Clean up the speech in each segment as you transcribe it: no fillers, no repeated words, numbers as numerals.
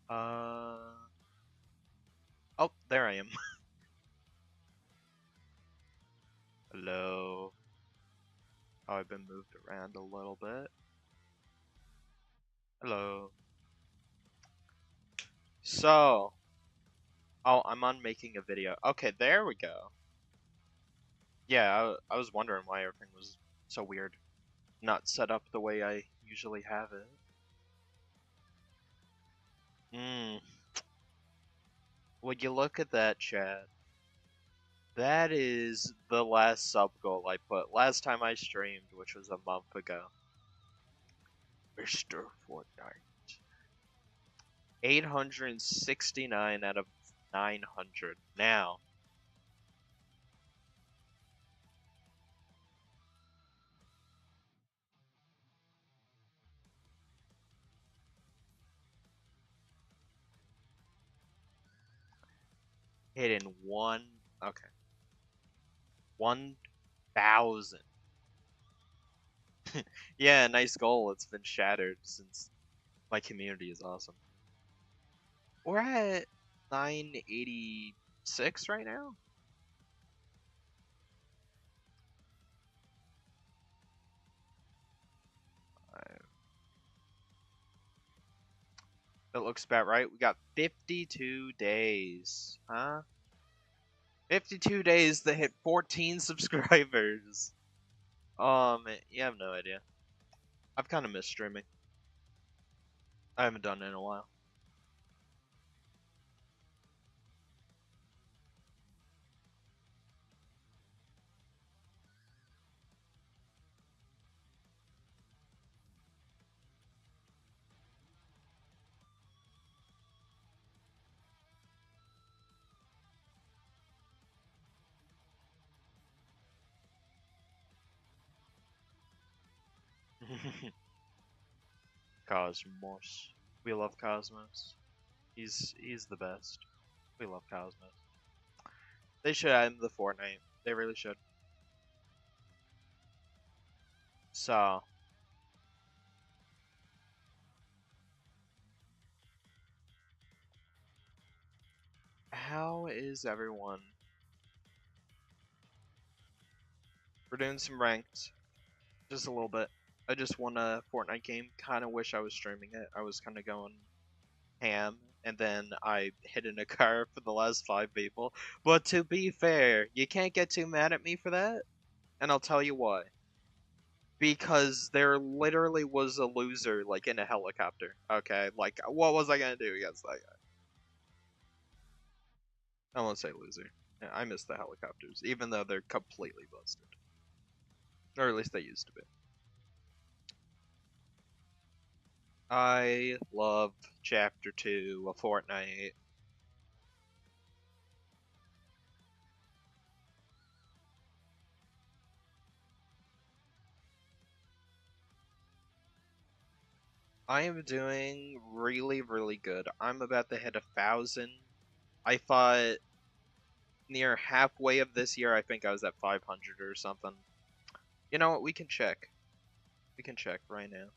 Oh, there I am. Hello. Oh, I've been moved around a little bit. Hello. So, oh, I'm on making a video. Okay, there we go. Yeah, I was wondering why everything was so weird. Not set up the way I usually have it. Hmm. Would you look at that, chat? That is the last sub goal I put last time I streamed, which was a month ago. Mr. Fortnite. 869 out of 900. Now, hit in one. Okay. 1,000. Yeah, nice goal. It's been shattered since my community is awesome. We're at 986 right now. That looks about right. We got 52 days. Huh? 52 days to hit 14 subscribers. You have no idea. I've kind of missed streaming. I haven't done it in a while. Cosmos. We love Cosmos. He's the best. We love Cosmos. They should add him to Fortnite. They really should. So, how is everyone? We're doing some ranked, just a little bit. I just won a Fortnite game. Kind of wish I was streaming it. I was kind of going ham, and then I hit in a car for the last 5 people. But to be fair, you can't get too mad at me for that, and I'll tell you why. Because there literally was a loser, like, in a helicopter. Okay, like, what was I gonna do against that guy? I won't say loser. Yeah, I miss the helicopters, even though they're completely busted. Or at least they used to be. I love Chapter 2 of Fortnite. I am doing really, really good. I'm about to hit 1,000. I thought near halfway of this year, I think I was at 500 or something. You know what? We can check. We can check right now.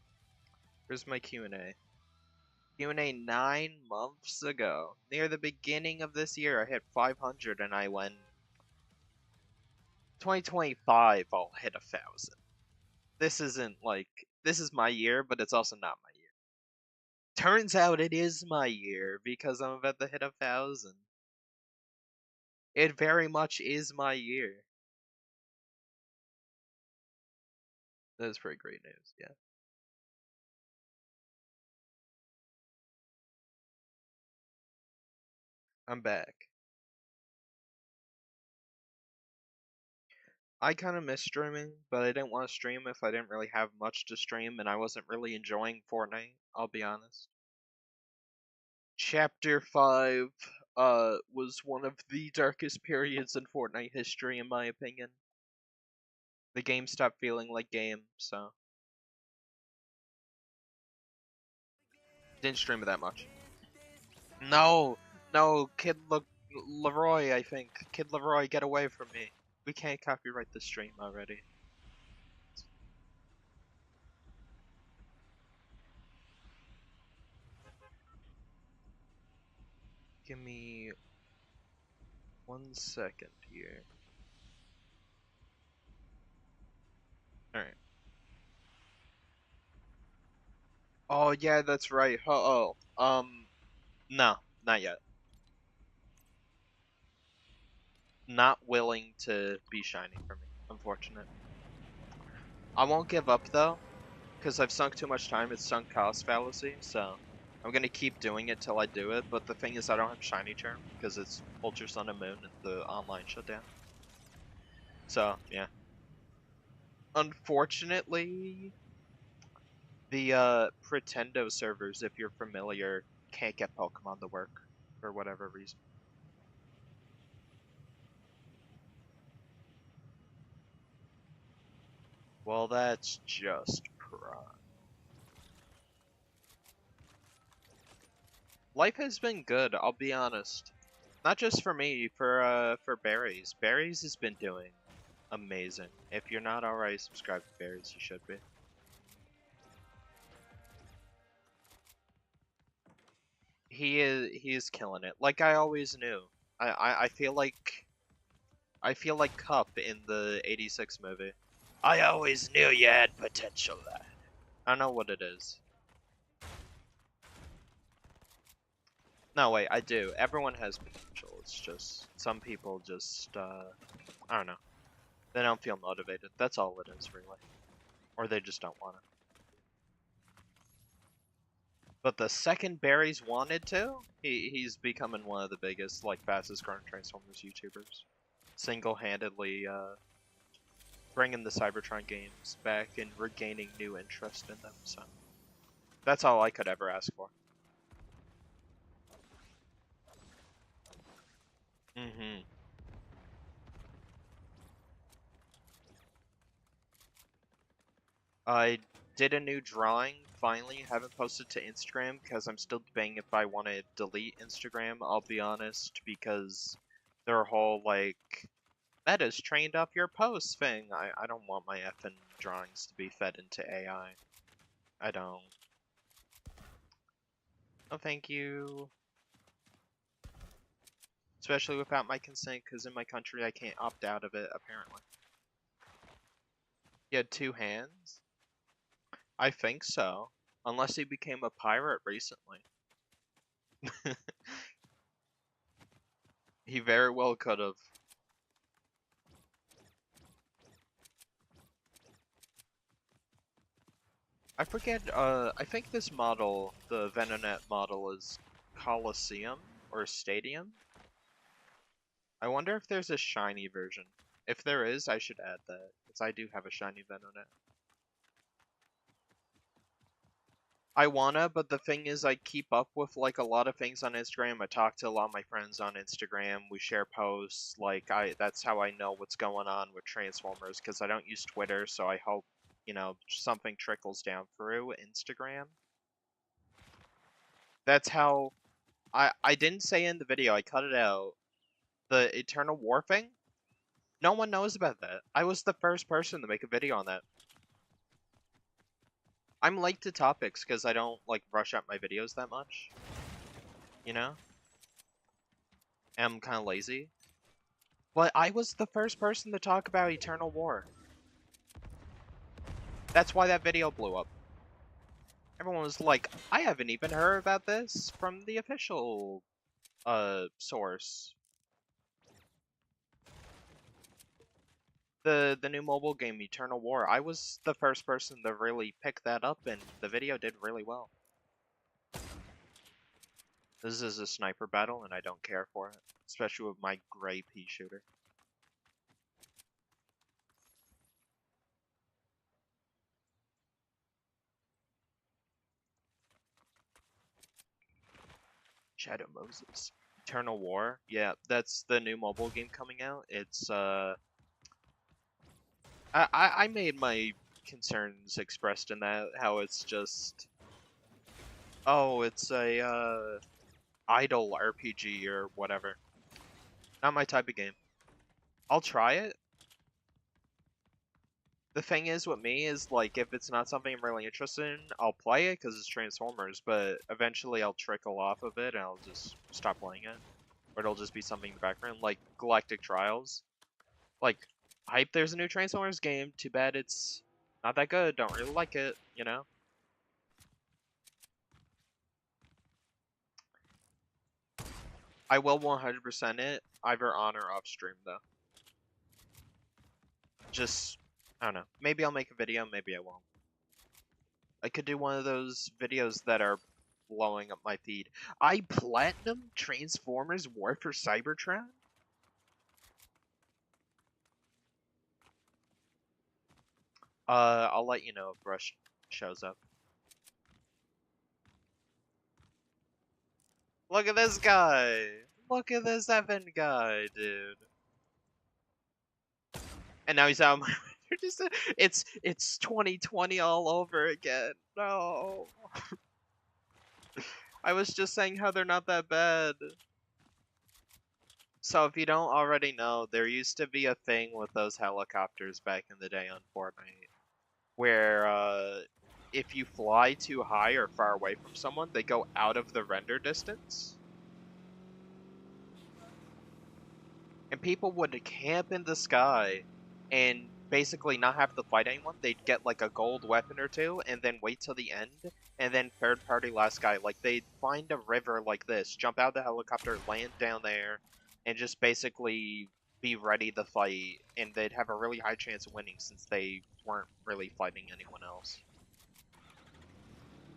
Here's my Q&A. Q&A 9 months ago. Near the beginning of this year, I hit 500 and I went 2025, I'll hit 1,000. This isn't like, this is my year, but it's also not my year. Turns out it is my year because I'm about to hit 1,000. It very much is my year. That's pretty great news, yeah. I'm back. I kind of miss streaming, but I didn't want to stream if I didn't really have much to stream, and I wasn't really enjoying Fortnite, I'll be honest. Chapter 5 was one of the darkest periods in Fortnite history, in my opinion. The game stopped feeling like game, so didn't stream it that much. No, no, Leroy, I think. Kid Leroy, get away from me. We can't copyright the stream already. Give me 1 second here. Alright. Oh, yeah, that's right. No, not yet. Not willing to be shiny for me, unfortunate. I won't give up though, because I've sunk too much time. It's sunk cost fallacy, so I'm gonna keep doing it till I do it. But the thing is, I don't have shiny charm because it's Ultra Sun and Moon and the online shutdown. So yeah, unfortunately, the Pretendo servers, if you're familiar, can't get Pokemon to work for whatever reason. Well, that's just pride. Life has been good, I'll be honest. Not just for me, for Berries. Berries has been doing amazing. If you're not already subscribed to Berries, you should be. He is killing it. Like I always knew. I I feel like Cup in the 86 movie. I always knew you had potential, lad. I don't know what it is. No, wait, I do. Everyone has potential. It's just some people just I don't know. They don't feel motivated. That's all it is, really. Or they just don't want to. But the second Barry's wanted to, he's becoming one of the biggest, like, fastest growing Transformers YouTubers. Single-handedly bringing the Cybertron games back and regaining new interest in them. So that's all I could ever ask for. Mm-hmm. I did a new drawing, finally. Haven't posted to Instagram because I'm still debating if I want to delete Instagram, I'll be honest, because their whole, like, Meta's trained off your posts thing. I don't want my effing drawings to be fed into AI. I don't. Oh, thank you. Especially without my consent, because in my country I can't opt out of it, apparently. He had 2 hands? I think so. Unless he became a pirate recently. He very well could have. I forget, I think this model, the Venonet model, is Coliseum or Stadium? I wonder if there's a shiny version. If there is, I should add that, because I do have a shiny Venonet. I wanna, but the thing is I keep up with, like, a lot of things on Instagram. I talk to a lot of my friends on Instagram. We share posts. Like, that's how I know what's going on with Transformers, because I don't use Twitter, so I hope, you know, something trickles down through Instagram. That's how... I didn't say in the video, I cut it out. The Eternal War thing? No one knows about that. I was the first person to make a video on that. I'm late to topics because I don't, like, rush out my videos that much. You know? I'm kind of lazy. But I was the first person to talk about Eternal War. That's why that video blew up. Everyone was like, I haven't even heard about this from the official, source. The new mobile game, Eternal War, I was the first person to really pick that up, and the video did really well. This is a sniper battle, and I don't care for it. Especially with my gray pea shooter. Shadow Moses. Eternal War? Yeah, that's the new mobile game coming out. It's, I made my concerns expressed in that, how it's just... Oh, it's a, idle RPG or whatever. Not my type of game. I'll try it. The thing is with me is like if it's not something I'm really interested in, I'll play it because it's Transformers, but eventually I'll trickle off of it and I'll just stop playing it. Or it'll just be something in the background, like Galactic Trials. Like, hype there's a new Transformers game, too bad it's not that good, don't really like it, you know? I will 100% it, either on or off stream though. Just, I don't know. Maybe I'll make a video, maybe I won't. I could do one of those videos that are blowing up my feed. I platinum Transformers War for Cybertron? I'll let you know if Rush shows up. Look at this guy! Look at this Evan guy, dude. And now he's out. Just, it's 2020 all over again. No. I was just saying how they're not that bad. So if you don't already know, there used to be a thing with those helicopters back in the day on Fortnite, where if you fly too high or far away from someone, they go out of the render distance. And people would camp in the sky and basically not have to fight anyone. They'd get like a gold weapon or two and then wait till the end. And then third party last guy. Like they'd find a river like this, jump out the helicopter, land down there, and just basically be ready to fight. And they'd have a really high chance of winning since they weren't really fighting anyone else.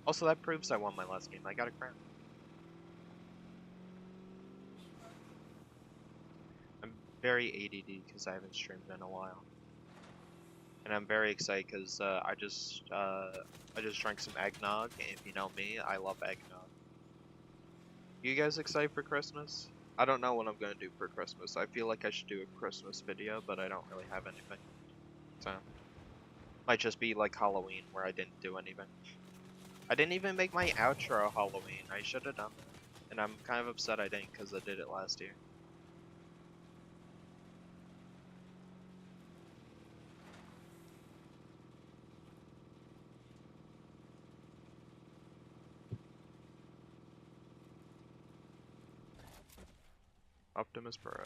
Also, that proves I won my last game. I got a crown. I'm very ADD because I haven't streamed in a while. And I'm very excited because I just drank some eggnog, and if you know me, I love eggnog. You guys excited for Christmas? I don't know what I'm gonna do for Christmas. I feel like I should do a Christmas video, but I don't really have anything. So, might just be like Halloween, where I didn't do anything. I didn't even make my outro Halloween. I should have done that. And I'm kind of upset I didn't, because I did it last year. Optimus Prime.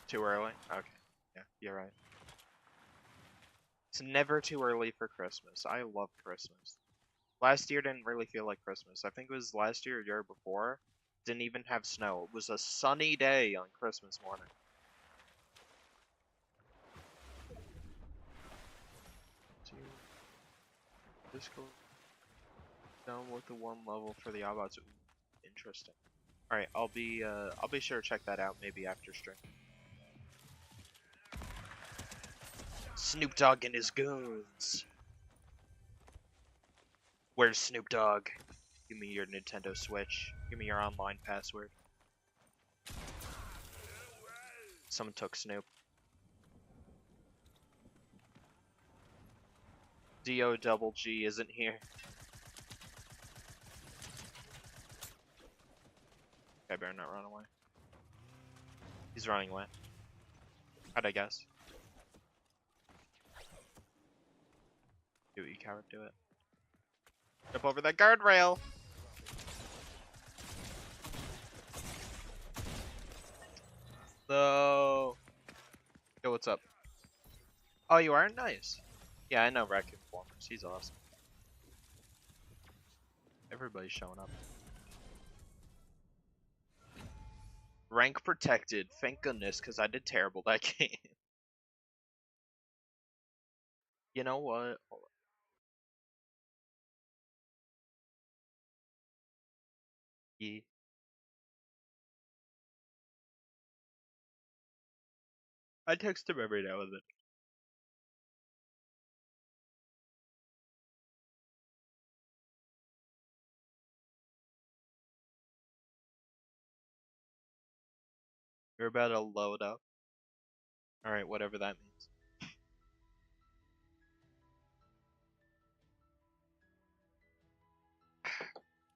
Too early? Okay. Yeah, you're right. It's never too early for Christmas. I love Christmas. Last year didn't really feel like Christmas. I think it was last year or year before. Didn't even have snow. It was a sunny day on Christmas morning. Just go down with the one level for the Autobots. Interesting. Alright, I'll be sure to check that out maybe after stream. Snoop Dogg and his goons. Where's Snoop Dogg? Give me your Nintendo Switch. Give me your online password. Someone took Snoop. D-O-double-G isn't here. I better not run away. He's running away. How'd I guess? Do it, you coward, do it. Jump over that guardrail! No. Yo, what's up? Oh, you are? Nice. Yeah, I know Raccoon Formers. He's awesome. Everybody's showing up. Rank protected. Thank goodness, because I did terrible that game. You know what? Yeah. I text him every now and then. You're about to load up. Alright, whatever that means.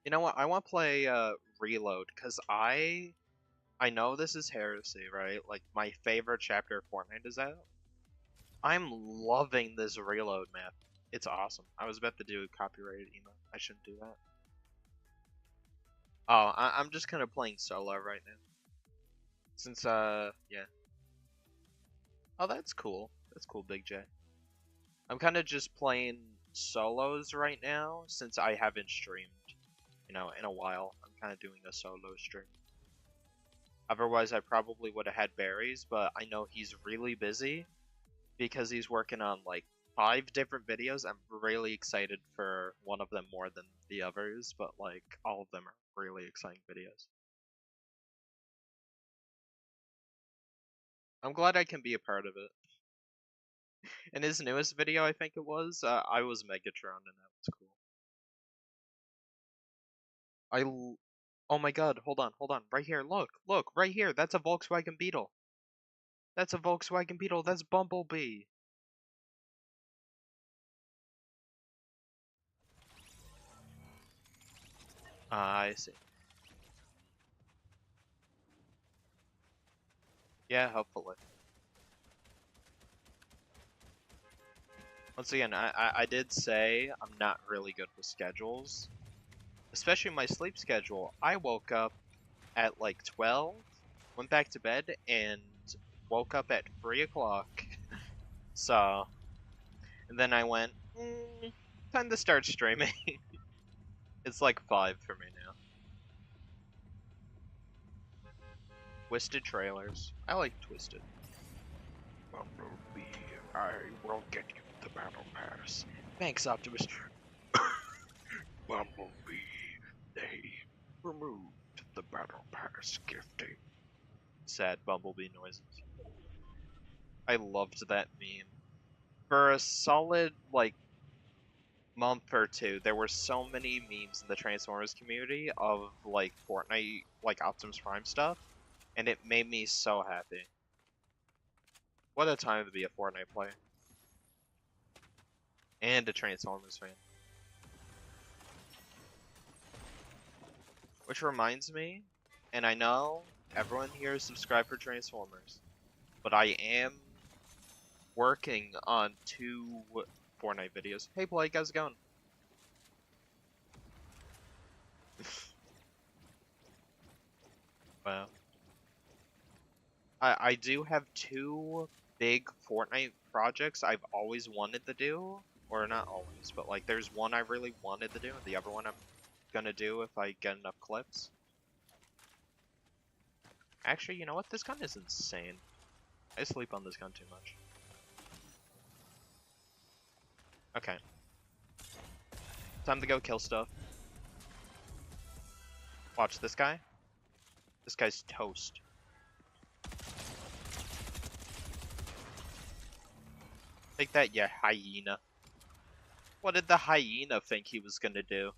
You know what? I want to play Reload, because I know this is heresy, right? Like, my favorite chapter of Fortnite is out. I'm loving this reload map. It's awesome. I was about to do a copyrighted emo. I shouldn't do that. Oh, I'm just kind of playing solo right now. Since, yeah. Oh, that's cool. That's cool, Big J. I'm kind of just playing solos right now since I haven't streamed, in a while. I'm kind of doing a solo stream. Otherwise, I probably would have had berries, but I know he's really busy because he's working on like 5 different videos. I'm really excited for one of them more than the others, but like all of them are really exciting videos. I'm glad I can be a part of it. In his newest video, I think it was, I was Megatron, and that was cool. Oh my god, hold on, right here, look, right here, that's a Volkswagen Beetle. That's a Volkswagen Beetle, that's Bumblebee. I see. Yeah, hopefully. Once again, I did say I'm not really good with schedules. Especially my sleep schedule. I woke up at like 12, went back to bed, and woke up at 3 o'clock. So, and then I went, time to start streaming. It's like 5 for me now. Twisted trailers. I like Twisted. Bumblebee, I will get you the battle pass. Thanks, Optimus. Bumblebee, they removed the battle pass gifting. Sad Bumblebee noises. I loved that meme. For a solid, like, month or two, there were so many memes in the Transformers community of, like, Fortnite, like, Optimus Prime stuff, and it made me so happy. What a time to be a Fortnite player. And a Transformers fan. Which reminds me, and I know everyone here is subscribed for Transformers, but I am working on 2 Fortnite videos. Hey Blake, how's it going? Wow. I do have 2 big Fortnite projects I've always wanted to do, or not always, but like there's one I really wanted to do, and the other one I'm gonna do if I get enough clips. Actually, you know what? This gun is insane. I sleep on this gun too much. Okay. Time to go kill stuff. Watch this guy. This guy's toast. Take that, you hyena. What did the hyena think he was gonna do?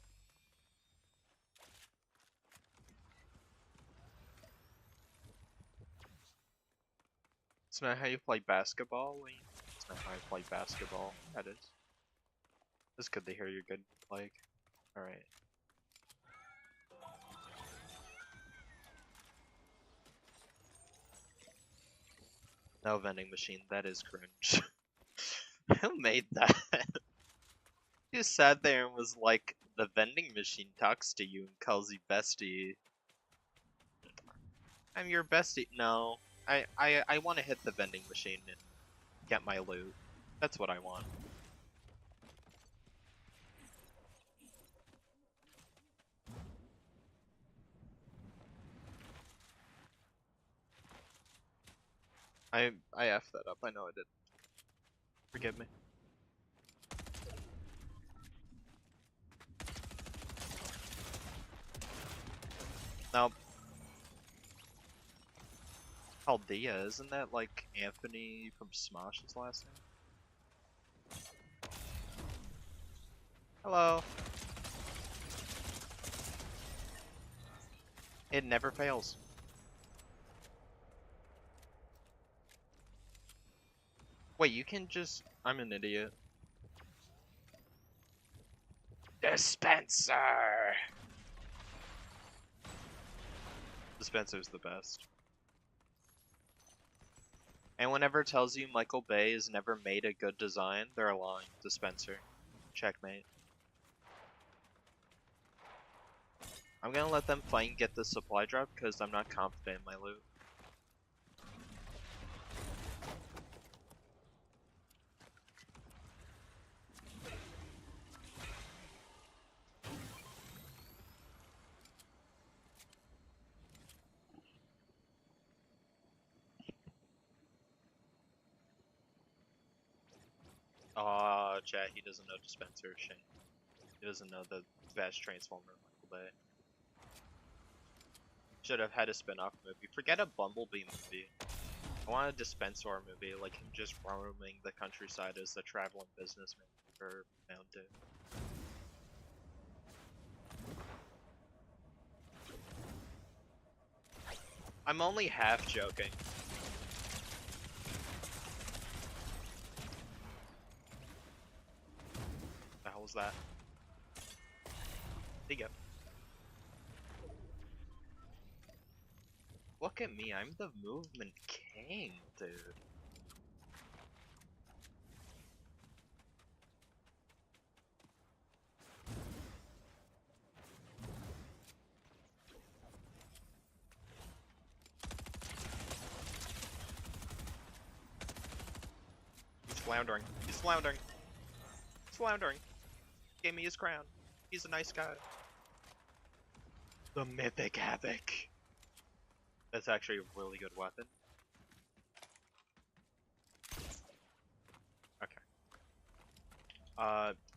It's not how you play basketball, Wayne. It's not how I play basketball. That is. It's good to hear you're good, like. Alright. No vending machine, that is cringe. Who made that? You sat there and was like, the vending machine talks to you and calls you bestie. I'm your bestie. No. I want to hit the vending machine and get my loot. That's what I want. I effed that up. I know I did. Forgive me. Now, Chaldea, isn't that like Anthony from Smosh's last name? Hello. It never fails. Wait, you can just... I'm an idiot. Dispenser! Dispenser's the best. Anyone ever tells you Michael Bay has never made a good design, they're lying. Dispenser. Checkmate. I'm gonna let them fight and get the supply drop because I'm not confident in my loot. Chat, he doesn't know Dispenser. Shame. He doesn't know the vast transformer Michael Bay. Should have had a spin-off movie. Forget a Bumblebee movie. I want a Dispenser movie, like him just roaming the countryside as a traveling businessman for Mount Dew. I'm only half joking. The hell was that? There you go. Look at me, I'm the movement king, dude. He's floundering. He's floundering. He's floundering. Gave me his crown. He's a nice guy. The Mythic Havoc. That's actually a really good weapon. Okay.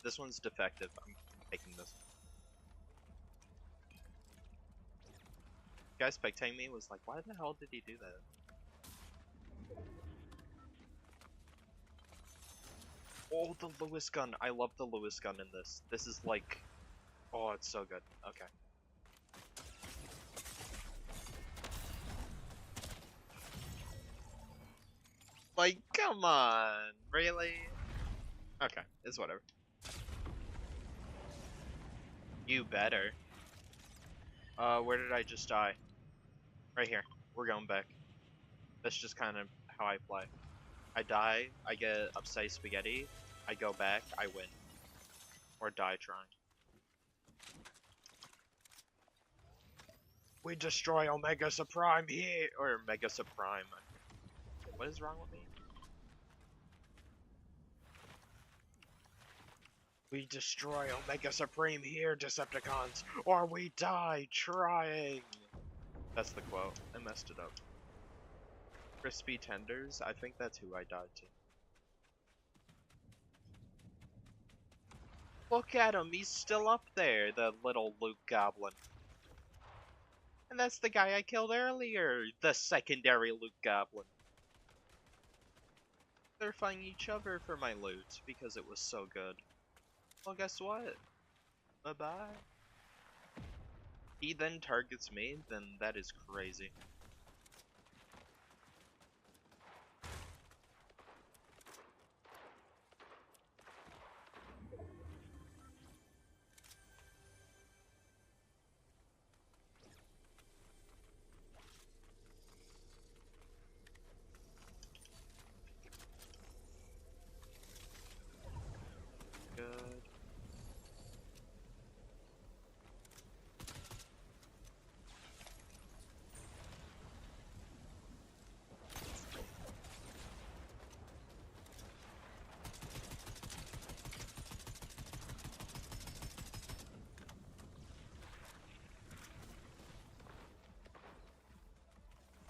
This one's defective. I'm taking this. The guy spectating me was like, why the hell did he do that? Oh, the Lewis gun. I love the Lewis gun in this. This is like... Oh, it's so good. Okay. Like, come on. Really? Okay, it's whatever. You better. Where did I just die? Right here. We're going back. That's just kind of how I play. I die, I get upside spaghetti, I go back, I win. Or die trying. We destroy Omega Supreme here! Or Omega Supreme. What is wrong with me? We destroy Omega Supreme here, Decepticons, or we die trying! That's the quote. I messed it up. Crispy Tenders? I think that's who I died to. Look at him, he's still up there, the little Luke Goblin. And that's the guy I killed earlier, the secondary Luke Goblin. They're fighting each other for my loot, because it was so good. Well, guess what? Bye-bye. He then targets me, then that is crazy. Good.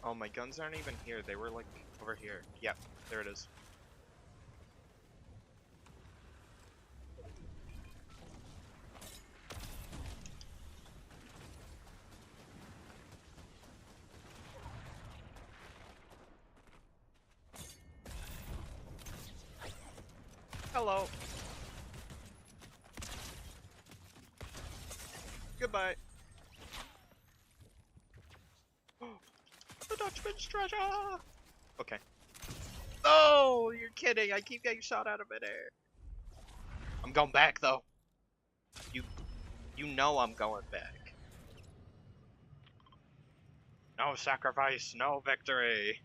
Oh, my guns aren't even here. They were like over here. Yep, there it is. Hello. Goodbye. The Dutchman's treasure! Okay. Oh, you're kidding. I keep getting shot out of midair. I'm going back, though. You know I'm going back. No sacrifice, no victory.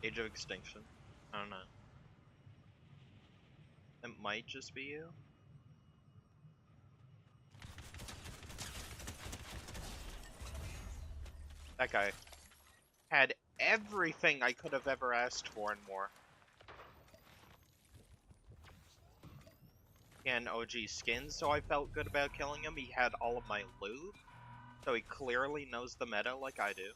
Age of Extinction. I don't know. It might just be you. That guy had everything I could have ever asked for and more. He had an OG skin, so I felt good about killing him. He had all of my loot, so he clearly knows the meta like I do.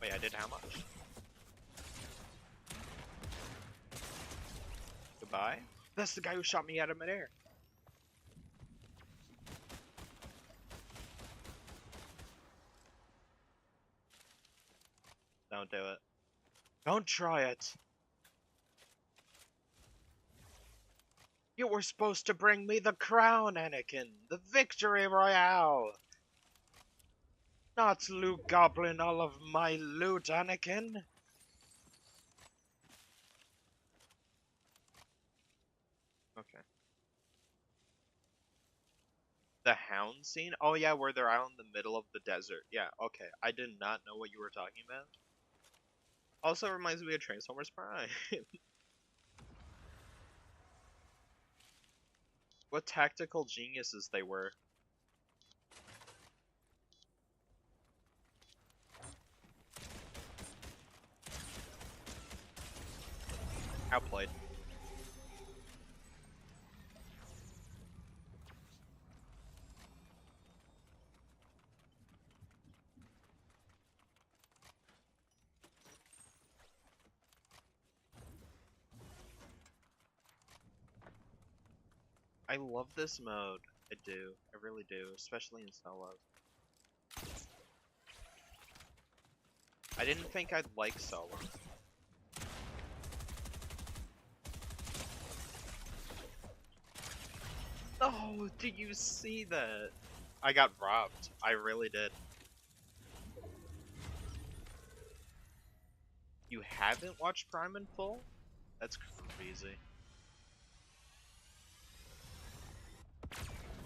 Wait, I did how much? Goodbye? That's the guy who shot me out of midair. Don't do it. Don't try it. You were supposed to bring me the crown, Anakin. The victory royale. Not loot goblin all of my loot, Anakin. Okay. The hound scene? Oh yeah, where they're out in the middle of the desert. Yeah, okay. I did not know what you were talking about. Also reminds me of Transformers Prime. What tactical geniuses they were. Outplayed. I love this mode. I do. I really do. Especially in solos. I didn't think I'd like solos. Oh, did you see that? I got robbed. I really did. You haven't watched Prime in full? That's crazy.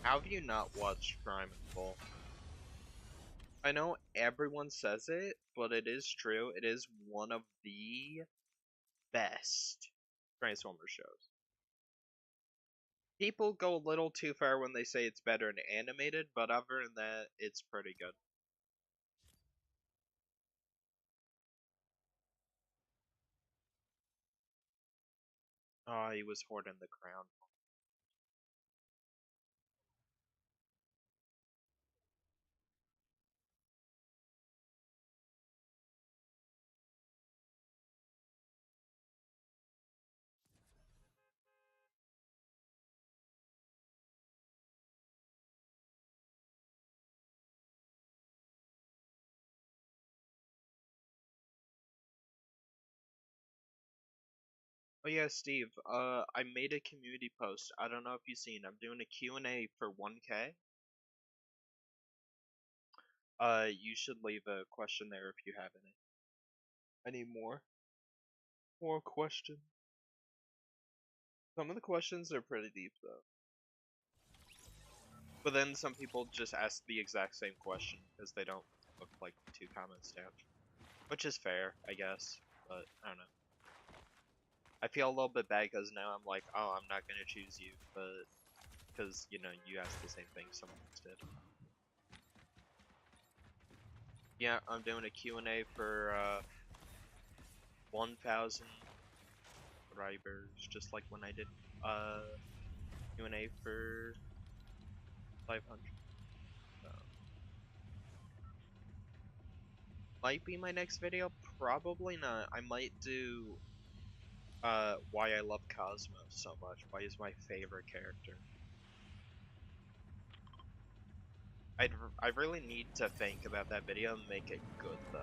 How have you not watched Prime in full? I know everyone says it, but it is true. It is one of the best Transformers shows. People go a little too far when they say it's better in animated, but other than that, it's pretty good. Oh, he was hoarding the crown. Oh yeah, Steve, I made a community post. I don't know if you've seen. I'm doing a Q&A for 1K. You should leave a question there if you have any. I need more. More questions. Some of the questions are pretty deep though. But then some people just ask the exact same question because they don't look like 2 comments down. Which is fair, I guess. But, I don't know. I feel a little bit bad because now I'm like, oh, I'm not gonna choose you, but... Because, you know, you asked the same thing someone else did. Yeah, I'm doing a Q&A for, 1,000 subscribers, just like when I did, Q&A for 500. So. Might be my next video, probably not. I might do, why I love Cosmos so much, why he's my favorite character. I really need to think about that video and make it good, though.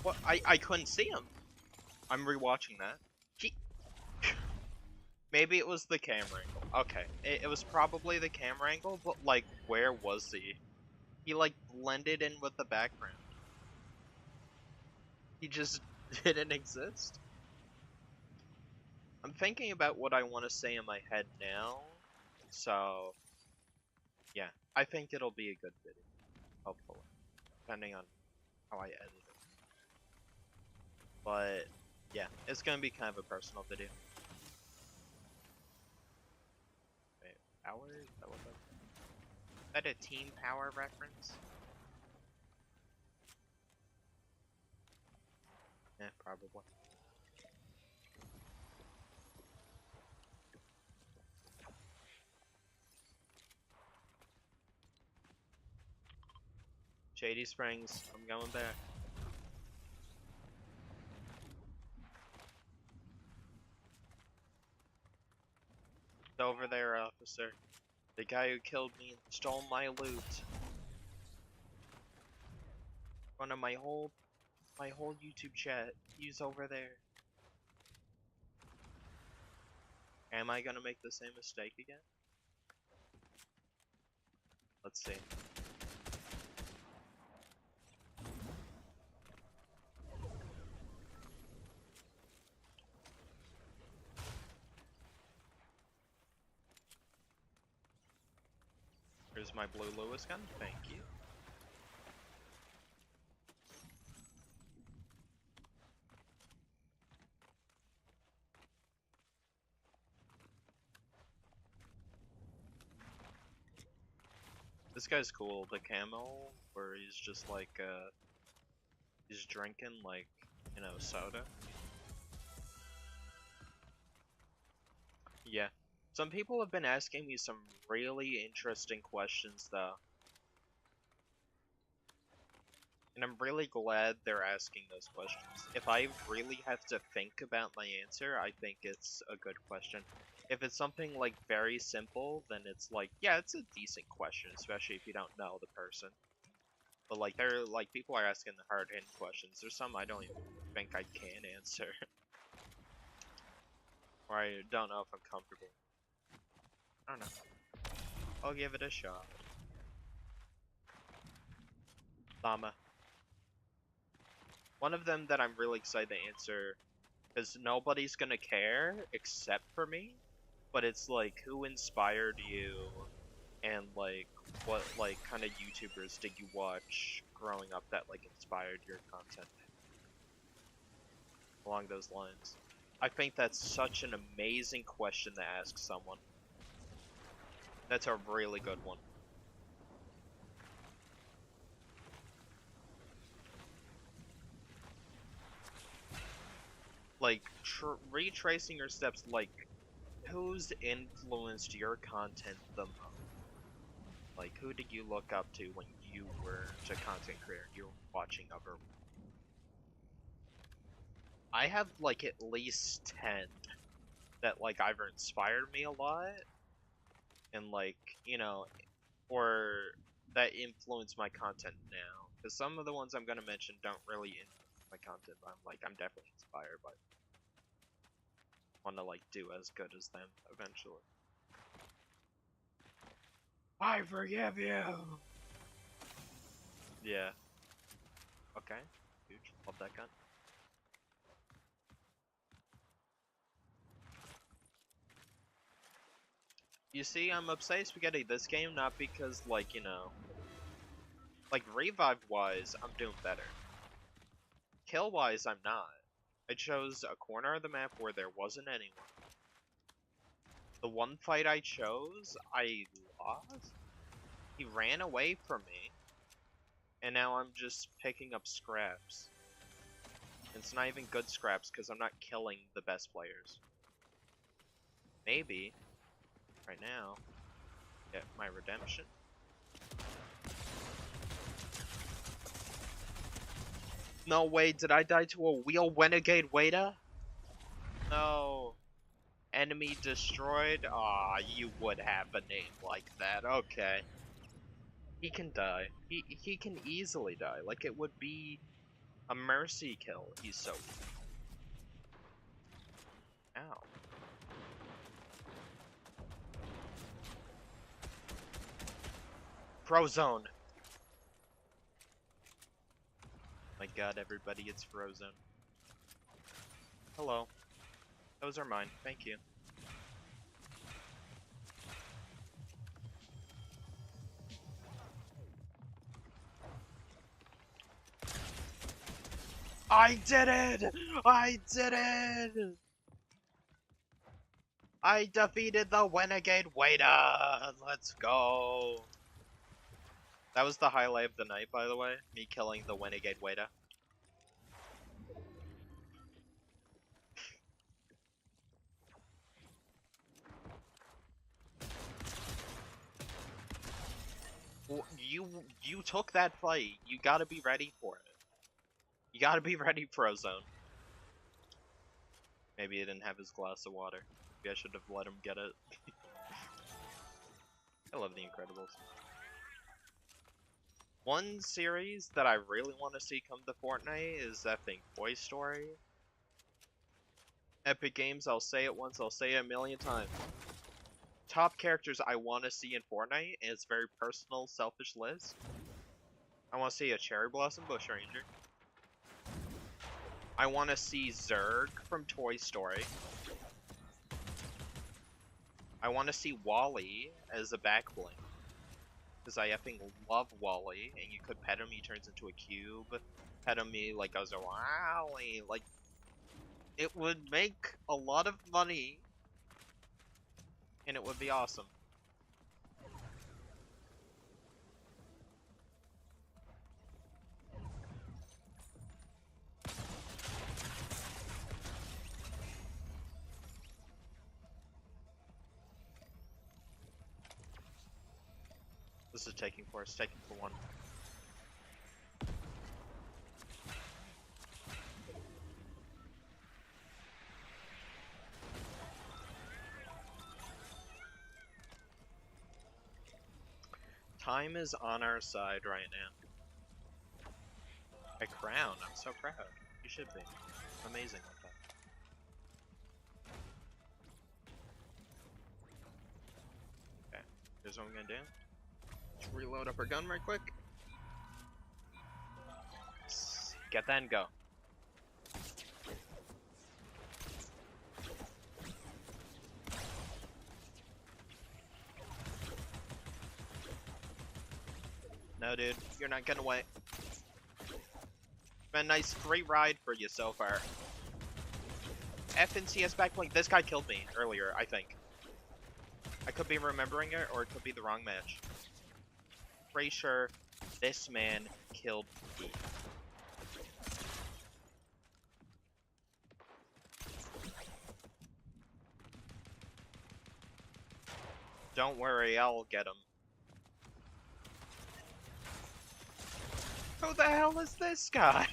What? I couldn't see him. I'm rewatching that. He... Maybe it was the camera angle. Okay, it was probably the camera angle, but like, where was he? He like blended in with the background. He just didn't exist. I'm thinking about what I want to say in my head now, so yeah, I think it'll be a good video, hopefully, depending on how I edit it. But yeah, it's gonna be kind of a personal video. Wait, power? Is that a Team Power reference? Yeah, probably. Shady Springs, I'm going back. It's over there, officer. The guy who killed me and stole my loot. In front of my whole YouTube chat. He's over there. Am I gonna make the same mistake again? Let's see. Here's my blue Lewis gun. Thank you. This guy's cool. The camo, where he's just like, he's drinking like, you know, soda. Yeah. Some people have been asking me some really interesting questions though. And I'm really glad they're asking those questions. If I really have to think about my answer, I think it's a good question. If it's something like very simple, then it's like, yeah, it's a decent question, especially if you don't know the person. But like, people are asking the hard-hitting questions. There's some I don't even think I can answer. Or I don't know if I'm comfortable. I don't know. I'll give it a shot. Llama. One of them that I'm really excited to answer, because nobody's gonna care except for me, but it's like, who inspired you, and like, what like kind of YouTubers did you watch growing up that like inspired your content? Along those lines. I think that's such an amazing question to ask someone. That's a really good one. Like, retracing your steps, like, who's influenced your content the most? Like, who did you look up to when you were a content creator? You were watching other. I have like at least 10 that like either inspired me a lot, and like, you know, or that influence my content now. Because some of the ones I'm gonna mention don't really influence my content, but I'm definitely inspired by. Want to like do as good as them eventually. I forgive you. Yeah. Okay. Huge. Love that gun. You see, I'm upset spaghetti this game, not because like, you know, like revive-wise, I'm doing better. Kill-wise, I'm not. I chose a corner of the map where there wasn't anyone. The one fight I chose, I lost. He ran away from me. And now I'm just picking up scraps. It's not even good scraps because I'm not killing the best players. Maybe, right now, get my redemption. No way, did I die to a wheel renegade waiter? No. Enemy destroyed? Aw, you would have a name like that, okay. He can die. He can easily die. Like, it would be A mercy kill. He's so. Ow. Frozone. My god, everybody, it's Frozone. Hello. Those are mine. Thank you. I did it! I did it! I defeated the Renegade Waiter! Let's go! That was the highlight of the night, by the way. Me killing the Renegade Waiter. You took that fight. You gotta be ready for it. You gotta be ready, Frozone. Maybe he didn't have his glass of water. Maybe I should have let him get it. I love The Incredibles. One series that I really want to see come to Fortnite is, I think, Toy Story. Epic Games, I'll say it once, I'll say it a million times. Top characters I want to see in Fortnite, and it's a very personal, selfish list. I want to see a Cherry Blossom Bushranger. I want to see Zurg from Toy Story. I want to see Wally as a back bling. Because I effing love Wally, and you could pet him, he turns into a cube. Pet him, he like goes, Wally. Like, it would make a lot of money, and it would be awesome. This is taking for us, taking for one. Time is on our side right now. A crown, I'm so proud. You should be. Amazing like that. Okay, here's what I'm gonna do. Let's reload up our gun right quick. Get that and go. No, dude, you're not getting away. Been a nice, great ride for you so far. FNCS backblink. This guy killed me earlier, I think. I could be remembering it, or it could be the wrong match. Pretty sure this man killed me. Don't worry, I'll get him. Who the hell is this guy?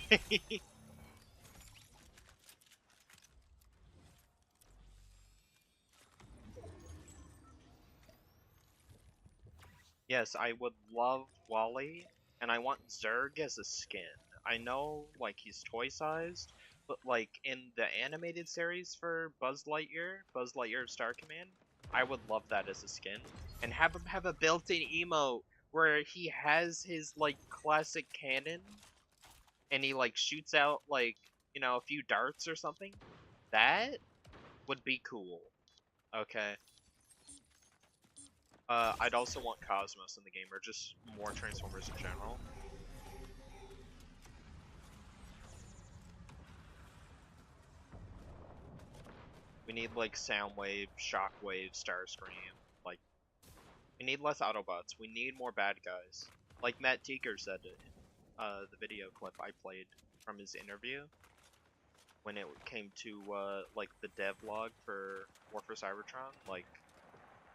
Yes, I would love Wally, and I want Zurg as a skin. I know, like, he's toy-sized, but, like, in the animated series for Buzz Lightyear Star Command, I would love that as a skin. And have him have a built-in emote where he has his, like, classic cannon, and he, like, shoots out, like, you know, a few darts or something. That would be cool. Okay. I'd also want Cosmos in the game, or just more Transformers in general. We need, like, Soundwave, Shockwave, Starscream. Like, we need less Autobots. We need more bad guys. Like Matt Teeker said in the video clip I played from his interview, when it came to, like, the devlog for War for Cybertron, like,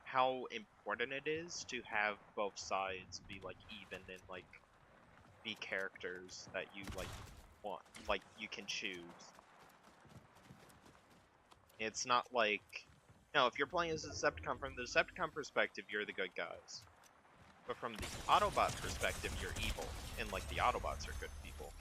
how important it is to have both sides be, like, even and, like, be characters that you, like, want, like, you can choose. It's not like, no, if you're playing as a Decepticon, from the Decepticon perspective, you're the good guys. But from the Autobot perspective, you're evil, and, like, the Autobots are good people.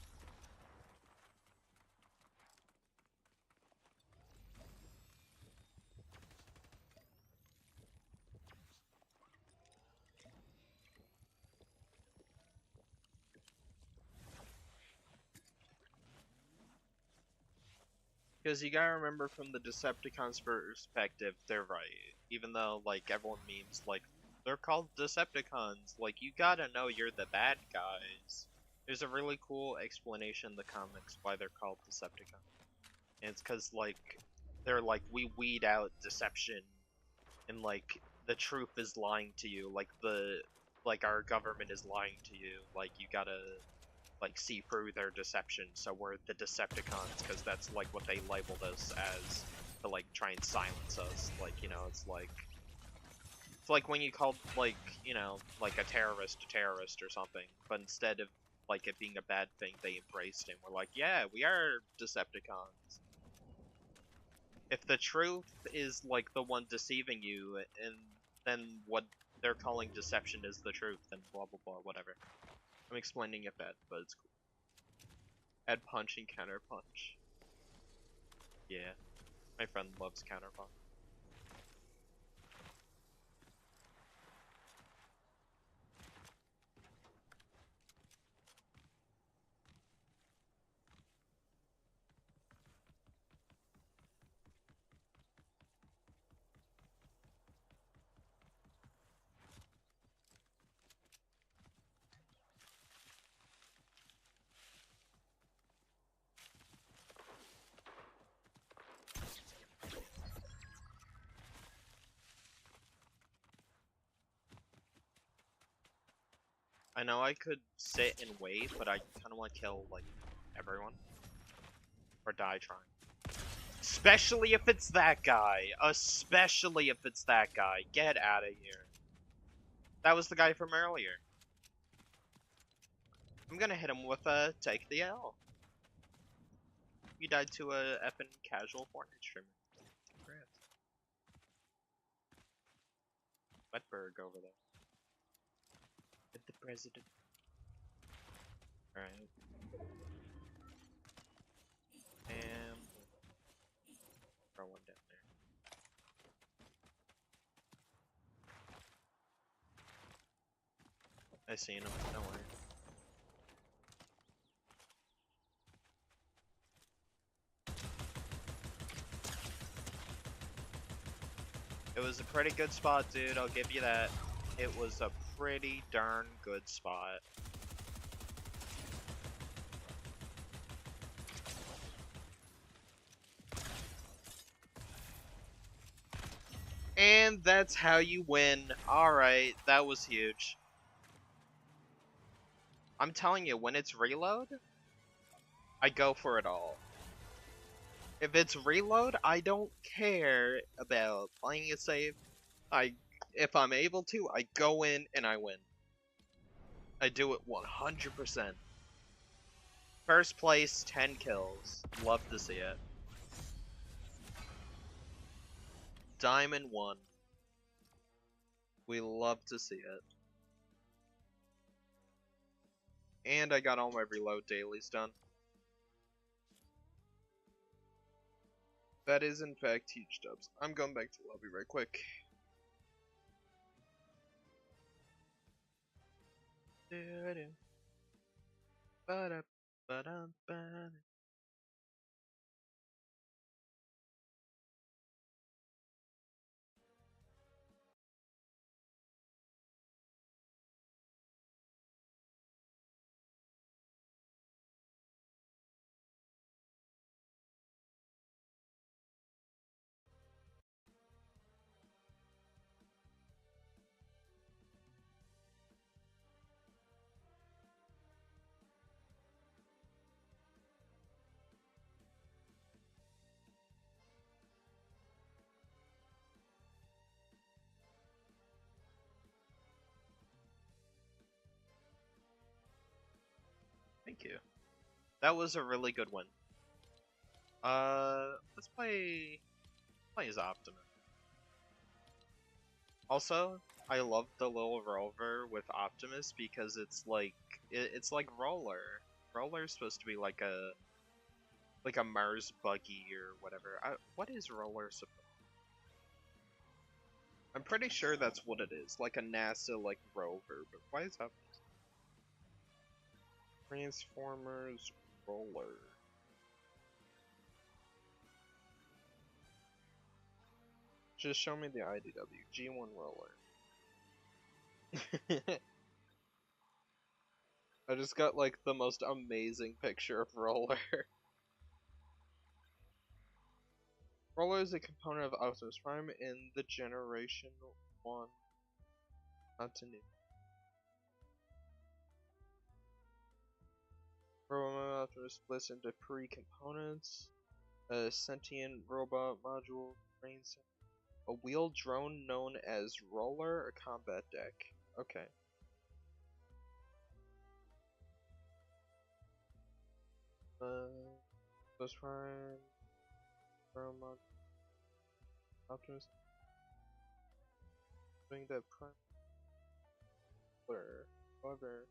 Because you gotta remember from the Decepticons' perspective, they're right. Even though, like, everyone memes, like, they're called Decepticons. Like, you gotta know you're the bad guys. There's a really cool explanation in the comics why they're called Decepticons. And it's because, like, they're like, we weed out deception, and, like, the truth is lying to you. Like, our government is lying to you. Like, you gotta like see through their deception, so we're the Decepticons because that's like what they labeled us as to like try and silence us. Like, you know, it's like when you called like, you know, like a terrorist or something, but instead of like it being a bad thing, they embraced him. We're like, yeah, we are Decepticons. If the truth is like the one deceiving you, and then what they're calling deception is the truth, then blah blah blah, whatever. I'm explaining it bad, but it's cool. Add punch and counter punch. Yeah, my friend loves counter punch. I know I could sit and wait, but I kind of want to kill like everyone or die trying. Especially if it's that guy. Especially if it's that guy. Get out of here. That was the guy from earlier. I'm gonna hit him with a take the L. You died to a effing casual Fortnite streamer. Congrats. Wetberg over there. With the president. Alright. And throw one down there. I seen him, don't worry. It was a pretty good spot, dude, I'll give you that. It was a pretty darn good spot. And that's how you win. Alright, that was huge. I'm telling you, when it's reload, I go for it all. If it's reload, I don't care about playing it safe. If I'm able to, I go in and I win. I do it 100%. First place, 10 kills. Love to see it. Diamond 1. We love to see it. And I got all my reload dailies done. That is in fact huge dubs. I'm going back to the lobby right quick. Thank you. That was a really good one. Let's play as Optimus. Also, I love the little rover with Optimus because it's like it's like Roller. Roller's supposed to be like a Mars buggy or whatever. What is Roller supposed? I'm pretty sure that's what it is, like a NASA like rover. But why is that? Transformers Roller. Just show me the IDW G1 roller. I just got like the most amazing picture of roller. Roller is a component of Optimus Prime in the Generation 1 continuity. Robot Optimus splits into three components: a sentient robot module, brain cell, a wheeled drone known as Roller, a combat deck. Okay. Optimus Prime, robot, Optimus, doing that Prime. However,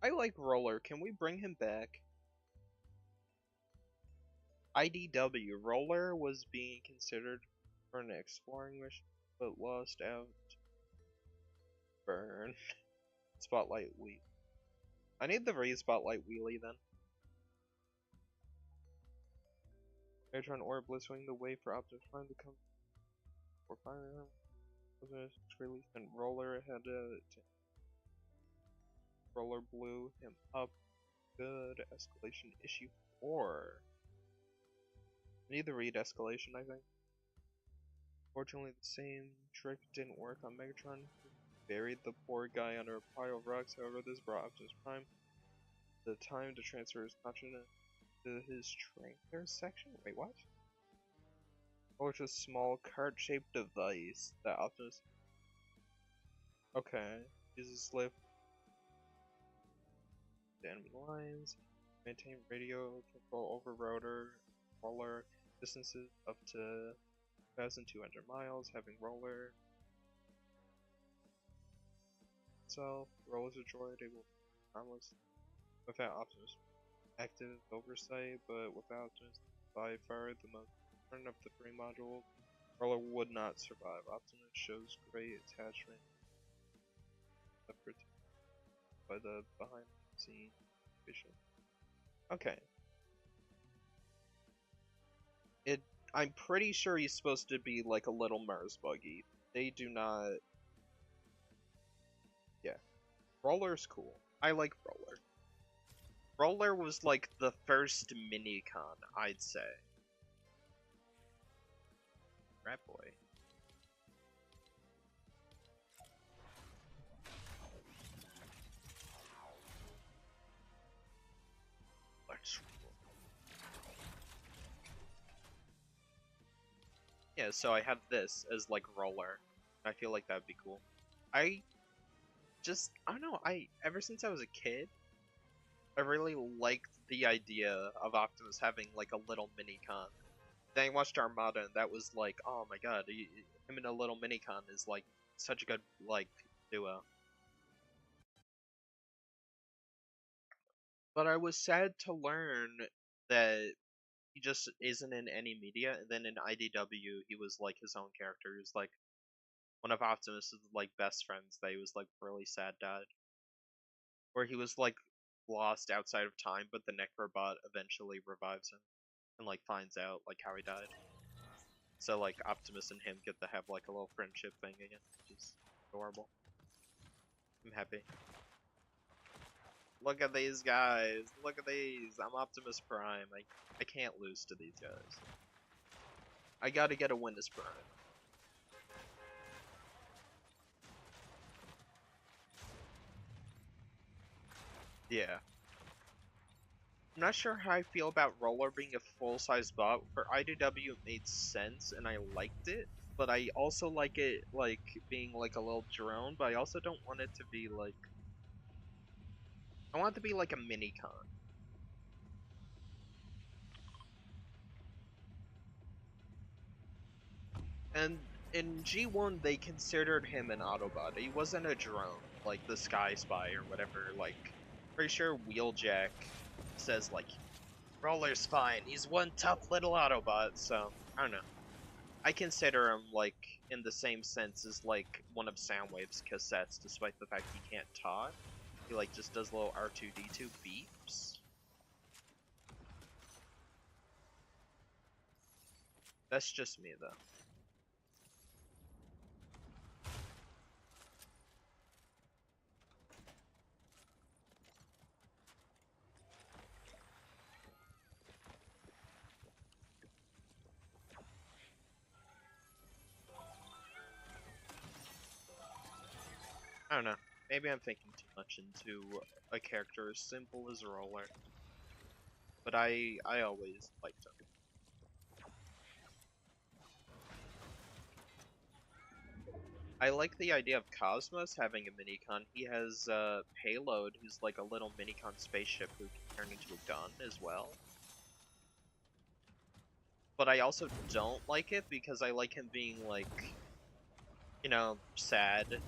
I like Roller. Can we bring him back? IDW Roller was being considered for an exploring mission, but lost out. Burn. Spotlight Wheelie. I need the Spotlight Wheelie then. Megatron or Blitzwing the way for Optimus Prime to come for fire. Was released and Roller had to Roller blew him up. Good. Escalation issue 4. I need the read escalation, I think. Fortunately, the same trick didn't work on Megatron. He buried the poor guy under a pile of rocks. However, this brought Optimus Prime the time to transfer his consciousness to his trainer section. Wait, what? Oh, it's a small cart-shaped device that Optimus. Okay, uses lift the enemy lines, maintain radio control over roller distances up to 1,200 miles, having roller itself. Roll is a droid able to harmless without Optimus active oversight, but without Optimus by far the most important of the three modules. Roller would not survive. Optimus shows great attachment by the behind the scene vision. Okay. I'm pretty sure he's supposed to be like a little Mars buggy. They do not. Yeah. Roller's cool. I like Roller. Roller was like the first minicon, I'd say. Rat boy. Let's roll. Yeah, so I have this as like Roller. I feel like that'd be cool. I don't know, ever since I was a kid, I really liked the idea of Optimus having like a little minicon. Then I watched Armada and that was like, oh my god, him and a little minicon is like such a good like duo. But I was sad to learn that he just isn't in any media, and then in IDW he was like his own character. He was like one of Optimus's like best friends that he was like really sad died. Where he was like lost outside of time, but the Necrobot eventually revives him and like finds out like how he died. So like Optimus and him get to have like a little friendship thing again, which is adorable. I'm happy. Look at these guys. Look at these. I'm Optimus Prime. I can't lose to these guys. I gotta get a win as Prime. Yeah. I'm not sure how I feel about Roller being a full-size bot. For IDW, it made sense, and I liked it. But I also like it, like, being like a little drone, but I also don't want it to be like... I want it to be like a mini-con. And in G1, they considered him an Autobot. He wasn't a drone, like the Sky Spy or whatever. Like, pretty sure Wheeljack says, like, Roller's fine. He's one tough little Autobot, so, I don't know. I consider him, like, in the same sense as, like, one of Soundwave's cassettes, despite the fact he can't talk. He, like, just does little R2-D2 beeps. That's just me, though. I don't know. Maybe I'm thinking too much into a character as simple as Roller. But I always liked him. I like the idea of Cosmos having a minicon. He has Payload, who's like a little minicon spaceship who can turn into a gun as well. But I also don't like it because I like him being like, you know, sad and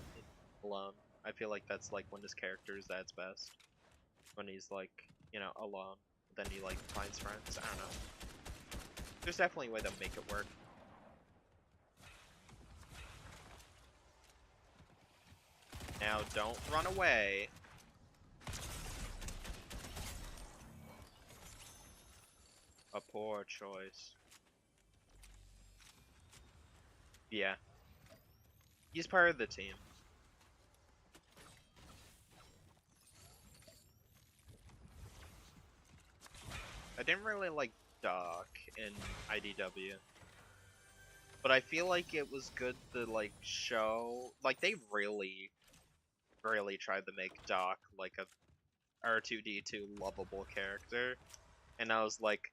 alone. I feel like that's like when his character is at its best. When he's like, you know, alone. Then he like finds friends. I don't know. There's definitely a way to make it work. Now don't run away. A poor choice. Yeah. He's part of the team. I didn't really like Doc in IDW. But I feel like it was good to like show like they really tried to make Doc like a R2D2 lovable character. And I was like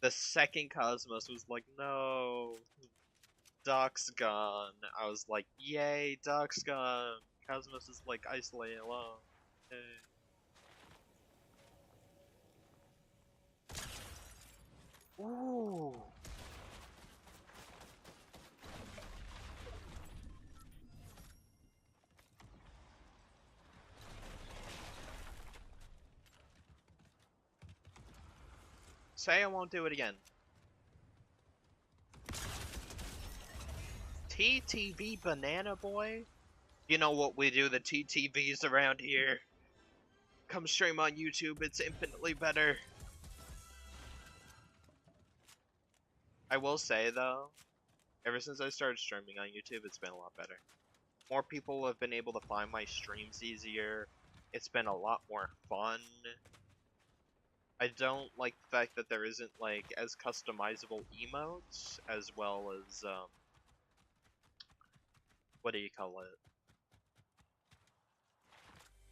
the second Cosmos was like, no, Doc's gone. I was like, yay, Doc's gone. Cosmos is like isolated alone. Yay. Ooh. Say I won't do it again. TTV Banana Boy? You know what we do the TTVs around here. Come stream on YouTube, it's infinitely better. I will say though, ever since I started streaming on YouTube, it's been a lot better. More people have been able to find my streams easier. It's been a lot more fun. I don't like the fact that there isn't like as customizable emotes as well as what do you call it?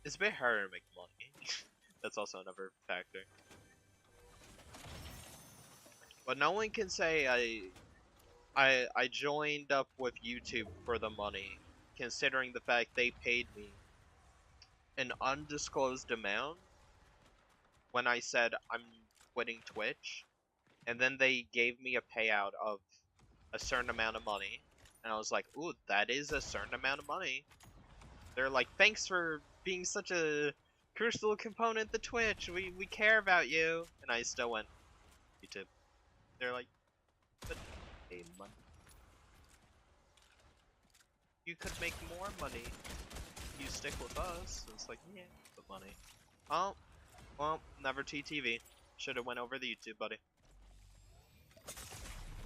It's a bit harder to make money. That's also another factor. But no one can say I joined up with YouTube for the money, considering the fact they paid me an undisclosed amount when I said I'm quitting Twitch, and then they gave me a payout of a certain amount of money, and I was like, ooh, that is a certain amount of money. They're like, thanks for being such a crucial component to Twitch, we care about you, and I still went YouTube. They're like, but hey, money. You could make more money. You stick with us. It's like, yeah, the money. Oh, well, never TTV. Should have went over the YouTube, buddy.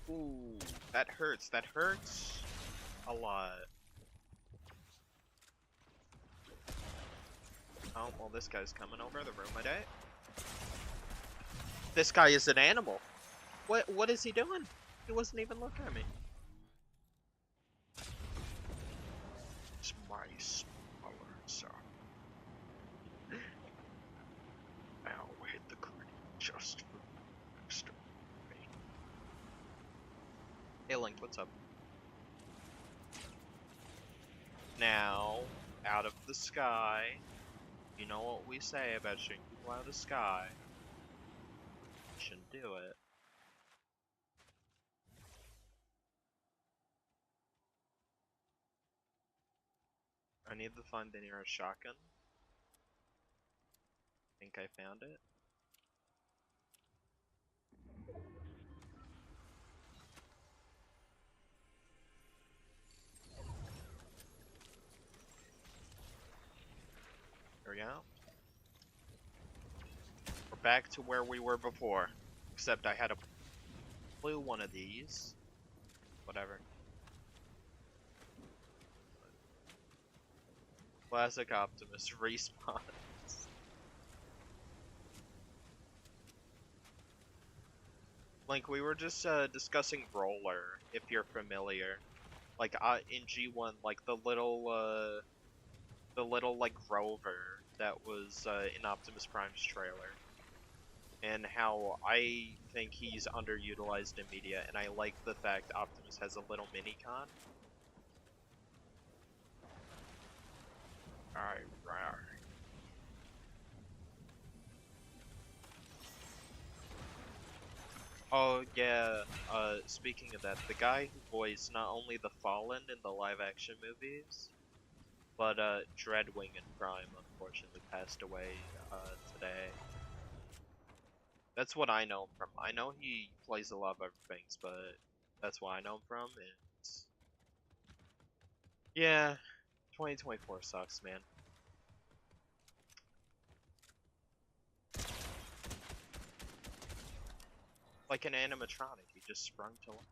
Ooh, that hurts. That hurts a lot. Oh, well, this guy's coming over the room, my day. This guy is an animal. What is he doing? He wasn't even looking at me. It's my smaller son. I'll hit the credit just for extra. Hey, Link, what's up? Now, out of the sky. You know what we say about shooting people out of the sky. You shouldn't do it. I need to find the nearest shotgun. I think I found it. Here we go. We're back to where we were before. Except I had a Blew one of these. Whatever. Classic Optimus respawns. Link, we were just discussing Roller, if you're familiar. Like in G1, like the little like rover that was in Optimus Prime's trailer. And how I think he's underutilized in media, and I like the fact Optimus has a little mini-con. Alright, right. Oh yeah, speaking of that, the guy who voiced not only the Fallen in the live-action movies, but Dreadwing in Prime unfortunately passed away today. That's what I know him from. I know he plays a lot of other things, but that's what I know him from, and yeah, 2024 sucks, man. Like an animatronic, he just sprung to life.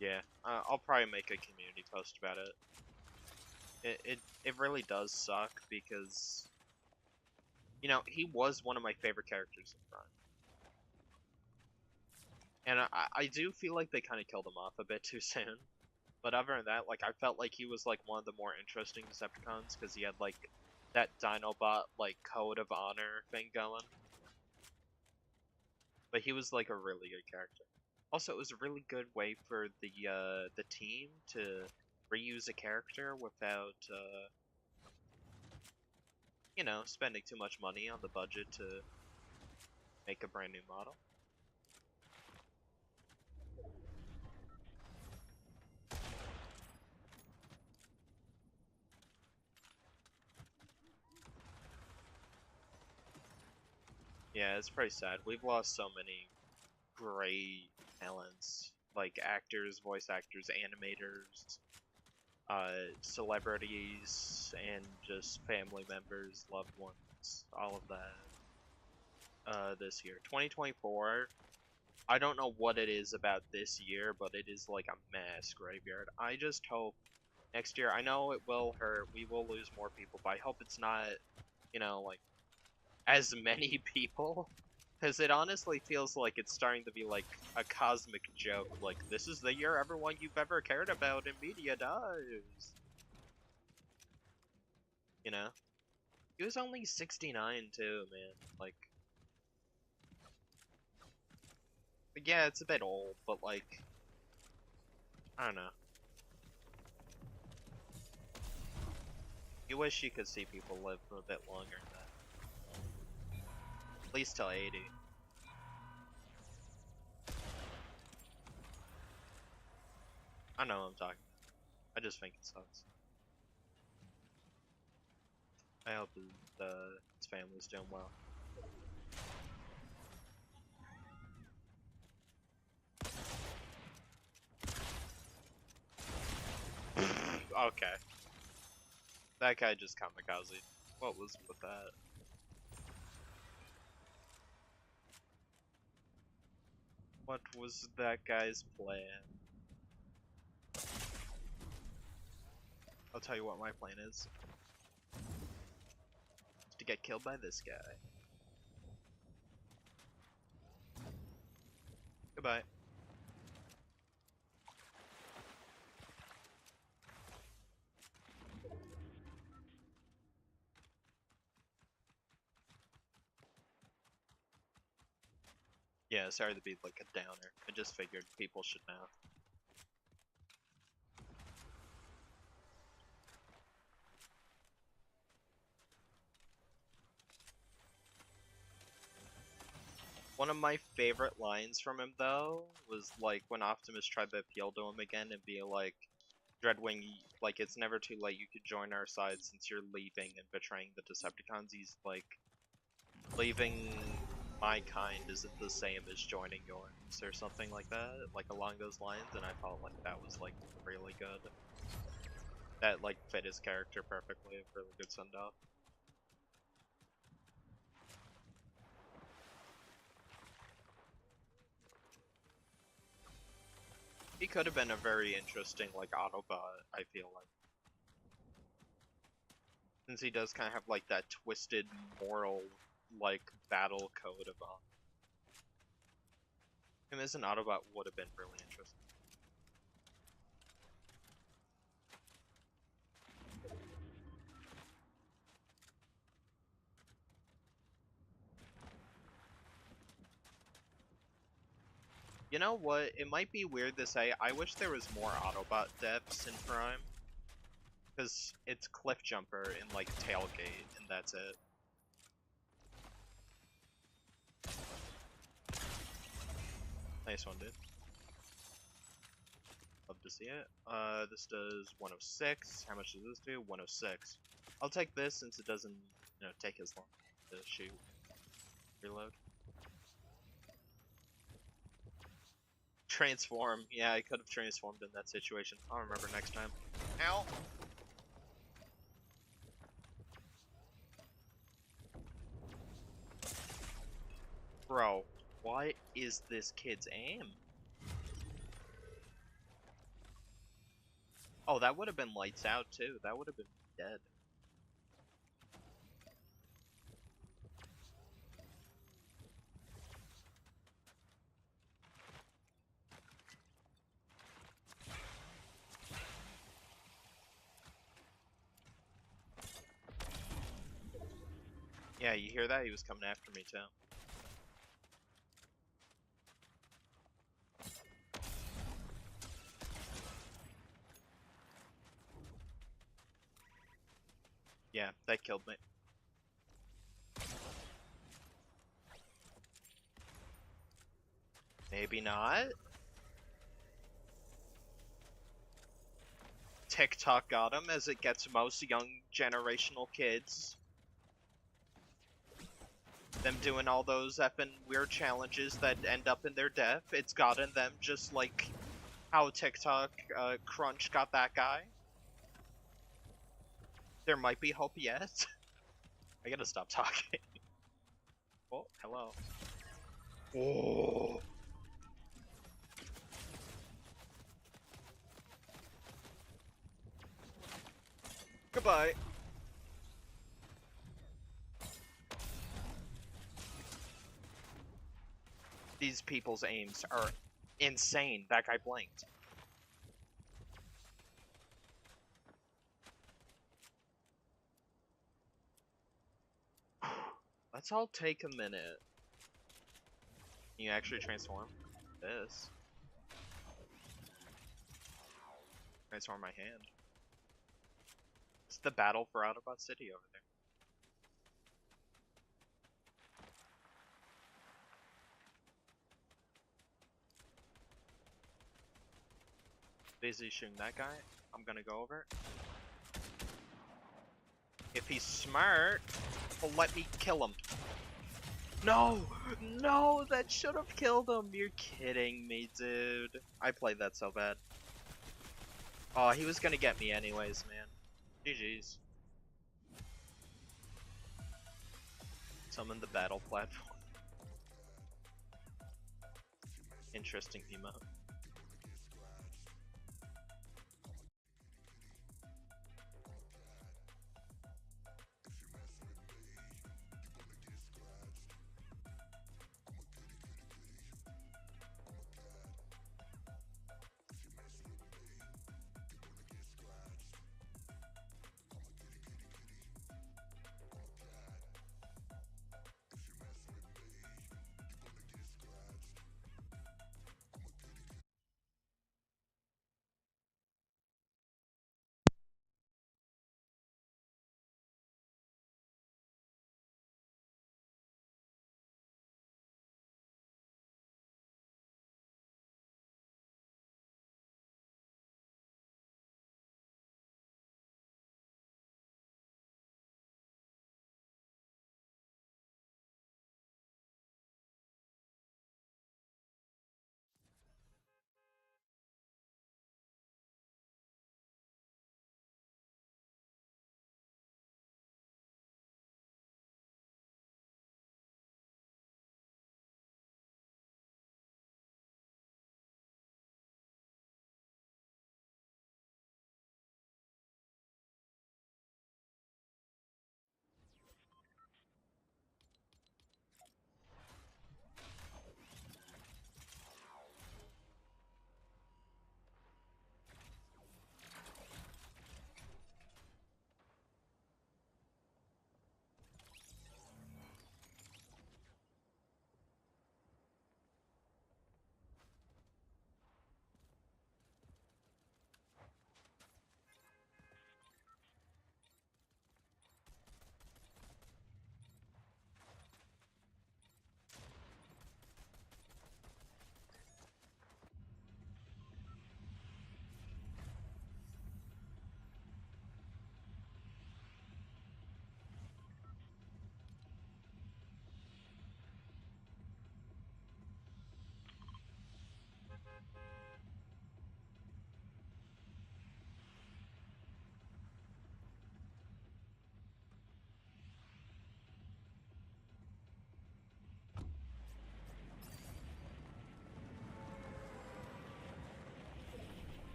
Yeah, I'll probably make a community post about it. It really does suck because, you know, he was one of my favorite characters in Prime. And I do feel like they kind of killed him off a bit too soon. But other than that, like, I felt like he was, like, one of the more interesting Decepticons because he had, like, that Dinobot, like, code of honor thing going. But he was, like, a really good character. Also, it was a really good way for the team to reuse a character without, you know, spending too much money on the budget to make a brand new model. Yeah, it's pretty sad. We've lost so many great talents, like actors, voice actors, animators, celebrities, and just family members, loved ones, all of that, this year. 2024, I don't know what it is about this year, but it is like a mass graveyard. I just hope next year, I know it will hurt, we will lose more people, but I hope it's not, you know, like, as many people. Because it honestly feels like it's starting to be like a cosmic joke, like, this is the year everyone you've ever cared about in media dies. You know? He was only 69 too, man. Like, yeah, it's a bit old, but like, I don't know. You wish you could see people live for a bit longer than that. At least till 80. I know what I'm talking about. I just think it sucks. I hope his family's doing well. Okay. That guy just kamikaze. What was with that? What was that guy's plan? I'll tell you what my plan is. To get killed by this guy. Goodbye. Yeah, sorry to be like a downer. I just figured people should know. One of my favorite lines from him, though, was like when Optimus tried to appeal to him again and be like, Dreadwing, like, it's never too late, you could join our side since you're leaving and betraying the Decepticons. He's like, leaving my kind isn't the same as joining yours, or something like that, like along those lines, and I felt like that was like really good. That like fit his character perfectly, a really good send-off. He could have been a very interesting, like, Autobot, I feel like. Since he does kind of have, like, that twisted moral, like, battle code of him as an Autobot would have been really interesting. You know what? It might be weird to say, I wish there was more Autobot deaths in Prime. Because it's Cliffjumper and, like, Tailgate, and that's it. Nice one, dude. Love to see it. This does 106. How much does this do? 106. I'll take this since it doesn't, take as long to shoot. Reload. Transform. Yeah, I could have transformed in that situation. I'll remember next time. Ow! Bro, what is this kid's aim? Oh, that would have been lights out too. That would have been dead. Yeah, you hear that? He was coming after me too. Yeah, that killed me. Maybe not. TikTok got him, as it gets most young generational kids. Them doing all those effing weird challenges that end up in their death. It's gotten them just like how TikTok Crunch got that guy. There might be hope yet. I gotta stop talking. Oh, hello. Oh. Goodbye. These people's aims are insane. That guy blinked. Let's all take a minute. Can you actually transform this? Transform my hand. It's the battle for Autobot City over there. Busy shooting that guy. I'm gonna go over. If he's smart, he'll let me kill him. No! No! That should have killed him! You're kidding me, dude. I played that so bad. Oh, he was gonna get me anyways, man. GG's. Summon the battle platform. Interesting emote.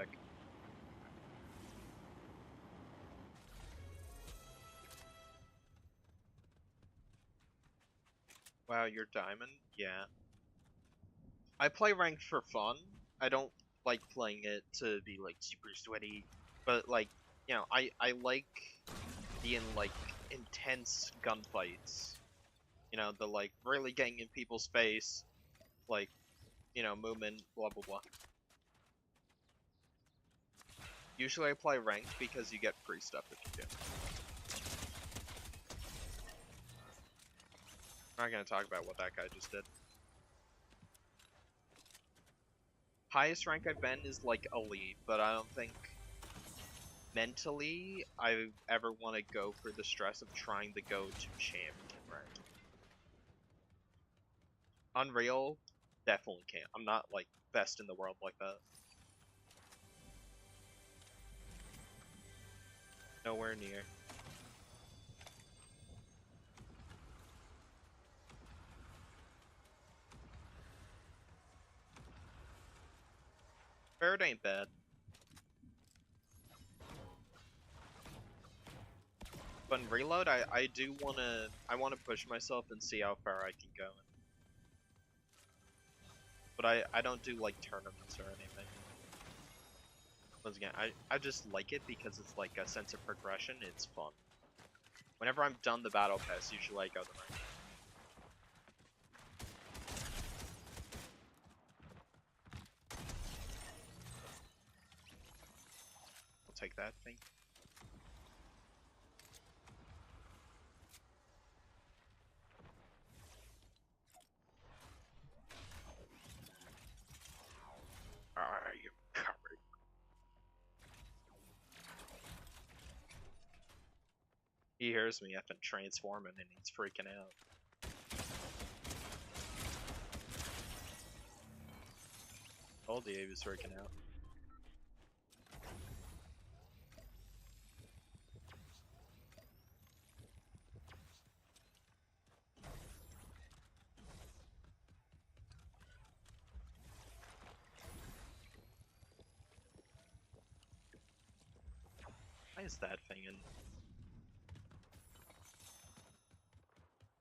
epic. Wow, you're diamond? Yeah. I play ranked for fun. I don't like playing it to be like super sweaty, but like, you know, I like being like intense gunfights. You know, the like really getting in people's face, like, you know, movement, blah blah blah. Usually I play ranked because you get free stuff if you do. I'm not gonna talk about what that guy just did. Highest rank I've been is like elite, but I don't think mentally I ever want to go for the stress of trying to go to champion rank. Unreal, definitely can't. I'm not like best in the world like that. Nowhere near. Barret ain't bad. But in reload, I do wanna push myself and see how far I can go. But I don't do like tournaments or anything. Once again, I just like it because it's like a sense of progression. It's fun. Whenever I'm done the battle pass, usually I go to rank. I'll take that thing. Are you covered? He hears me effing transforming and he's freaking out. Told you he was freaking out. Why is that thing in?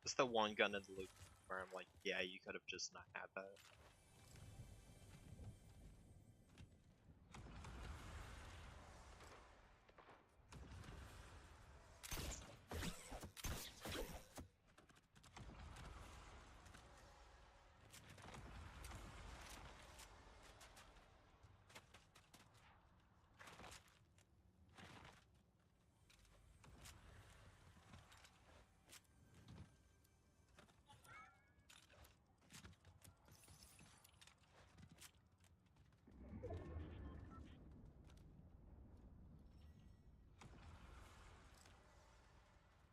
It's the one gun in the loop where I'm like, yeah, you could have just not had that.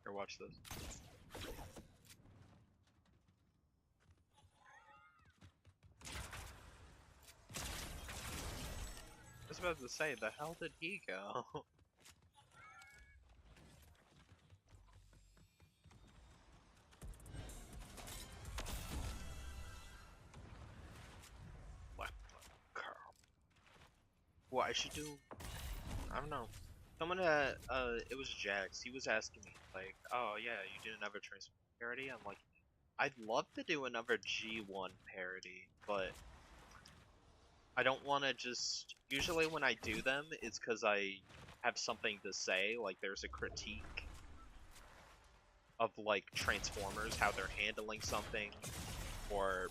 Here, watch this. I was about to say, the hell did he go? What the curl? What I should do? I don't know. Someone it was Jax. He was asking me like, oh yeah, you did another Transform parody? I'm like, I'd love to do another G1 parody, but I don't want to just. Usually when I do them, it's because I have something to say. Like there's a critique of like Transformers, how they're handling something, or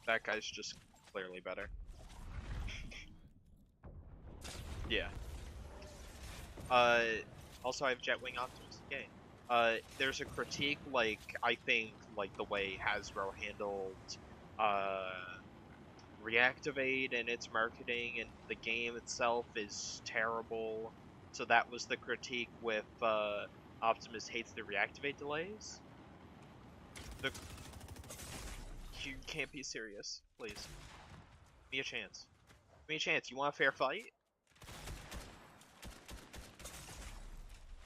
that guy's just clearly better. Yeah. Also I have Jetwing Optimus. Okay. There's a critique, like, I think, like, the way Hasbro handled, Reactivate and its marketing, and the game itself is terrible. So that was the critique with, Optimus hates the Reactivate delays. You can't be serious, please. Give me a chance. Give me a chance. You want a fair fight?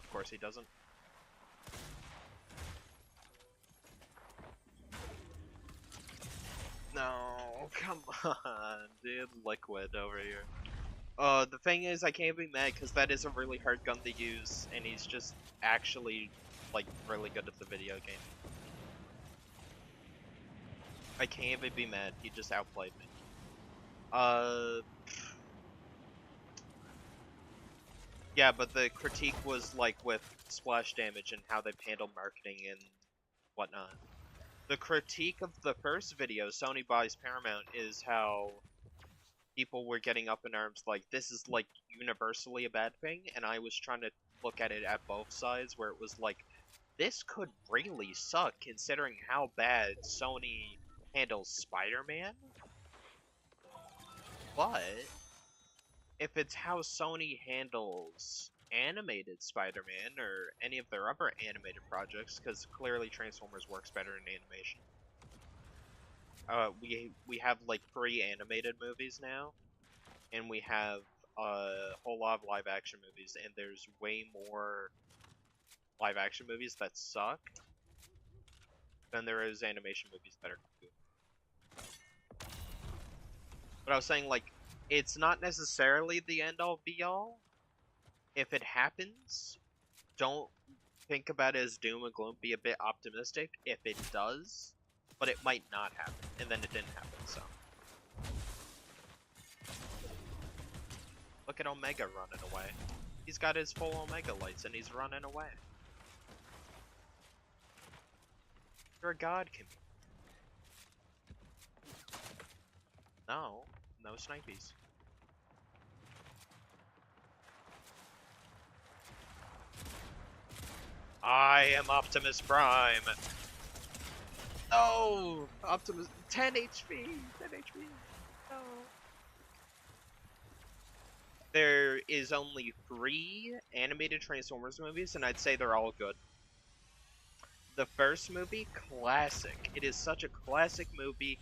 Of course he doesn't. No, come on, dude. Liquid over here. The thing is, I can't be mad because that is a really hard gun to use, and he's just actually, like, really good at the video game. I can't even be mad, he just outplayed me. Yeah, but the critique was, like, with splash damage and how they've handled marketing and whatnot. The critique of the first video, Sony buys Paramount, is how people were getting up in arms like, this is, like, universally a bad thing, and I was trying to look at it at both sides, where it was like, this could really suck considering how bad Sony handles Spider-Man, but if it's how Sony handles animated Spider-Man or any of their other animated projects, because clearly Transformers works better in animation. We have like 3 animated movies now, and we have a whole lot of live action movies, and there's way more live action movies that suck than there is animation movies that are good. But I was saying, like, it's not necessarily the end all be all. If it happens, don't think about it as doom and gloom. Be a bit optimistic if it does, but it might not happen, and then it didn't happen, so. Look at Omega running away. He's got his full Omega lights and he's running away. You're a god, Kim. No, no snipies. I am Optimus Prime. No, Optimus 10 HP, 10 HP. No. There is only 3 animated Transformers movies, and I'd say they're all good. The first movie, classic. It is such a classic movie.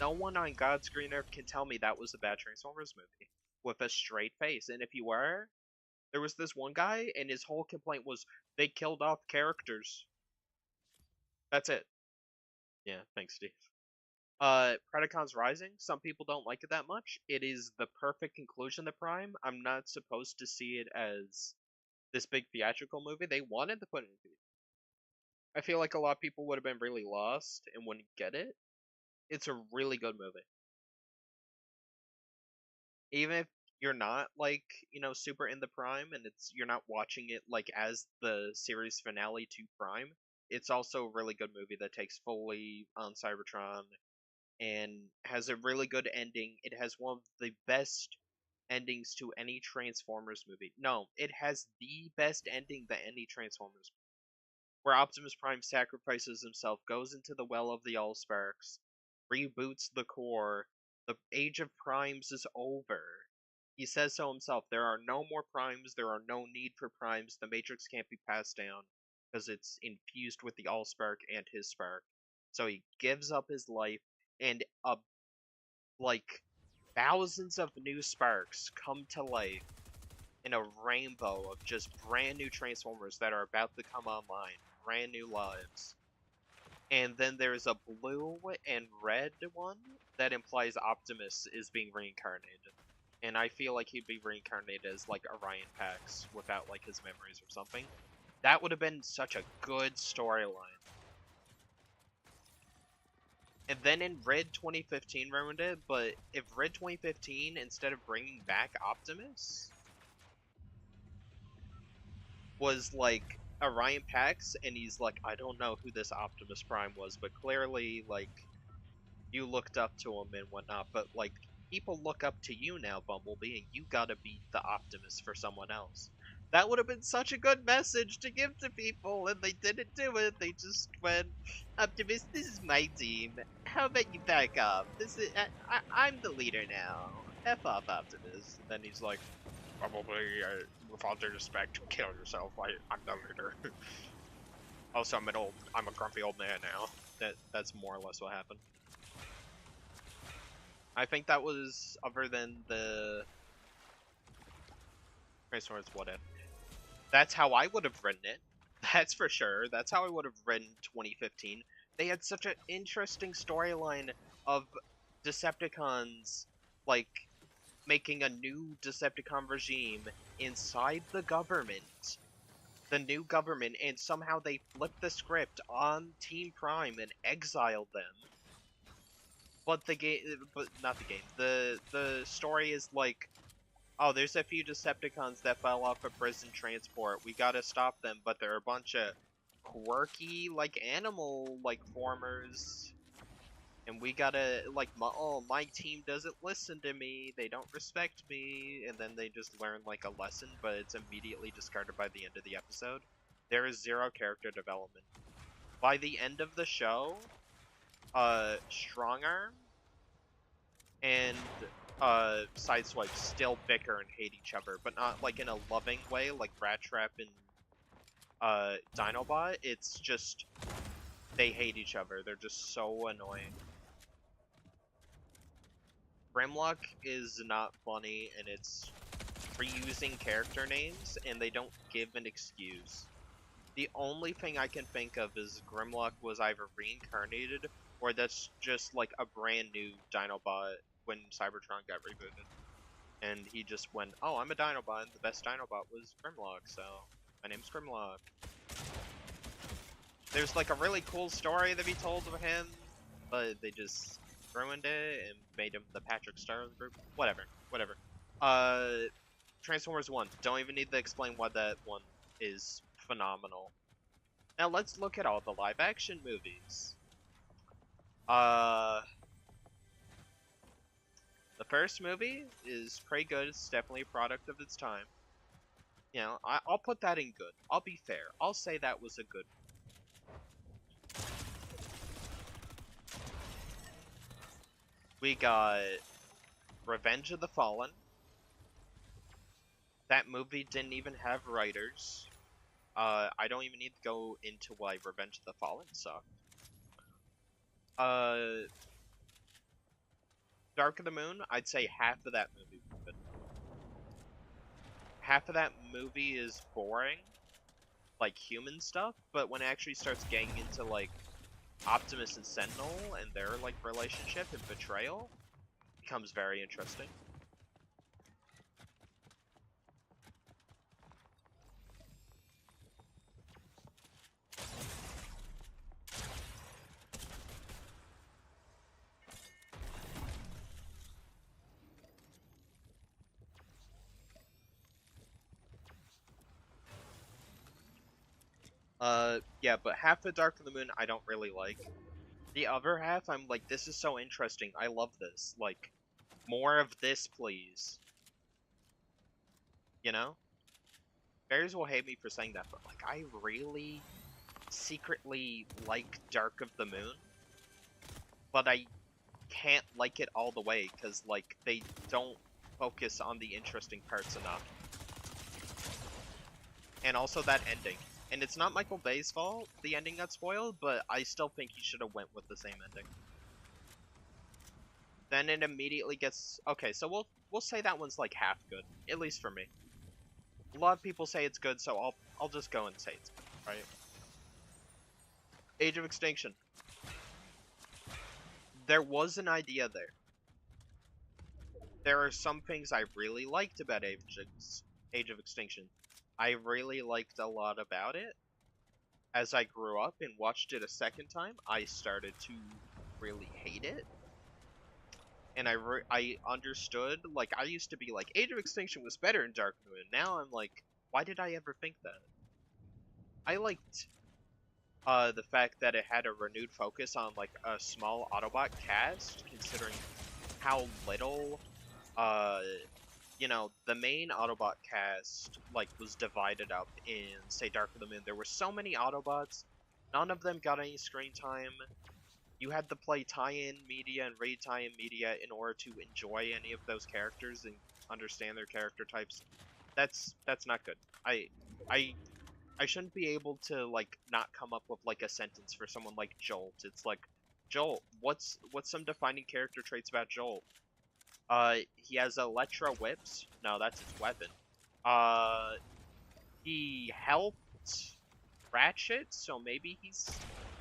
No one on God's green earth can tell me that was a bad Transformers movie with a straight face. And if you were, there was this one guy, and his whole complaint was they killed off characters. That's it. Yeah, thanks, Steve. Predacons Rising, some people don't like it that much. It is the perfect conclusion to Prime. I'm not supposed to see it as this big theatrical movie. They wanted to put it in theaters. I feel like a lot of people would have been really lost and wouldn't get it. It's a really good movie. Even if you're not, like, you know, super in the Prime and you're not watching it like as the series finale to Prime, it's also a really good movie that takes fully on Cybertron and has a really good ending. It has one of the best endings to any Transformers movie. No, it has the best ending to any Transformers movie, where Optimus Prime sacrifices himself, goes into the well of the Allsparks, reboots the core. The age of primes is over. He says so himself. There are no more primes. There are no need for primes. The Matrix can't be passed down because it's infused with the Allspark and his spark. So he gives up his life, and like thousands of new sparks come to life in a rainbow of just brand new Transformers that are about to come online, brand new lives. And then there's a blue and red one that implies Optimus is being reincarnated. And I feel like he'd be reincarnated as like Orion Pax without like his memories or something. That would have been such a good storyline. And then in Red 2015 ruined it, but if Red 2015, instead of bringing back Optimus, was like Orion Pax, and he's like, I don't know who this Optimus Prime was, but clearly, like, you looked up to him and whatnot, but, like, people look up to you now, Bumblebee, and you gotta be the Optimus for someone else. That would have been such a good message to give to people, and they didn't do it. They just went, Optimus, this is my team. How about you back up? I'm the leader now. F off, Optimus. And then he's like, Bumblebee, with all due respect, kill yourself. I'm the leader. Also, I'm a grumpy old man now. That's more or less what happened. I think that was, other than the Transformers What If. That's how I would have written it. That's for sure. That's how I would have written 2015. They had such an interesting storyline of Decepticons, like, making a new Decepticon regime inside the government. The new government, and somehow they flipped the script on Team Prime and exiled them. But the game, but not the game. The story is like, oh, there's a few Decepticons that fell off a prison transport. We gotta stop them, but they're a bunch of quirky, like, animal, like, formers. And we gotta, like, my team doesn't listen to me, they don't respect me, and then they just learn, like, a lesson, but it's immediately discarded by the end of the episode. There is zero character development. By the end of the show, Strongarm and Sideswipe still bicker and hate each other, but not like in a loving way like Rat Trap and Dinobot. It's just they hate each other. They're just so annoying. Grimlock is not funny, and it's reusing character names, and they don't give an excuse. The only thing I can think of is Grimlock was either reincarnated, or that's just like a brand new Dinobot when Cybertron got rebooted. And he just went, oh, I'm a Dinobot, and the best Dinobot was Grimlock, so my name's Grimlock. There's like a really cool story to be told of him, but they just ruined it and made him the Patrick Star of the group. Whatever. Transformers 1. Don't even need to explain why that one is phenomenal. Now let's look at all the live action movies. The first movie is pretty good. It's definitely a product of its time. You know, I'll put that in good. I'll be fair. I'll say that was a good one. We got Revenge of the Fallen. That movie didn't even have writers. I don't even need to go into why Revenge of the Fallen sucked. Dark of the Moon, I'd say half of that movie was good. Half of that movie is boring, like human stuff, but when it actually starts getting into like Optimus and Sentinel and their like relationship and betrayal, it becomes very interesting. Yeah, but half of Dark of the Moon I don't really like. The other half, I'm like, this is so interesting. I love this. Like, more of this, please. You know? Bears will hate me for saying that, but like, I really secretly like Dark of the Moon. But I can't like it all the way, because, like, they don't focus on the interesting parts enough. And also that ending. And it's not Michael Bay's fault, the ending got spoiled, but I still think he should have went with the same ending. Then it immediately gets... Okay, so we'll say that one's like half good, at least for me. A lot of people say it's good, so I'll just go and say it's good, right? Age of Extinction. There was an idea there. There are some things I really liked about Age of Extinction. I really liked a lot about it. As I grew up and watched it a second time, I started to really hate it. And I understood, like, I used to be like, Age of Extinction was better in Dark Moon. Now I'm like, why did I ever think that? I liked the fact that it had a renewed focus on, like, a small Autobot cast, considering how little, you know, the main Autobot cast, like, was divided up in, say, Dark of the Moon. There were so many Autobots, none of them got any screen time. You had to play tie-in media and raid tie-in media in order to enjoy any of those characters and understand their character types. That's not good. I shouldn't be able to, like, not come up with, like, a sentence for someone like Jolt. It's like, Jolt, what's some defining character traits about Jolt? He has Electro Whips. No, that's his weapon. He helped Ratchet, so maybe he's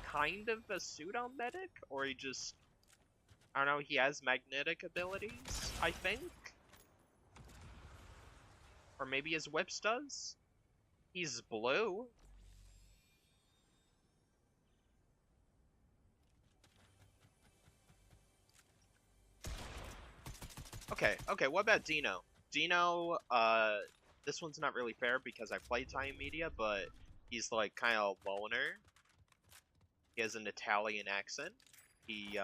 kind of a pseudo-medic? Or he just... I don't know, he has magnetic abilities, I think? Or maybe his whips does? He's blue. Okay, okay, what about Dino? Dino, this one's not really fair because I play Italian media, but he's like kind of a loner. He has an Italian accent. He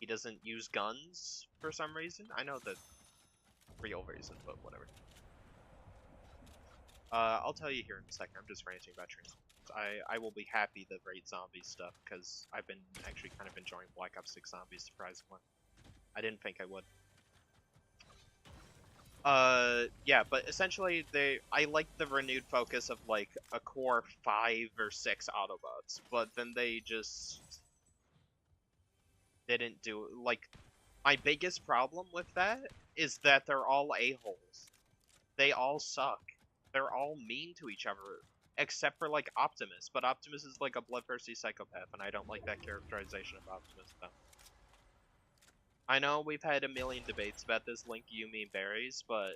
doesn't use guns for some reason. I know the real reason, but whatever. I'll tell you here in a second. I'm just ranting about Transformers. I will be happy to rate zombie stuff because I've been actually kind of enjoying Black Ops 6 Zombies surprisingly. I didn't think I would. Yeah, but essentially I like the renewed focus of like a core 5 or 6 Autobots, but then they just didn't do like my biggest problem with that is that they're all a-holes. They all suck. They're all mean to each other, except for like Optimus. But Optimus is like a bloodthirsty psychopath, and I don't like that characterization of Optimus. Though. I know we've had a million debates about this Link, Yumi, and Berries, but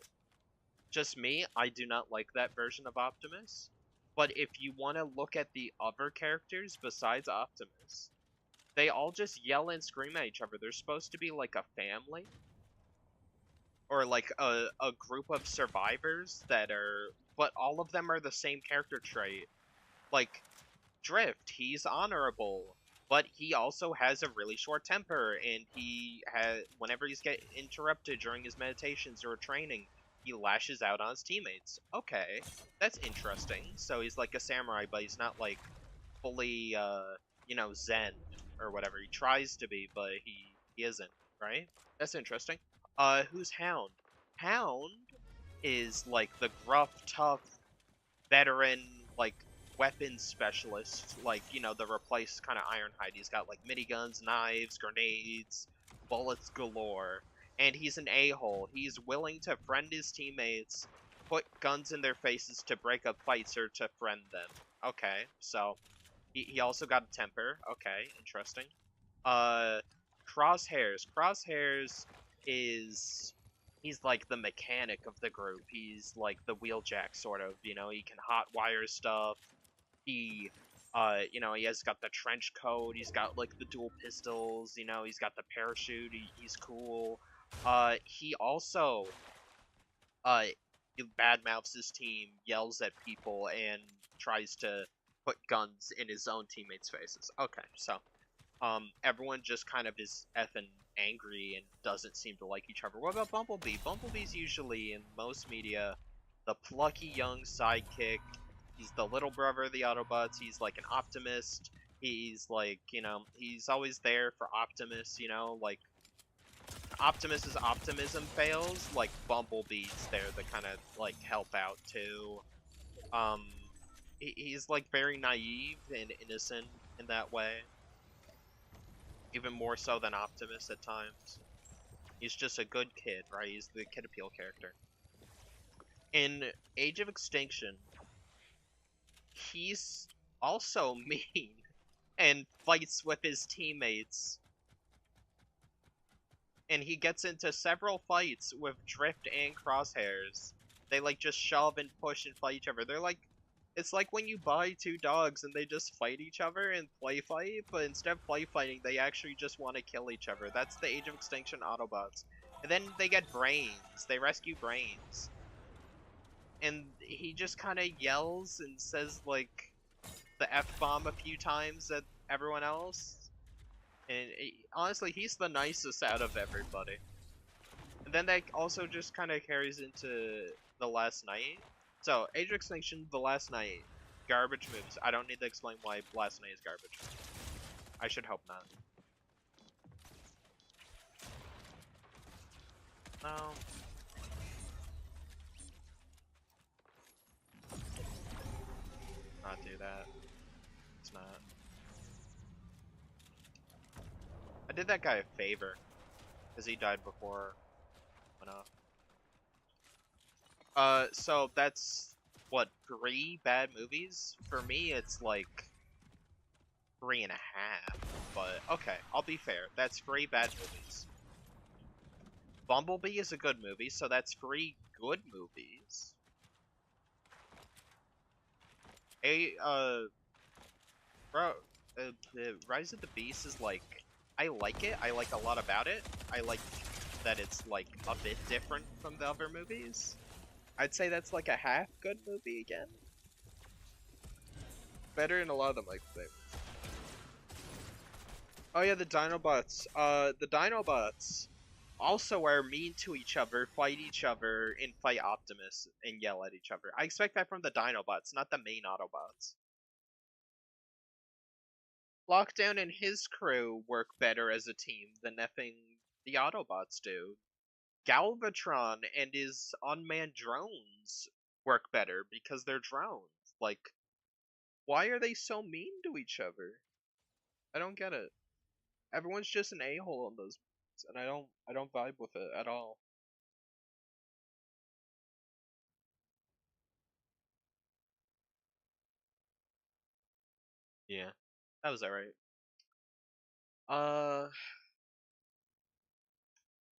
just me, I do not like that version of Optimus. But if you want to look at the other characters besides Optimus, they all just yell and scream at each other. They're supposed to be like a family. Or like a group of survivors that are... But all of them are the same character trait. Like, Drift, he's honorable. But he also has a really short temper, and he has... Whenever he's get interrupted during his meditations or training, he lashes out on his teammates. Okay, that's interesting. So he's like a samurai, but he's not like fully, you know, zen or whatever. He tries to be, but he isn't, right? That's interesting. Who's Hound? Hound is like the gruff, tough, veteran, like weapons specialist, like, you know, the replaced kind of Ironhide. He's got like miniguns, knives, grenades, bullets galore. And he's an a-hole. He's willing to friend his teammates, put guns in their faces to break up fights or to friend them. Okay, so he also got a temper. Okay, interesting. Crosshairs. Crosshairs is... He's like the mechanic of the group. He's like the wheeljack, sort of, you know, he can hotwire stuff. He, you know, he has got the trench coat, he's got like the dual pistols, you know, he's got the parachute, he's cool. He also, he badmouths his team, yells at people, and tries to put guns in his own teammates' faces. Okay, so, everyone just kind of is effing angry and doesn't seem to like each other. What about Bumblebee? Bumblebee's usually, in most media, the plucky young sidekick. He's the little brother of the Autobots. He's like an optimist. He's like, you know, he's always there for Optimus, you know, like, Optimus's optimism fails, like, Bumblebee's there to kind of, like, help out, too. He's, like, very naive and innocent in that way. Even more so than Optimus at times. He's just a good kid, right? He's the Kid Appeal character. In Age of Extinction, he's also mean and fights with his teammates. And he gets into several fights with Drift and Crosshairs. They like just shove and push and fight each other. They're like... It's like when you buy two dogs and they just fight each other and play fight, but instead of play fighting, they actually just want to kill each other. That's the Age of Extinction Autobots. And then they get Brains. They rescue Brains. And he just kind of yells and says, like, the F-bomb a few times at everyone else. And honestly, he's the nicest out of everybody. And then that also just kind of carries into The Last Night. So, Age of Extinction, The Last Night, garbage moves. I don't need to explain why Last Night is garbage. I should hope not. No. Not do that. It's not. I did that guy a favor, because he died before I went off. So that's, what, 3 bad movies? For me, it's like 3.5, but okay, I'll be fair. That's 3 bad movies. Bumblebee is a good movie, so that's 3 good movies, bro, Rise of the Beast is like, I like it. I like a lot about it. I like that it's like a bit different from the other movies. I'd say that's like a half good movie again. Better than a lot of the Michael Bay. Oh yeah, the Dinobots. The Dinobots also are mean to each other, fight each other, and fight Optimus and yell at each other. I expect that from the Dinobots, not the main Autobots. Lockdown and his crew work better as a team than effing the Autobots do. Galvatron and his unmanned drones work better because they're drones. Like, why are they so mean to each other? I don't get it. Everyone's just an a-hole in those movies, and I don't vibe with it at all. Yeah. That was alright. Uh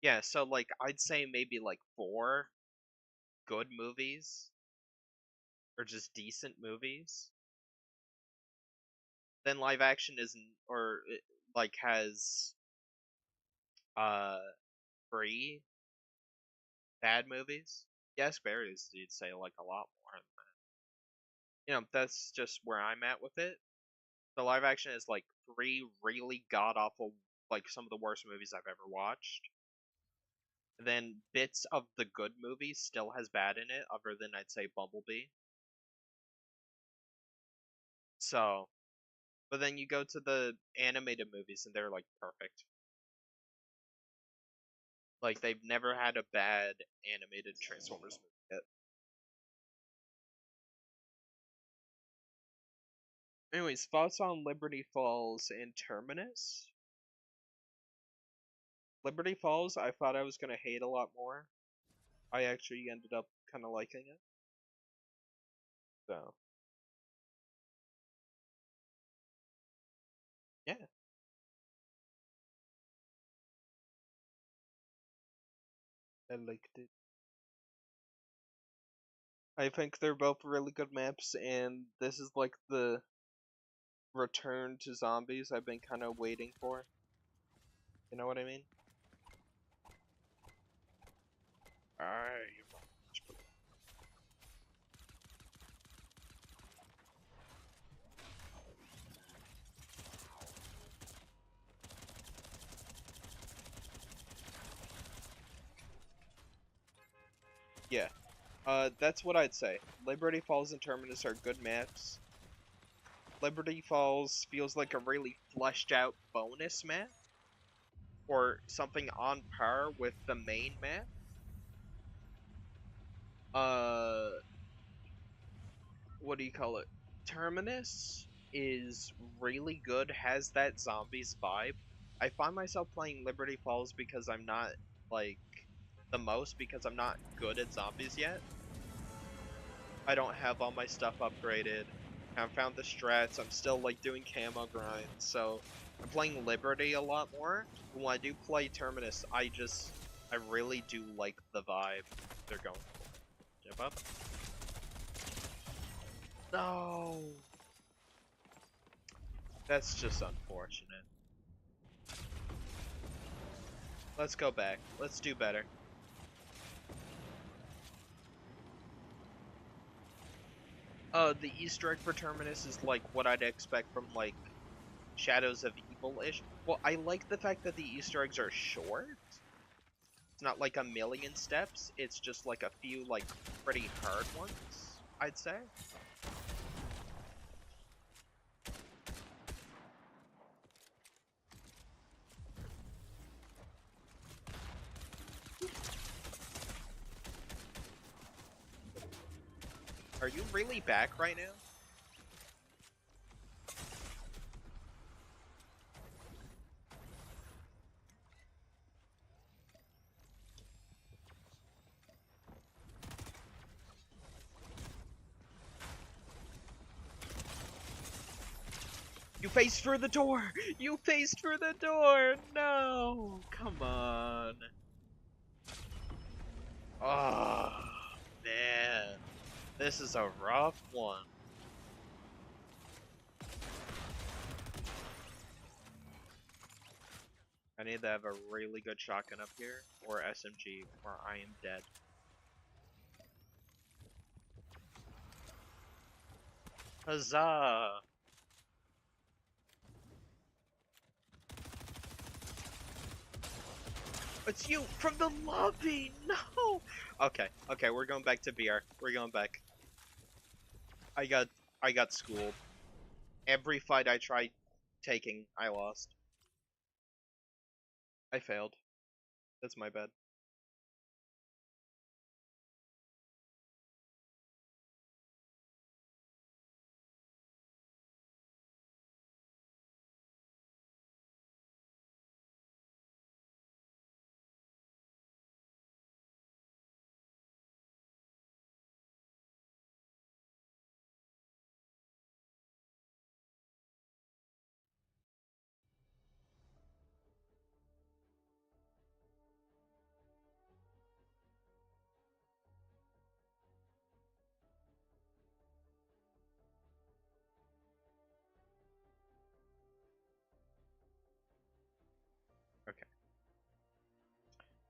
yeah, so like I'd say maybe like 4 good movies or just decent movies. Then live action isn't or it, like has uh 3 bad movies. Yes, berries you'd say like a lot more than that. You know, that's just where I'm at with it. The live action is like 3 really god awful, like some of the worst movies I've ever watched. And then bits of the good movies still has bad in it, other than I'd say Bumblebee. So, but then you go to the animated movies and they're like perfect. Like they've never had a bad animated Transformers movie yet. Anyways, thoughts on Liberty Falls and Terminus? Liberty Falls, I thought I was gonna hate a lot more. I actually ended up kind of liking it. So, yeah, I liked it. I think they're both really good maps, and this is like the return to zombies I've been kind of waiting for. You know what I mean? Alright. Yeah. That's what I'd say. Liberty Falls and Terminus are good maps. Liberty Falls feels like a really fleshed out bonus map. Or something on par with the main map. Uh, what do you call it? Terminus is really good, has that zombies vibe. I find myself playing Liberty Falls because I'm not, like, because I'm not good at zombies yet. I don't have all my stuff upgraded. I haven't found the strats. I'm still like doing camo grinds, so I'm playing Liberty a lot more. But when I do play Terminus, I really do like the vibe they're going for. Jump up. No, that's just unfortunate. Let's go back. Let's do better. The Easter egg for Terminus is like what I'd expect from like Shadows of Evil-ish. Well, I like the fact that the Easter eggs are short. It's not like a million steps, it's just like a few like pretty hard ones, I'd say. Are you really back right now? You faced for the door! You faced for the door! No! Come on. Ah. This is a rough one. I need to have a really good shotgun up here, or SMG, or I am dead. Huzzah! It's you from the lobby! No! Okay, okay, we're going back to BR. We're going back. I got schooled. Every fight I tried taking, I lost. I failed. That's my bad. Okay.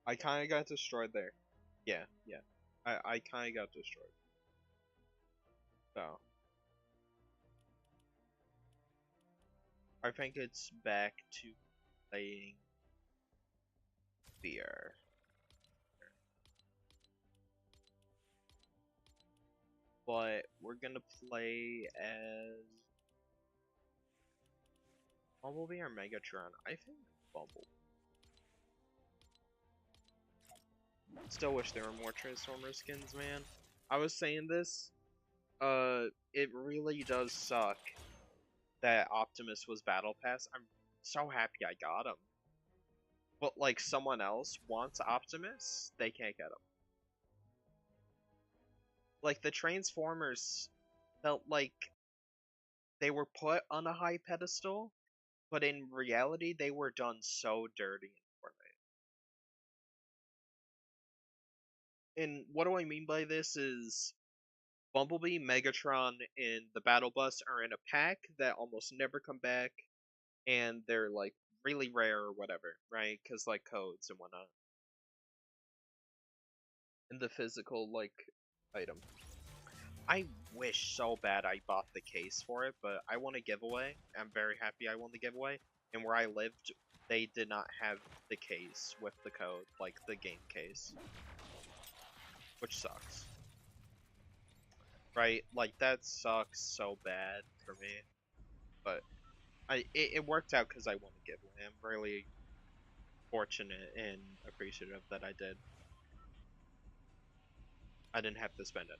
I kinda got destroyed there. Yeah, yeah. I kinda got destroyed. So. I think it's back to playing beer. But we're gonna play as Bumblebee or Megatron. I think Bumblebee. Still wish there were more Transformer skins, man. I was saying this. It really does suck that Optimus was Battle Pass. I'm so happy I got him. But like someone else wants Optimus, they can't get him. Like the Transformers felt like they were put on a high pedestal, but in reality they were done so dirty in Fortnite. And what do I mean by this is Bumblebee, Megatron, and the Battle Bus are in a pack that almost never come back, and they're like really rare or whatever, right? Because like codes and whatnot. And the physical like item. I wish so bad I bought the case for it, but I won a giveaway. I'm very happy I won the giveaway. And where I lived, they did not have the case with the code, like the game case. Which sucks. Right? Like that sucks so bad for me. But it worked out because I won a giveaway. I'm really fortunate and appreciative that I did. I didn't have to spend it.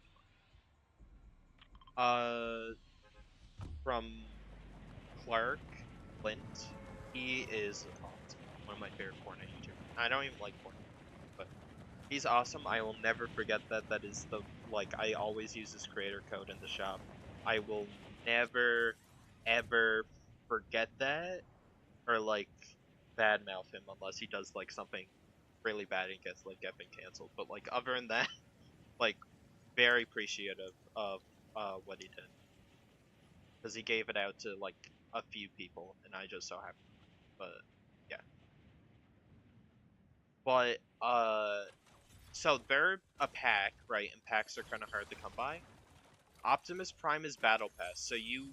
From Clark Flint. He is awesome. One of my favorite Fortnite YouTubers. I don't even like Fortnite, but he's awesome. I will never forget that. That is the like I always use his creator code in the shop. I will never ever forget that or like badmouth him unless he does like something really bad and gets like getting canceled. But like other than that, like very appreciative of what he did because he gave it out to like a few people, and I just so happened. But yeah, but so they're a pack, right? And packs are kind of hard to come by. Optimus Prime is Battle Pass, so you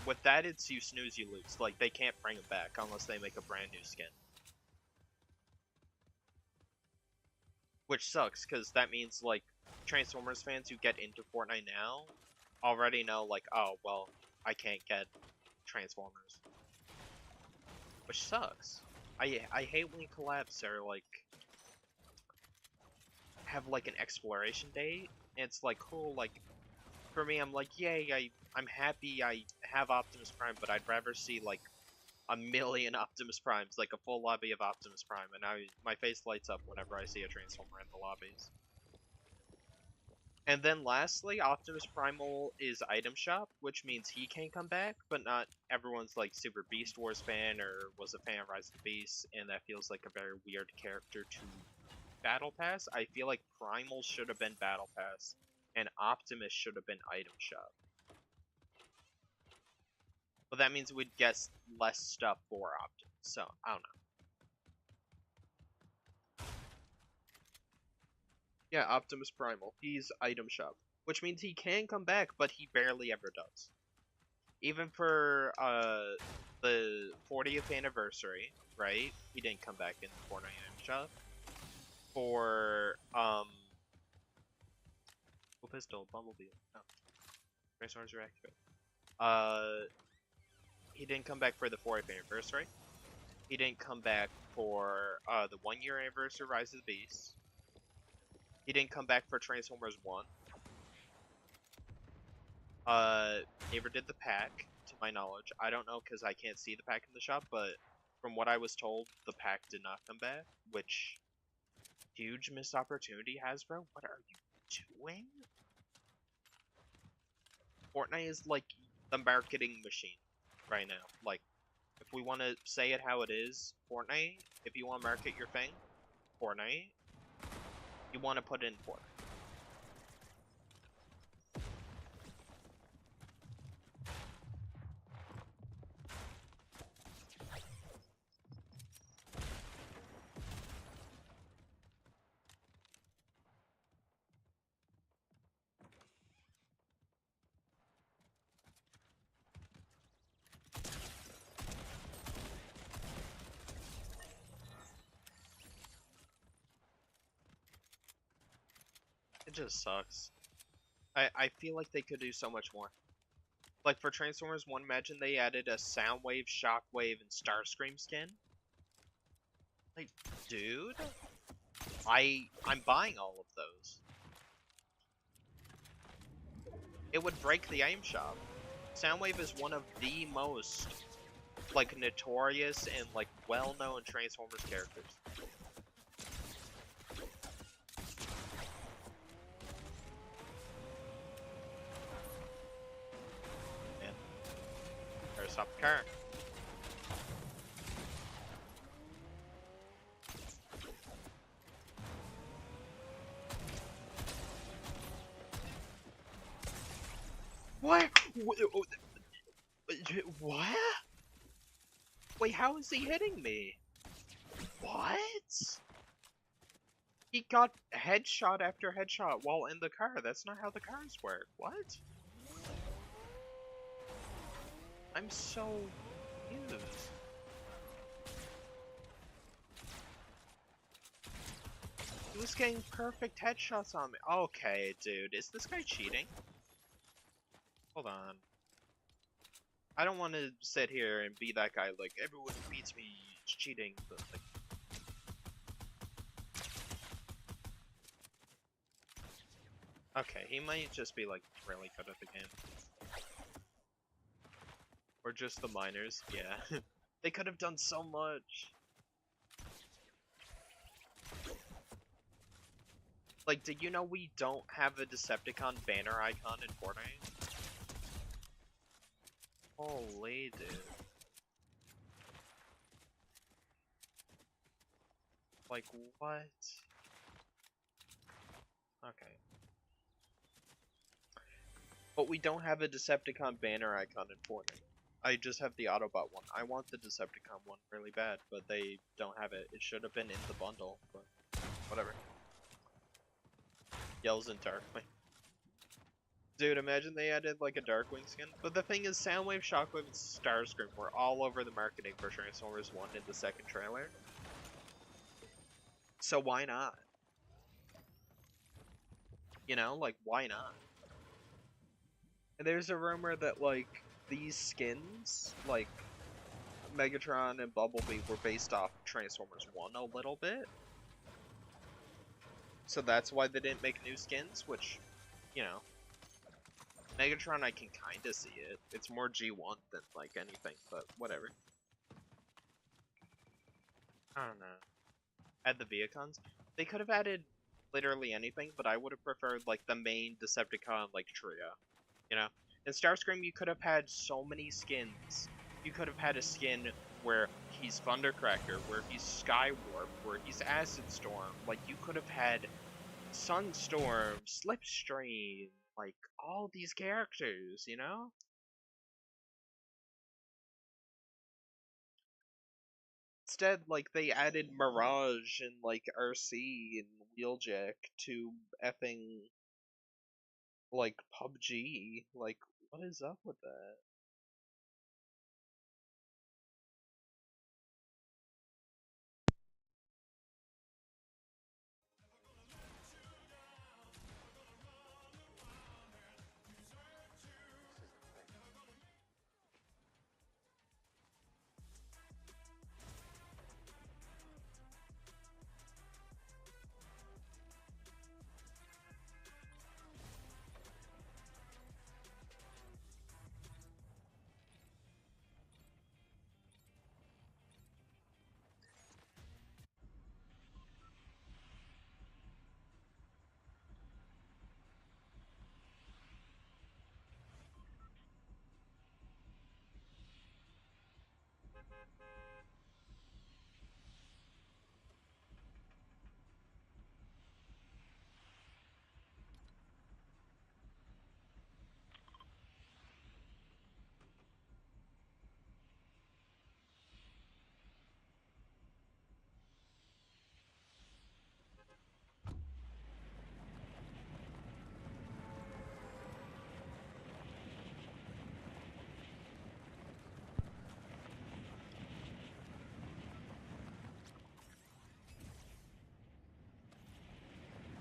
with that it's you snooze you lose. Like they can't bring him back unless they make a brand new skin, which sucks because that means like Transformers fans who get into Fortnite now already know like, oh well, I can't get Transformers, which sucks. I hate when collabs are like have like an exploration date. And it's like cool. Like for me, I'm like, yay! I'm happy I have Optimus Prime, but I'd rather see like a million Optimus Primes, like a full lobby of Optimus Prime, and my face lights up whenever I see a Transformer in the lobbies. And then lastly, Optimus Primal is item shop, which means he can come back, but not everyone's like super Beast Wars fan or was a fan of Rise of the Beast, and that feels like a very weird character to Battle Pass. I feel like Primal should have been Battle Pass and Optimus should have been item shop. But that means we'd guess less stuff for Optimus, so I don't know. Yeah, Optimus Primal. He's item shop, which means he can come back, but he barely ever does. Even for the 40th anniversary, right? He didn't come back in Fortnite item shop. For pistol, Bumblebee. No. Transformers are activated. He didn't come back for the 40th anniversary. He didn't come back for the 1-year anniversary Rise of the Beast. He didn't come back for Transformers 1. Never did the pack, to my knowledge. I don't know because I can't see the pack in the shop, but from what I was told, the pack did not come back, which huge missed opportunity, Hasbro. What are you doing? Fortnite is like the marketing machine right now. Like, if we want to say it how it is, Fortnite, if you want to market your thing, Fortnite, you want to put in Fortnite. It just sucks. I feel like they could do so much more. Like for Transformers 1, imagine they added a Soundwave, Shockwave, and Starscream skin. Like, dude, I'm buying all of those. It would break the item shop. Soundwave is one of the most like notorious and like well-known Transformers characters. Man, better stop the car. What? What? Wait, how is he hitting me? What? He got headshot after headshot while in the car. That's not how the cars work. What? I'm so confused. He was getting perfect headshots on me. Okay, dude. Is this guy cheating? Hold on. I don't want to sit here and be that guy, like, everyone who beats me is cheating, but, like... Okay, he might just be, like, really good at the game. Or just the miners, yeah. They could have done so much. Like, did you know we don't have a Decepticon banner icon in Fortnite? Holy dude. Like, what? Okay. But we don't have a Decepticon banner icon in Fortnite. I just have the Autobot one. I want the Decepticon one really bad, but they don't have it. It should have been in the bundle, but whatever. Yells in Darkwing. Dude, imagine they added like a Darkwing skin. But the thing is, Soundwave, Shockwave, and Starscream were all over the marketing for Transformers 1 in the second trailer. So why not? You know, like, why not? And there's a rumor that, like, these skins, like, Megatron and Bumblebee were based off Transformers 1 a little bit. So that's why they didn't make new skins, which, you know. Megatron, I can kinda see it. It's more G1 than, like, anything, but whatever. I don't know. Add the Viacons? They could have added literally anything, but I would have preferred, like, the main Decepticon, like, trio. You know? In Starscream, you could have had so many skins. You could have had a skin where he's Thundercracker, where he's Skywarp, where he's Acid Storm. Like, you could have had Sunstorm, Slipstream, like all these characters, you know? Instead, like they added Mirage and like RC and Wheeljack to effing like PUBG. Like, what is up with that?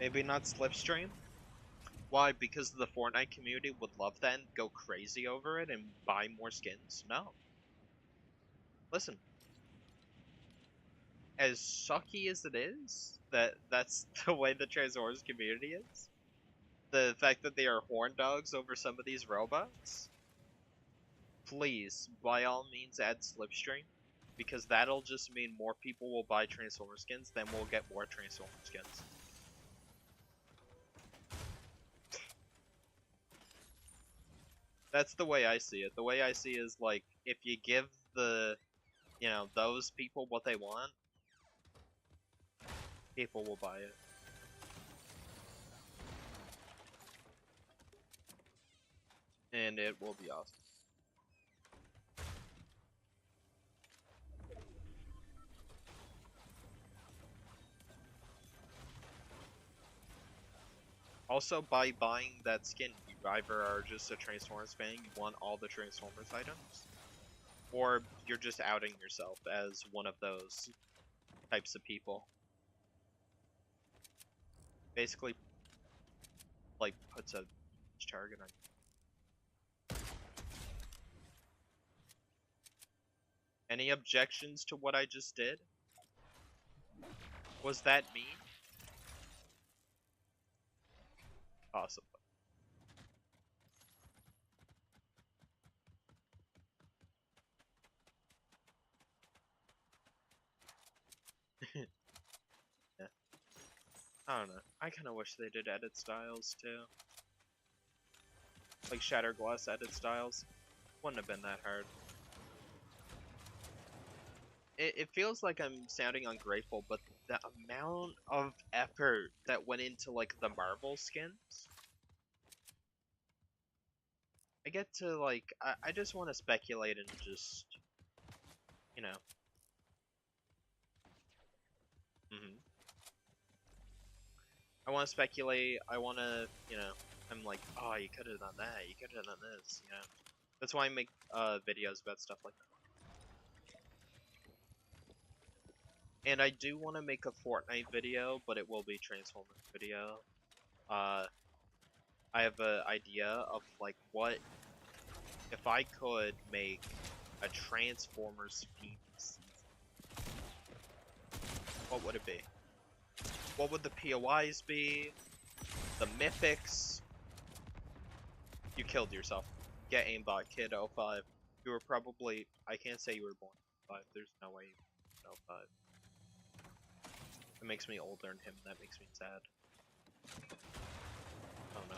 Maybe not Slipstream? Why? Because the Fortnite community would love that and go crazy over it and buy more skins? No. Listen, as sucky as it is, that's the way the Transformers community is. The fact that they are horn dogs over some of these robots. Please, by all means, add Slipstream, because that'll just mean more people will buy Transformer skins, then we'll get more Transformer skins. That's the way I see it. The way I see it is like, if you give the, those people what they want, people will buy it. And it will be awesome. Also, by buying that skin, you either are just a Transformers fan, you want all the Transformers items, or you're just outing yourself as one of those types of people. Basically, like, puts a target on you. Any objections to what I just did? Was that me? Possibly. Yeah. I don't know. I kind of wish they did edit styles too. Like Shatterglass edit styles. Wouldn't have been that hard. It feels like I'm sounding ungrateful, but the amount of effort that went into like the Marvel skins, I get to like I just want to speculate and just, you know. hmm I want to speculate. I want to, I'm like, oh, you could have done that. You could have done this. That's why I make videos about stuff like that. And I do want to make a Fortnite video, but it will be Transformers video. I have an idea of like what if I could make a Transformers theme season. What would it be? What would the POIs be? The mythics? You killed yourself. Get aimbot, kid 05. You were probably, I can't say you were born in 05. There's no way you were born in 05. It makes me older than him, that makes me sad. Oh no.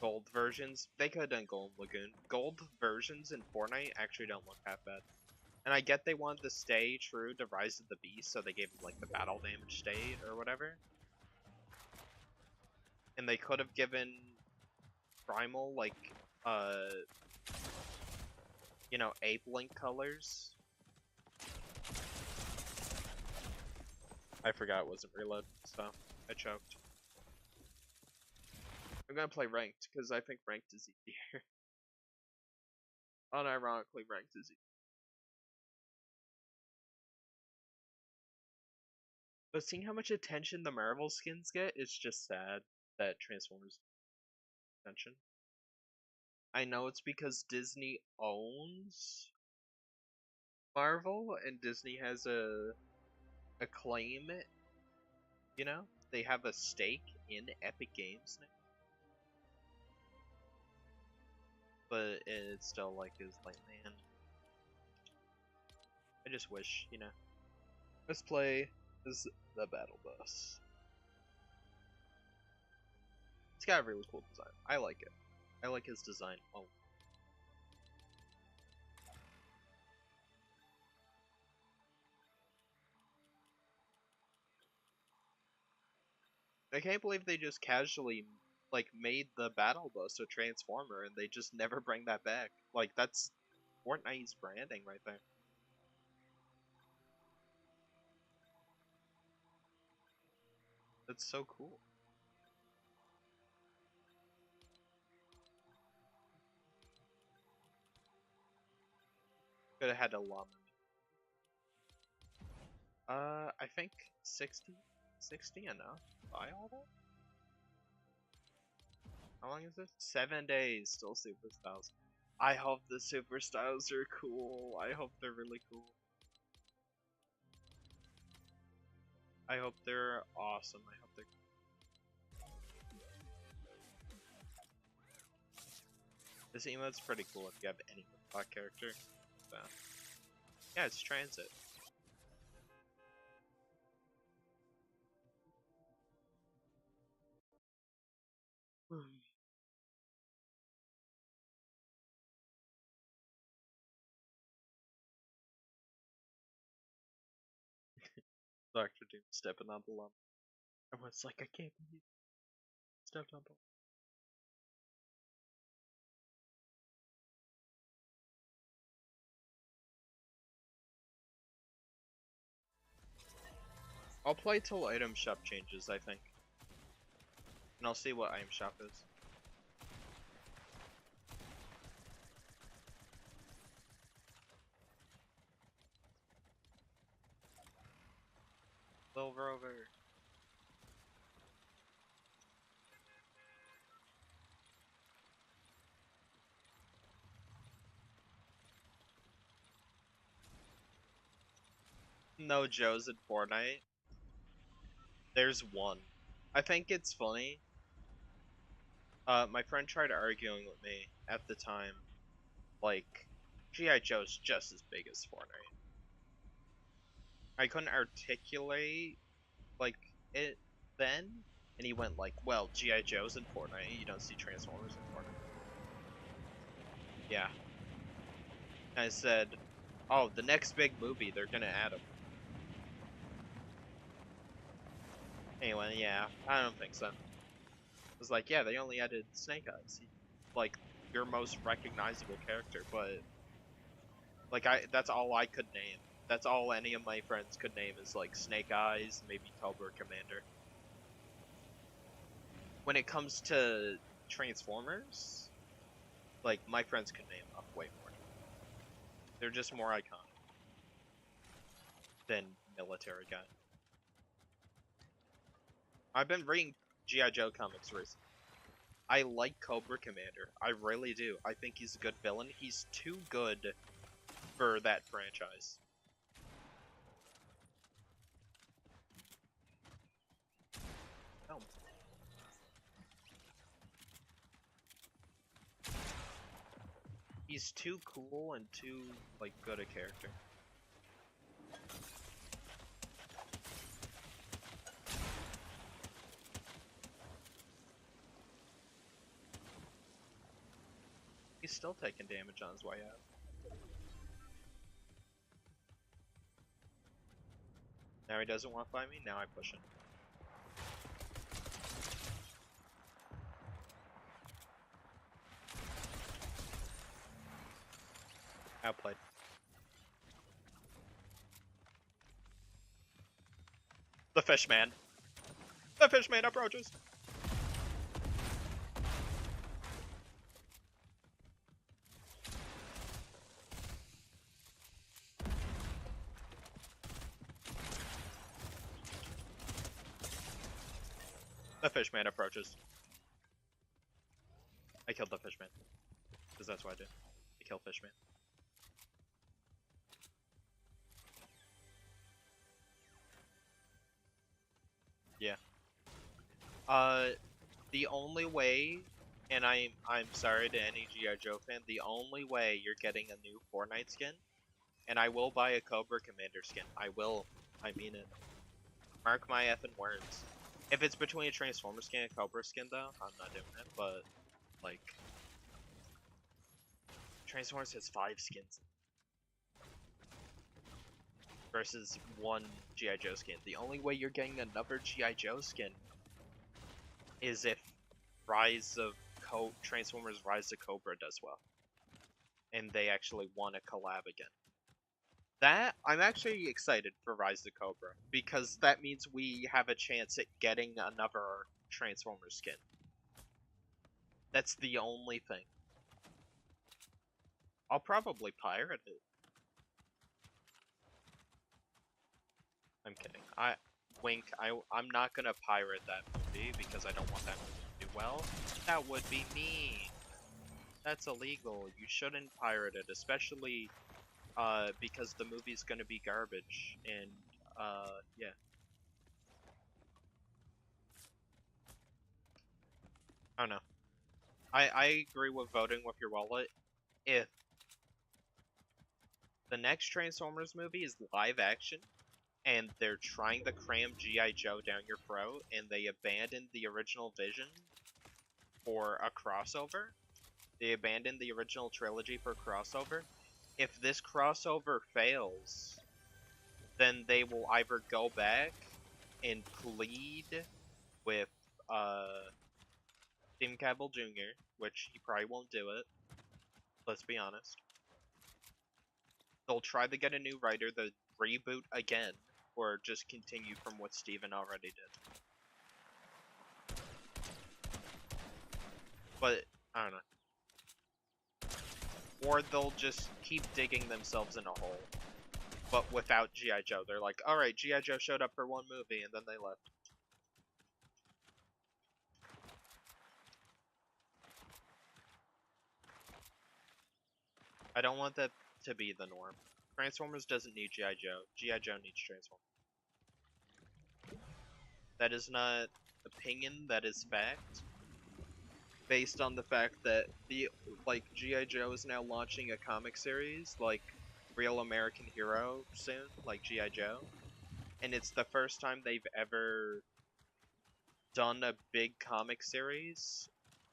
Gold versions? They could have done Gold Lagoon. Gold versions in Fortnite actually don't look half bad. And I get they wanted to stay true to Rise of the Beast, so they gave him like the battle damage state or whatever. And they could have given Primal like you know, Ape Link colors. I forgot it wasn't reload, so I choked. I'm gonna play ranked because I think ranked is easier. Unironically, ranked is easier. But seeing how much attention the Marvel skins get, it's just sad that Transformers attention. I know it's because Disney owns Marvel and Disney has a claim, you know? They have a stake in Epic Games now. But it still like is like, man, I just wish, you know. Let's play as the battle bus. It's got a really cool design. I like it. I like his design. Oh. I can't believe they just casually like made the battle bus a transformer and they just never bring that back. Like that's Fortnite's branding right there. That's so cool. Could have had a llama. I think 60? 60 enough? Buy all that? How long is this? 7 days, still super styles. I hope the super styles are cool. I hope they're really cool. I hope they're awesome. I hope they're This emote's pretty cool if you have any bot character. So. Yeah, it's transit. Dr. Doom stepping on the lump. Everyone's like, I can't believe it. Stepped on the lump. I'll play till item shop changes, I think. And I'll see what item shop is. Silver over. No Joes in Fortnite. There's one. I think it's funny. My friend tried arguing with me at the time. Like, G.I. Joe's just as big as Fortnite. I couldn't articulate, like, it then. And he went like, well, G.I. Joe's in Fortnite. You don't see Transformers in Fortnite. Yeah. And I said, oh, the next big movie, they're gonna add him. Anyway, yeah, I don't think so. I was like, yeah, they only added Snake Eyes. Like, your most recognizable character, but like that's all I could name. That's all any of my friends could name is like Snake Eyes, maybe Cobra Commander. When it comes to Transformers, like my friends could name up way more. They're just more iconic than military guy. I've been reading G.I. Joe comics recently. I like Cobra Commander. I really do. I think he's a good villain. He's too good for that franchise. Oh. He's too cool and too, like, good a character. He's still taking damage on his way out. Now he doesn't want to fight me, now I push him. Outplayed. The Fishman. The Fishman approaches. The Fishman approaches. I killed the Fishman. Because that's what I do. I kill Fishman. Yeah. The only way, and I'm sorry to any G.I. Joe fan, the only way you're getting a new Fortnite skin, and I will buy a Cobra Commander skin. I will. I mean it. Mark my effing words. If it's between a Transformer skin and a Cobra skin, though, I'm not doing it. But like, Transformers has 5 skins versus 1 G.I. Joe skin. The only way you're getting another G.I. Joe skin is if Transformers Rise of Cobra does well, and they actually want to collab again. That I'm actually excited for Rise of Cobra because that means we have a chance at getting another Transformers skin. That's the only thing. I'll probably pirate it. I'm kidding. I'm not gonna pirate that movie because I don't want that movie to do well. That would be mean. That's illegal. You shouldn't pirate it, especially because the movie's gonna be garbage. And yeah. I don't know. I agree with voting with your wallet. If the next Transformers movie is live action, and they're trying to cram G.I. Joe down your throat, and they abandoned the original vision for a crossover. They abandoned the original trilogy for a crossover. If this crossover fails, then they will either go back and plead with Tim Cavill Jr., which he probably won't do it. Let's be honest. They'll try to get a new writer to reboot again, or just continue from what Steven already did. But, I don't know. Or they'll just keep digging themselves in a hole. But without G.I. Joe. They're like, alright, G.I. Joe showed up for 1 movie, and then they left. I don't want that to be the norm. Transformers doesn't need G.I. Joe. G.I. Joe needs Transformers. That is not opinion, that is fact. Based on the fact that G.I. Joe is now launching a comic series, like Real American Hero soon, like G.I. Joe. And it's the first time they've ever done a big comic series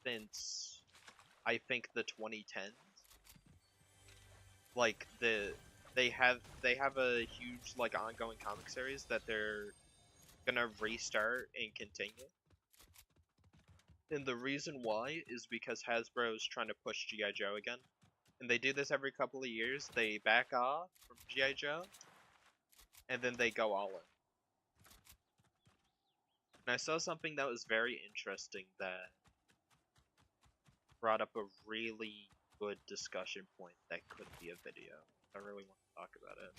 since, I think, the 2010s. Like, they have a huge, like, ongoing comic series that they're gonna restart and continue. And the reason why is because Hasbro's trying to push G.I. Joe again. And they do this every couple of years. They back off from G.I. Joe, and then they go all in. And I saw something that was very interesting that brought up a really good discussion point that could be a video. I really want to talk about it.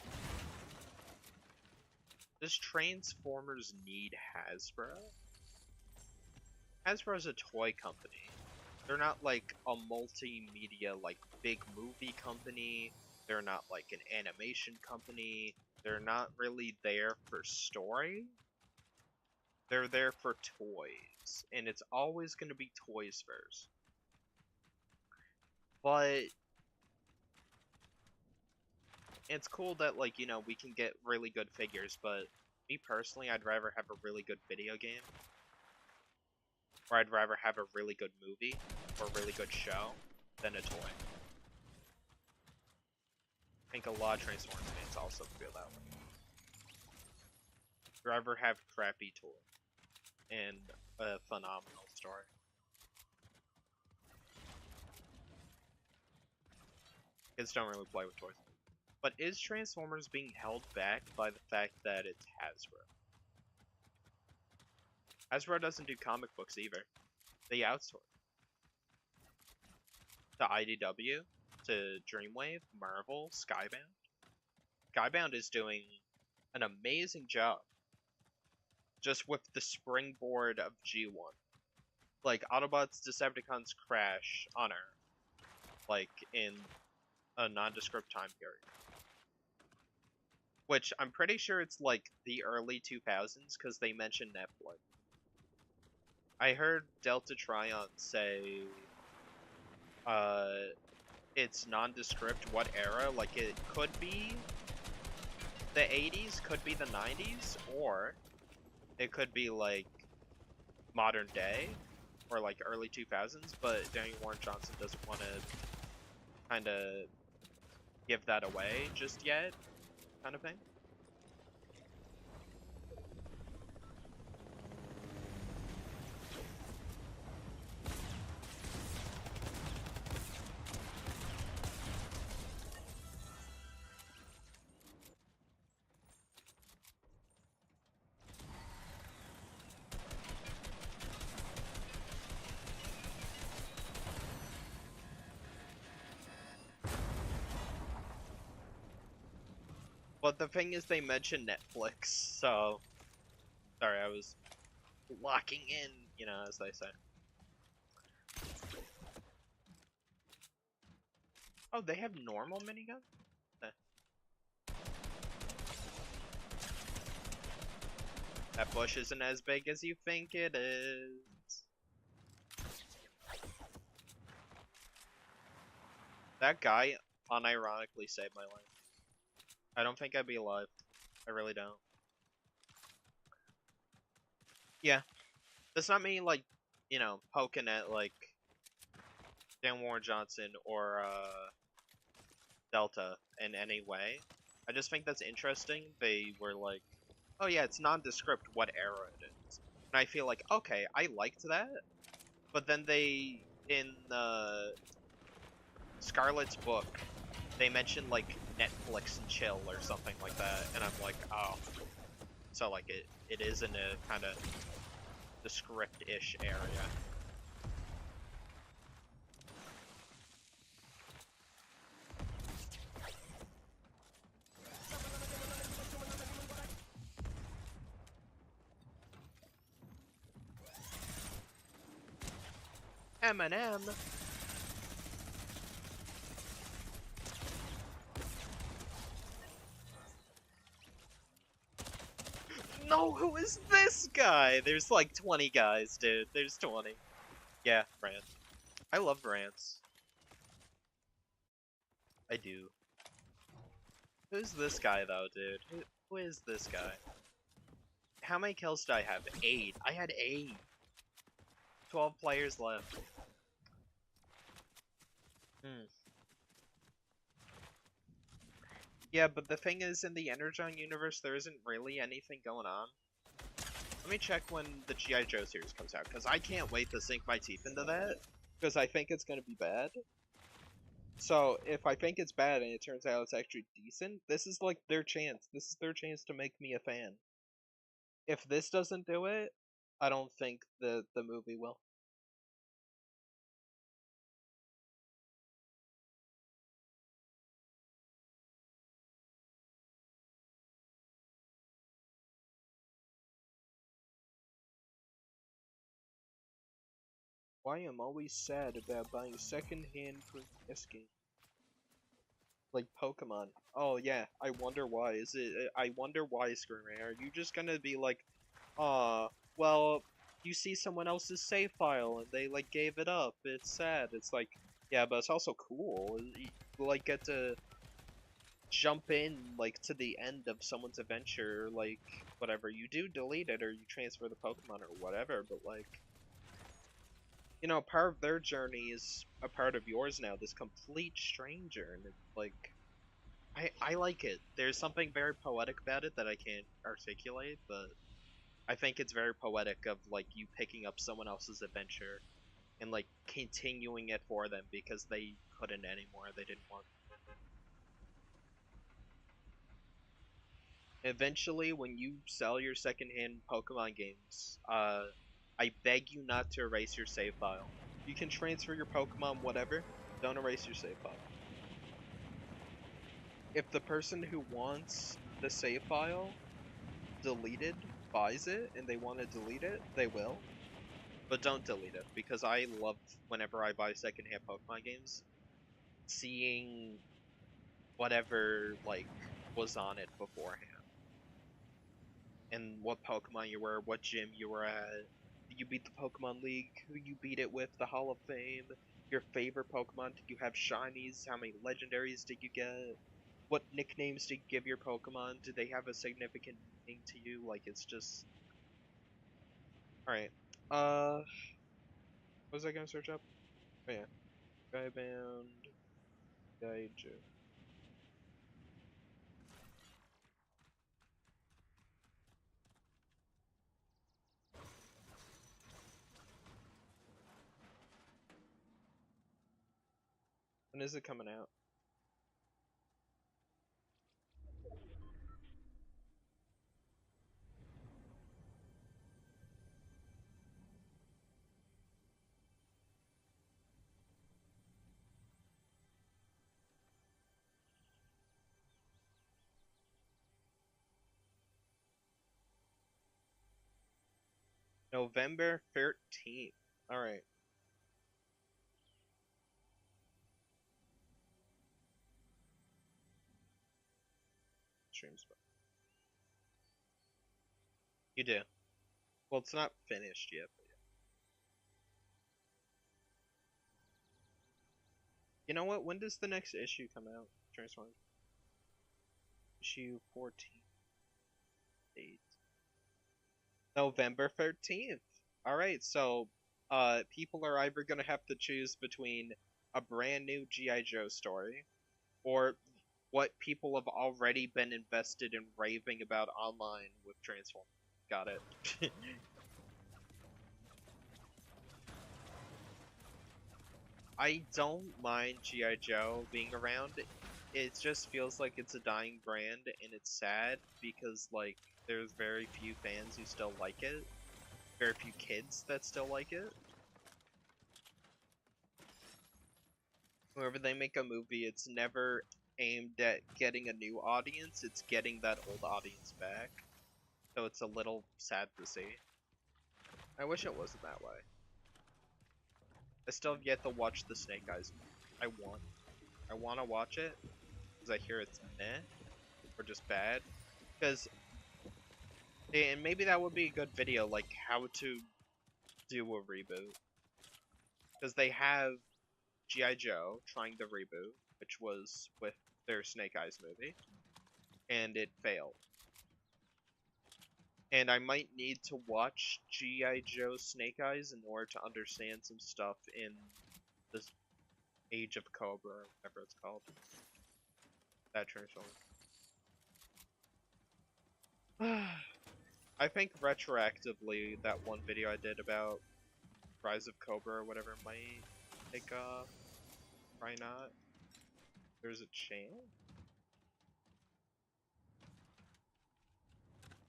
Does Transformers need Hasbro? Hasbro's a toy company. They're not like a multimedia, like, big movie company. They're not like an animation company. They're not really there for story. They're there for toys. And it's always going to be toys first. But it's cool that, like, you know, we can get really good figures, but me personally, I'd rather have a really good video game. Or I'd rather have a really good movie or a really good show than a toy. I think a lot of Transformers fans also feel that way. Forever have crappy toys and a phenomenal story. Kids don't really play with toys. But is Transformers being held back by the fact that it's Hasbro? Hasbro doesn't do comic books either. They outsource to IDW, to Dreamwave, Marvel, Skybound. Skybound is doing an amazing job just with the springboard of G1. Like, Autobots, Decepticons crash on Earth, like, in a nondescript time period. Which, I'm pretty sure it's, like, the early 2000s, because they mentioned Netflix. I heard Delta Trion say, it's nondescript what era, like, it could be the 80s, could be the 90s, or it could be, like, modern day, or, like, early 2000s, but Daniel Warren Johnson doesn't want to kind of give that away just yet, kind of thing. But the thing is, they mentioned Netflix, so... Sorry, I was locking in, you know, as they say. Oh, they have normal miniguns? That bush isn't as big as you think it is. That guy unironically saved my life. I don't think I'd be alive. I really don't. Yeah. That's not me, like, you know, poking at, like, Dan Warren Johnson or, Delta in any way. I just think that's interesting. They were like, oh yeah, it's nondescript what era it is. And I feel like, okay, I liked that. But then they, in Scarlett's book, they mentioned, like, Netflix and chill or something like that. And I'm like, oh. So, like, it is in a kind of the script-ish area. Eminem. No, who is this guy? There's like 20 guys, dude. There's 20. Yeah, Brant. I love Brants. I do. Who's this guy, though, dude? Who is this guy? How many kills did I have? 8. I had 8. 12 players left. Yeah, but the thing is, in the Energon universe, there isn't really anything going on. Let me check when the G.I. Joe series comes out, because I can't wait to sink my teeth into that, because I think it's going to be bad. So, if I think it's bad and it turns out it's actually decent, this is like their chance. This is their chance to make me a fan. If this doesn't do it, I don't think the movie will. Why am I always sad about buying second-hand game? Like Pokemon. Oh yeah, I wonder why. I wonder why, Screamer. Are you just gonna be like, well, you see someone else's save file and they like gave it up. It's sad. It's like, yeah, but it's also cool. You like get to jump in like to the end of someone's adventure, like whatever. You do delete it or you transfer the Pokemon or whatever, but like, you know, part of their journey is a part of yours now. This complete stranger, and it's like, I like it. There's something very poetic about it that I can't articulate, but I think it's very poetic of like you picking up someone else's adventure and like continuing it for them because they couldn't anymore. They didn't want. Eventually, when you sell your secondhand Pokemon games, I beg you not to erase your save file. You can transfer your Pokemon, whatever. Don't erase your save file. If the person who wants the save file deleted buys it and they want to delete it, they will. But don't delete it because I love whenever I buy secondhand Pokemon games, seeing whatever like was on it beforehand and what Pokemon you were, what gym you were at. Did you beat the Pokemon League? Who you beat it with? The Hall of Fame? Your favorite Pokemon? Did you have shinies? How many legendaries did you get? What nicknames did you give your Pokemon? Do they have a significant meaning to you? Like it's just alright. What was I gonna search up? Oh yeah. Skybound Gaiju. When is it coming out? November 13th. Alright. Streams. You do. Well, it's not finished yet, but yeah. You know what? When does the next issue come out? Transformers. Issue 14. Date. November 13th. Alright, so people are either gonna have to choose between a brand new G.I. Joe story or what people have already been invested in raving about online with Transformers. Got it. I don't mind G.I. Joe being around. It just feels like it's a dying brand, and it's sad because, like, there's very few fans who still like it. Very few kids that still like it. Whenever they make a movie, it's never aimed at getting a new audience, it's getting that old audience back. So it's a little sad to see. I wish it wasn't that way. I still have yet to watch the Snake Eyes movie. I want to watch it because I hear it's meh or just bad. Because and maybe that would be a good video, like how to do a reboot. Because they have G.I. Joe trying the reboot, which was with their Snake Eyes movie, and it failed. And I might need to watch G.I. Joe Snake Eyes in order to understand some stuff in this Age of Cobra, or whatever it's called. That Transformer. I think retroactively, that one video I did about Rise of Cobra or whatever might take off. Why not? There's a chance?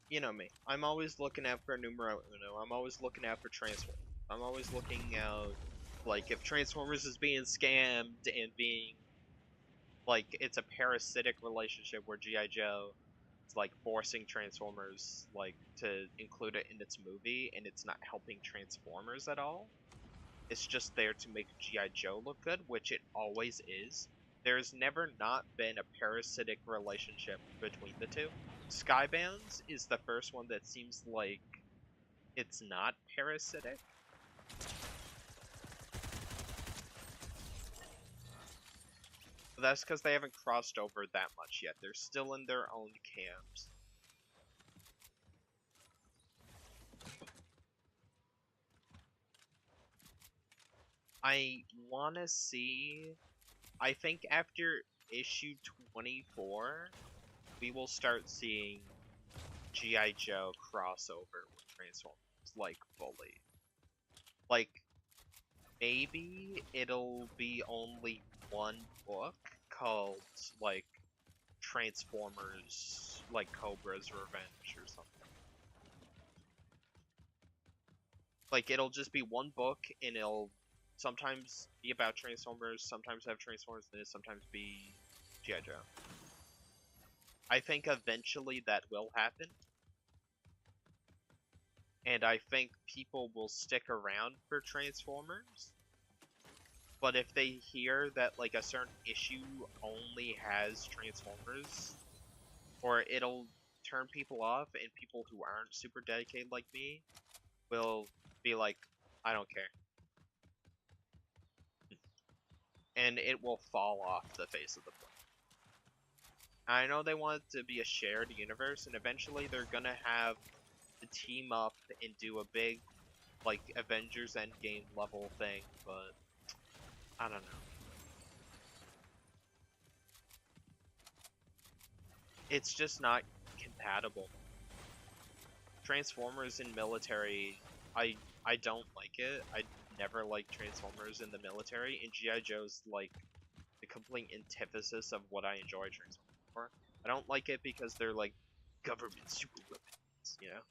You know me. I'm always looking out for numero uno. I'm always looking out for Transformers. I'm always looking out, like, if Transformers is being scammed and being, like, it's a parasitic relationship where G.I. Joe is, like, forcing Transformers, like, to include it in its movie, and it's not helping Transformers at all. It's just there to make G.I. Joe look good, which it always is. There's never not been a parasitic relationship between the two. Skybounds is the first one that seems like it's not parasitic. But that's because they haven't crossed over that much yet. They're still in their own camps. I want to see... I think after issue 24, we will start seeing G.I. Joe crossover with Transformers, like, fully. Like, maybe it'll be only one book called, like, Transformers, like Cobra's Revenge or something. Like, it'll just be one book, and it'll sometimes be about Transformers, sometimes have Transformers in it, sometimes be G.I. Joe. I think eventually that will happen. And I think people will stick around for Transformers. But if they hear that, like, a certain issue only has Transformers, or it'll turn people off, and people who aren't super dedicated like me will be like, I don't care. And it will fall off the face of the planet. I know they want it to be a shared universe, and eventually they're gonna have to team up and do a big, like, Avengers Endgame level thing, but I don't know. It's just not compatible. Transformers in military, I don't like it. I never liked Transformers in the military, and G.I. Joe's like the complete antithesis of what I enjoy Transformers for. I don't like it because they're like government super weapons, you know?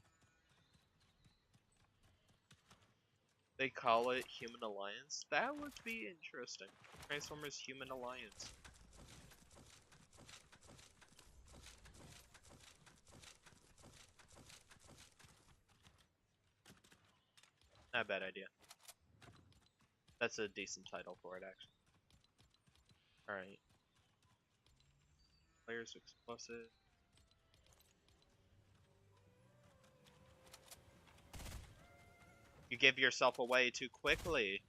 They call it Human Alliance. That would be interesting. Transformers Human Alliance. Not a bad idea. That's a decent title for it, actually. Alright. Players explicit. You give yourself away too quickly.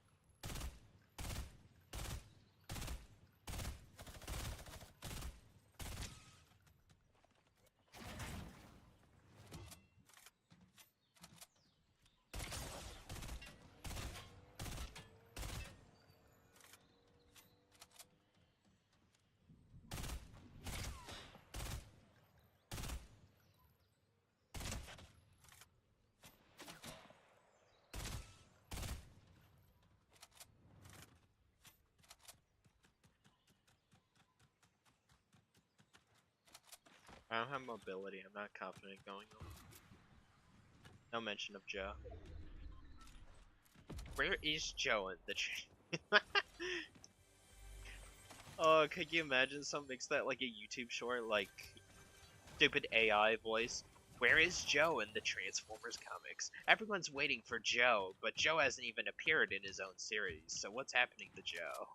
I don't have mobility. I'm not confident going on. No mention of Joe. Where is Joe in the tree? Oh, could you imagine someone makes that like a YouTube short, like stupid AI voice? Where is Joe in the Transformers comics? Everyone's waiting for Joe, but Joe hasn't even appeared in his own series, so what's happening to Joe?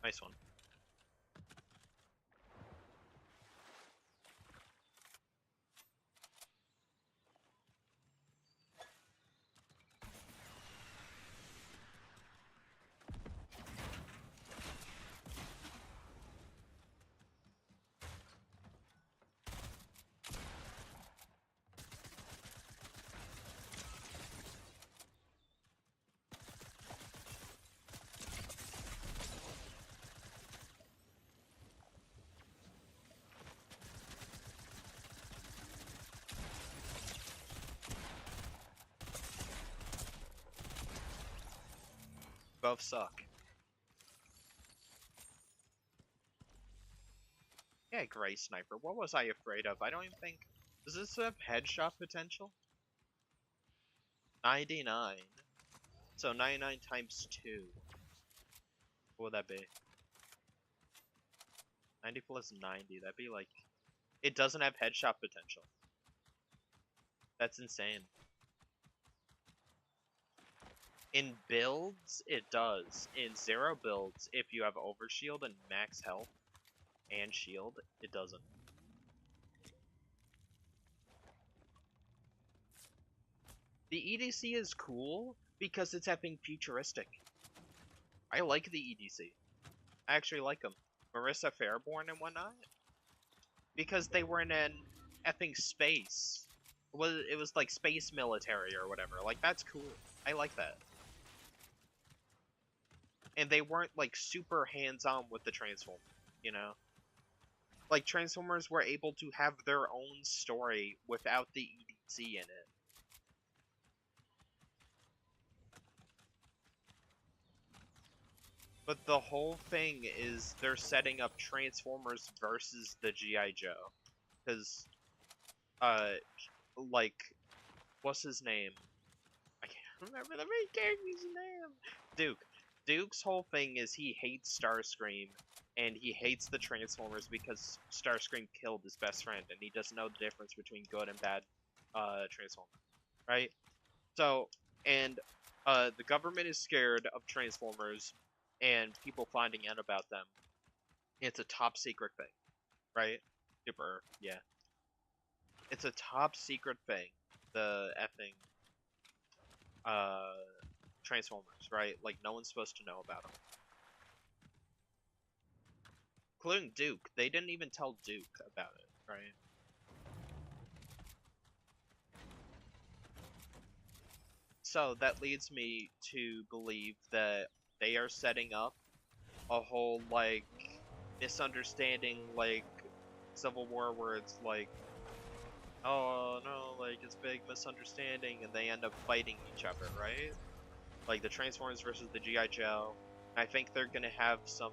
Nice one. Both suck. Yeah, Gray Sniper. What was I afraid of? I don't even think... Does this have headshot potential? 99. So 99 times 2. What would that be? 90 plus 90. That'd be like... It doesn't have headshot potential. That's insane. In builds, it does. In zero builds, if you have overshield and max health and shield, it doesn't. The EDC is cool because it's effing futuristic. I like the EDC. I actually like them. Marissa Fairborn and whatnot. Because they were in an effing space. It was like space military or whatever. Like, that's cool. I like that. and they weren't like super hands-on with the Transformers, you know? Like Transformers were able to have their own story without the EDC in it. But the whole thing is they're setting up Transformers versus the G.I. Joe. Because, like, what's his name? I can't remember the main character's name. Duke. Duke's whole thing is he hates Starscream, and he hates the Transformers because Starscream killed his best friend, and he doesn't know the difference between good and bad Transformers, right? So, and the government is scared of Transformers and people finding out about them. It's a top secret thing, right? Super, yeah. It's a top secret thing. The effing Transformers, right? Like no one's supposed to know about them, including Duke. They didn't even tell Duke about it, right? So that leads me to believe that they are setting up a whole like misunderstanding, like Civil War, where it's like, oh no, like it's big misunderstanding, and they end up fighting each other, right? Like the Transformers versus the G.I. Joe. I think they're gonna have some.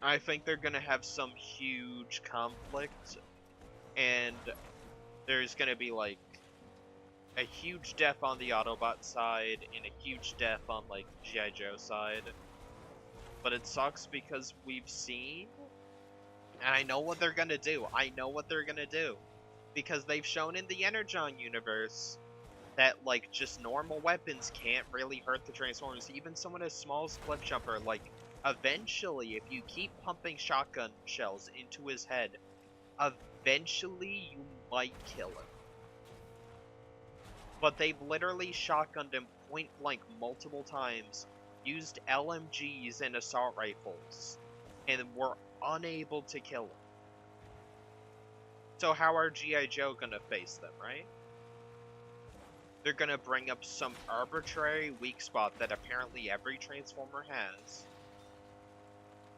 I think they're gonna have some huge conflict, and there's gonna be like a huge death on the Autobot side and a huge death on like G.I. Joe side. But it sucks because we've seen, and I know what they're gonna do. I know what they're gonna do. Because they've shown in the Energon universe that like just normal weapons can't really hurt the Transformers. Even someone as small as Cliffjumper, like eventually if you keep pumping shotgun shells into his head, eventually you might kill him. But they've literally shotgunned him point blank multiple times, used LMGs and assault rifles, and were unable to kill him. So how are G.I. Joe gonna face them, right? They're gonna bring up some arbitrary weak spot that apparently every Transformer has.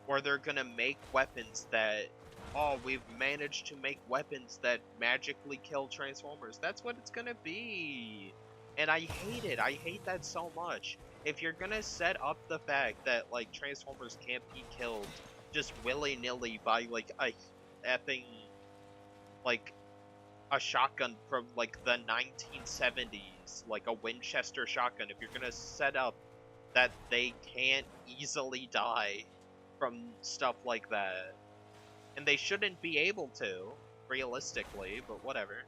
Or they're gonna make weapons that, oh, we've managed to make weapons that magically kill Transformers. That's what it's gonna be. And I hate it. I hate that so much. If you're gonna set up the fact that, like, Transformers can't be killed just willy-nilly by, like, a effing, like, a shotgun from like the 1970s, like a Winchester shotgun, if you're gonna set up that they can't easily die from stuff like that, and they shouldn't be able to, realistically, but whatever.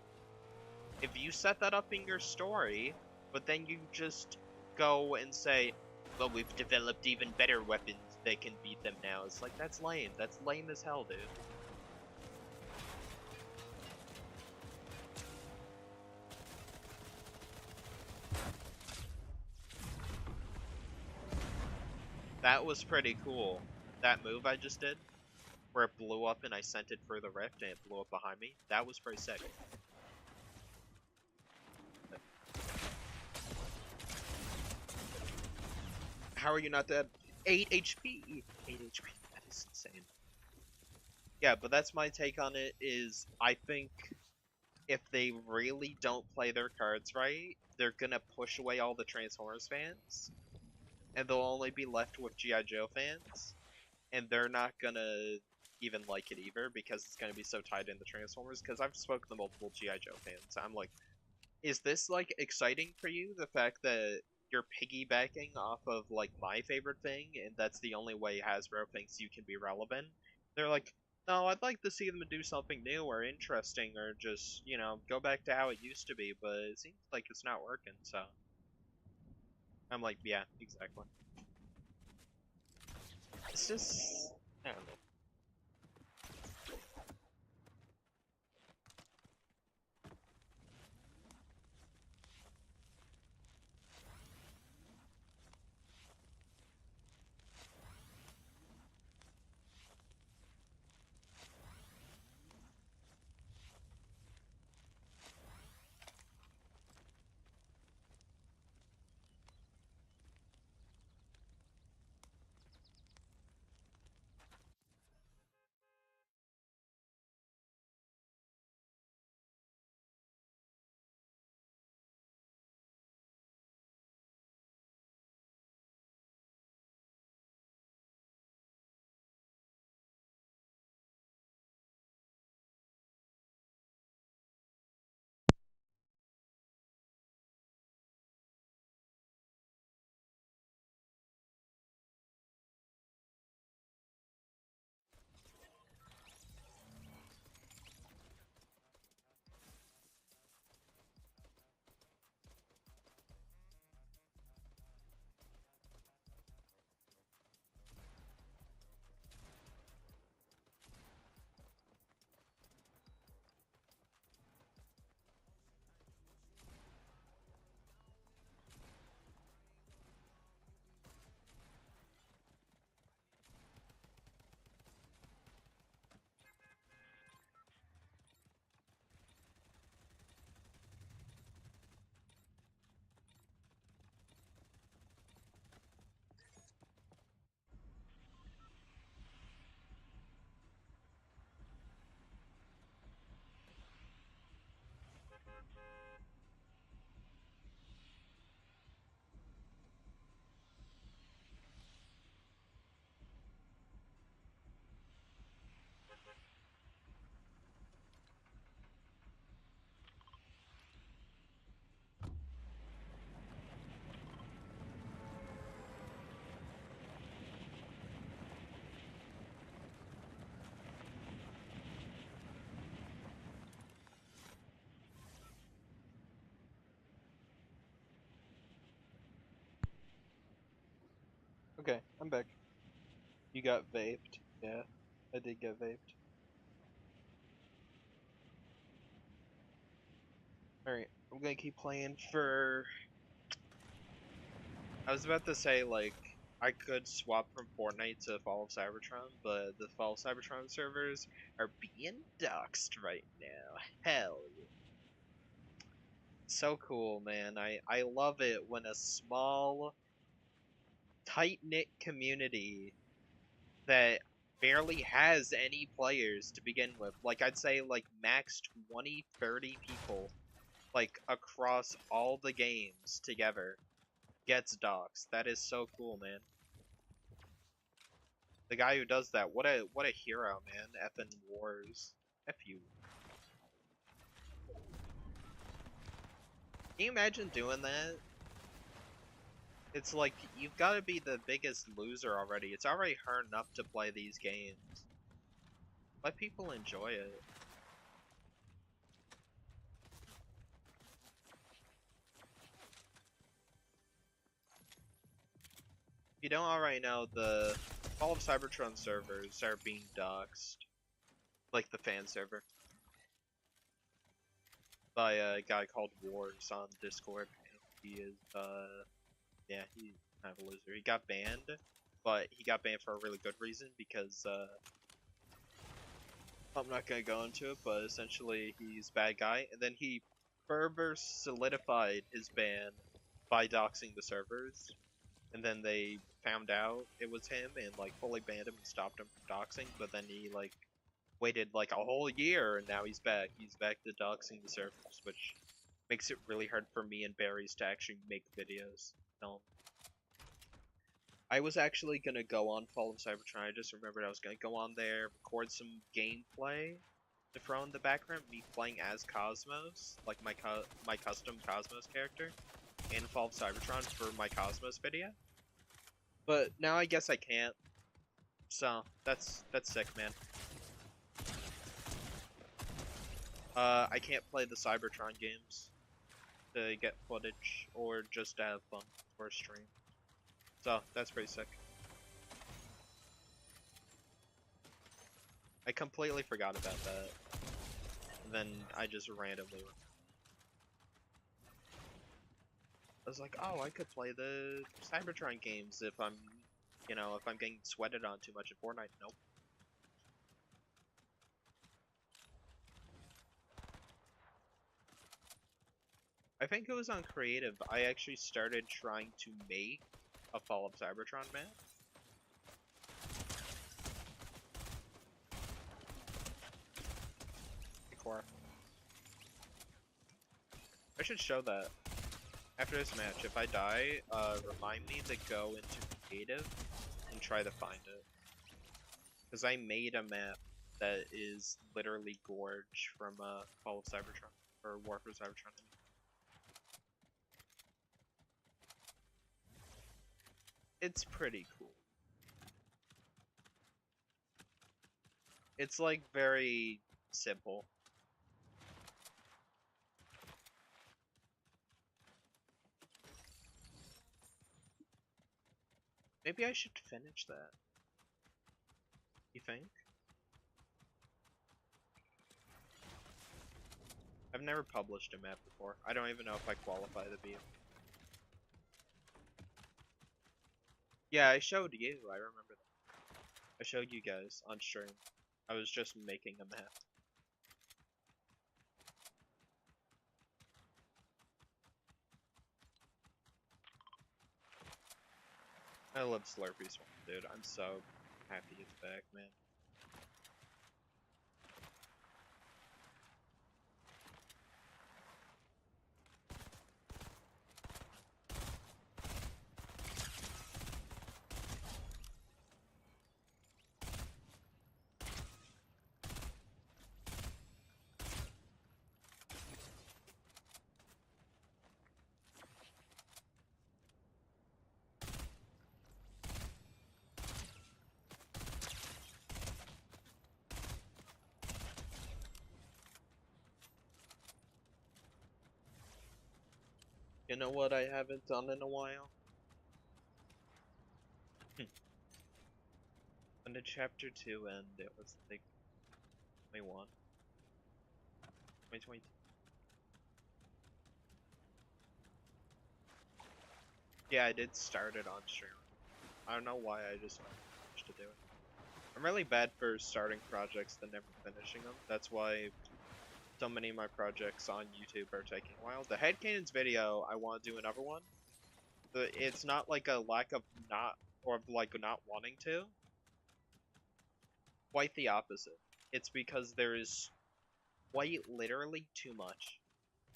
If you set that up in your story, but then you just go and say, well, we've developed even better weapons that can beat them now, it's like, that's lame. That's lame as hell, dude. That was pretty cool. That move I just did, where it blew up and I sent it through the rift and it blew up behind me, that was pretty sick. How are you not dead? 8 HP! 8 HP, that is insane. Yeah, but that's my take on it, is I think if they really don't play their cards right, they're gonna push away all the Transformers fans, and they'll only be left with G.I. Joe fans, and they're not gonna even like it either because it's gonna be so tied into Transformers. Because I've spoken to multiple G.I. Joe fans, I'm like, is this like exciting for you? The fact that you're piggybacking off of like my favorite thing, and that's the only way Hasbro thinks you can be relevant? They're like, no, I'd like to see them do something new or interesting, or just, you know, go back to how it used to be. But it seems like it's not working. So I'm like, yeah, exactly. It's just, I don't know. Okay, I'm back. You got vaped. Yeah, I did get vaped. Alright, I'm gonna keep playing for... I was about to say, like, I could swap from Fortnite to Fall of Cybertron, but the Fall of Cybertron servers are being doxxed right now. Hell yeah. So cool, man. I love it when a small, tight-knit community that barely has any players to begin with. Like, I'd say, like, max 20, 30 people, like, across all the games together gets doxxed. That is so cool, man. The guy who does that, what a hero, man. Effing wars. F you. Can you imagine doing that? It's like, you've got to be the biggest loser already. It's already hard enough to play these games. Let people enjoy it. If you don't already know, the Fall of Cybertron servers are being doxxed. Like the fan server. By a guy called Wars on Discord. He is, yeah, he's kind of a loser. He got banned, but he got banned for a really good reason because, I'm not gonna go into it, but essentially he's a bad guy, and then he further solidified his ban by doxing the servers, and then they found out it was him and like fully banned him and stopped him from doxing, but then he like waited like a whole year and now he's back. He's back to doxing the servers, which makes it really hard for me and Barry's to actually make videos. I was actually gonna go on Fall of Cybertron. I just remembered I was gonna go on there, record some gameplay to throw in the background, me playing as Cosmos, like my custom Cosmos character, in Fall of Cybertron for my Cosmos video. But now I guess I can't. So that's sick, man. I can't play the Cybertron games to get footage or just to have fun for a stream. So that's pretty sick. I completely forgot about that. And then I just randomly. I was like, oh, I could play the Cybertron games if I'm, if I'm getting sweated on too much in Fortnite. Nope. I think it was on Creative. I actually started trying to make a Fall of Cybertron map. I should show that. After this match, if I die, remind me to go into Creative and try to find it. Because I made a map that is literally Gorge from Fall of Cybertron, or War for Cybertron. It's pretty cool. It's like very simple. Maybe I should finish that. You think? I've never published a map before. I don't even know if I qualify to be. Yeah, I showed you. I remember that. I showed you guys on stream. I was just making a map. I love Slurpee Swamp, dude. I'm so happy it's back, man. You know what I haven't done in a while? When did chapter 2 end? It was like 21. 2022. Yeah, I did start it on stream. I don't know why I just managed to do it. I'm really bad for starting projects and never finishing them. That's why so many of my projects on YouTube are taking a while. The Headcanons video, I want to do another one. It's not like a lack of not, or like not wanting to. Quite the opposite. It's because there is quite literally too much.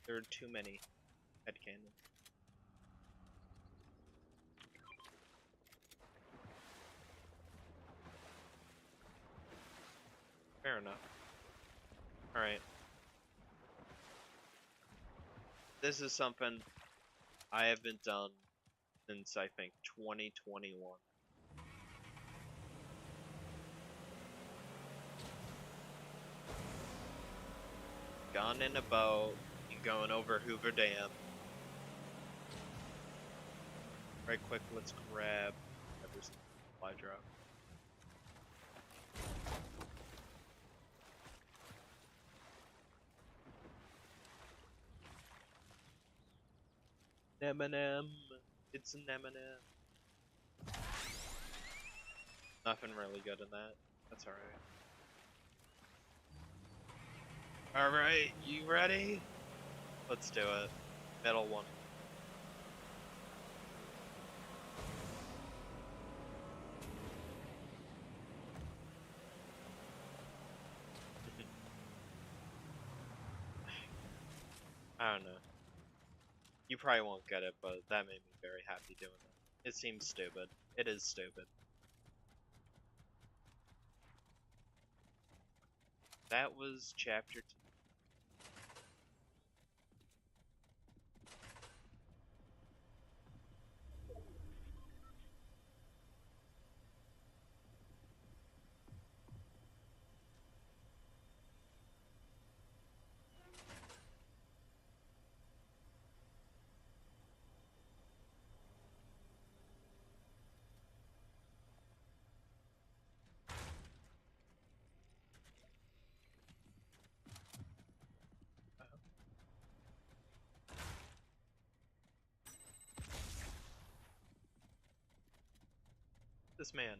There are too many headcanons. Fair enough. Alright. This is something I haven't done since I think 2021. Gone in a boat and going over Hoover Dam. Right quick, let's grab every supply drop. M&M. It's an M&M. Nothing really good in that. That's alright. Alright, you ready? Let's do it. Middle one. I don't know. You probably won't get it, but that made me very happy doing that. It seems stupid. It is stupid. That was chapter 2. This man.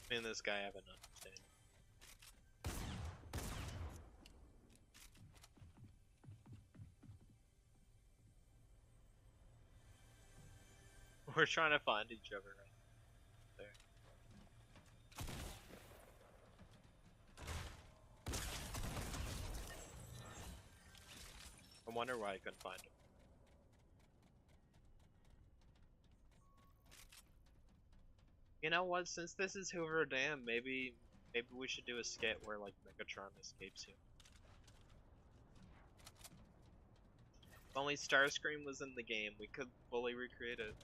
Me and this guy have an understanding. We're trying to find each other right there. I wonder why I couldn't find him. You know what? Since this is Hoover Dam, maybe we should do a skit where like Megatron escapes you. If only Starscream was in the game, we could fully recreate it.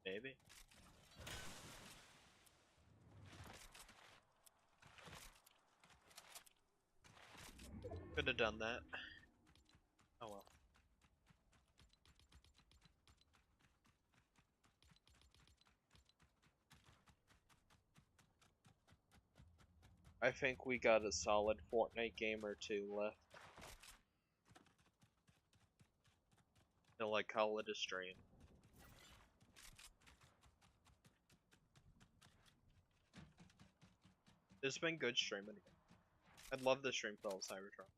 Maybe. Could have done that. Oh well. I think we got a solid Fortnite game or two left. Till I call it a stream. It's been good streaming. I'd love to stream for all Cybertron.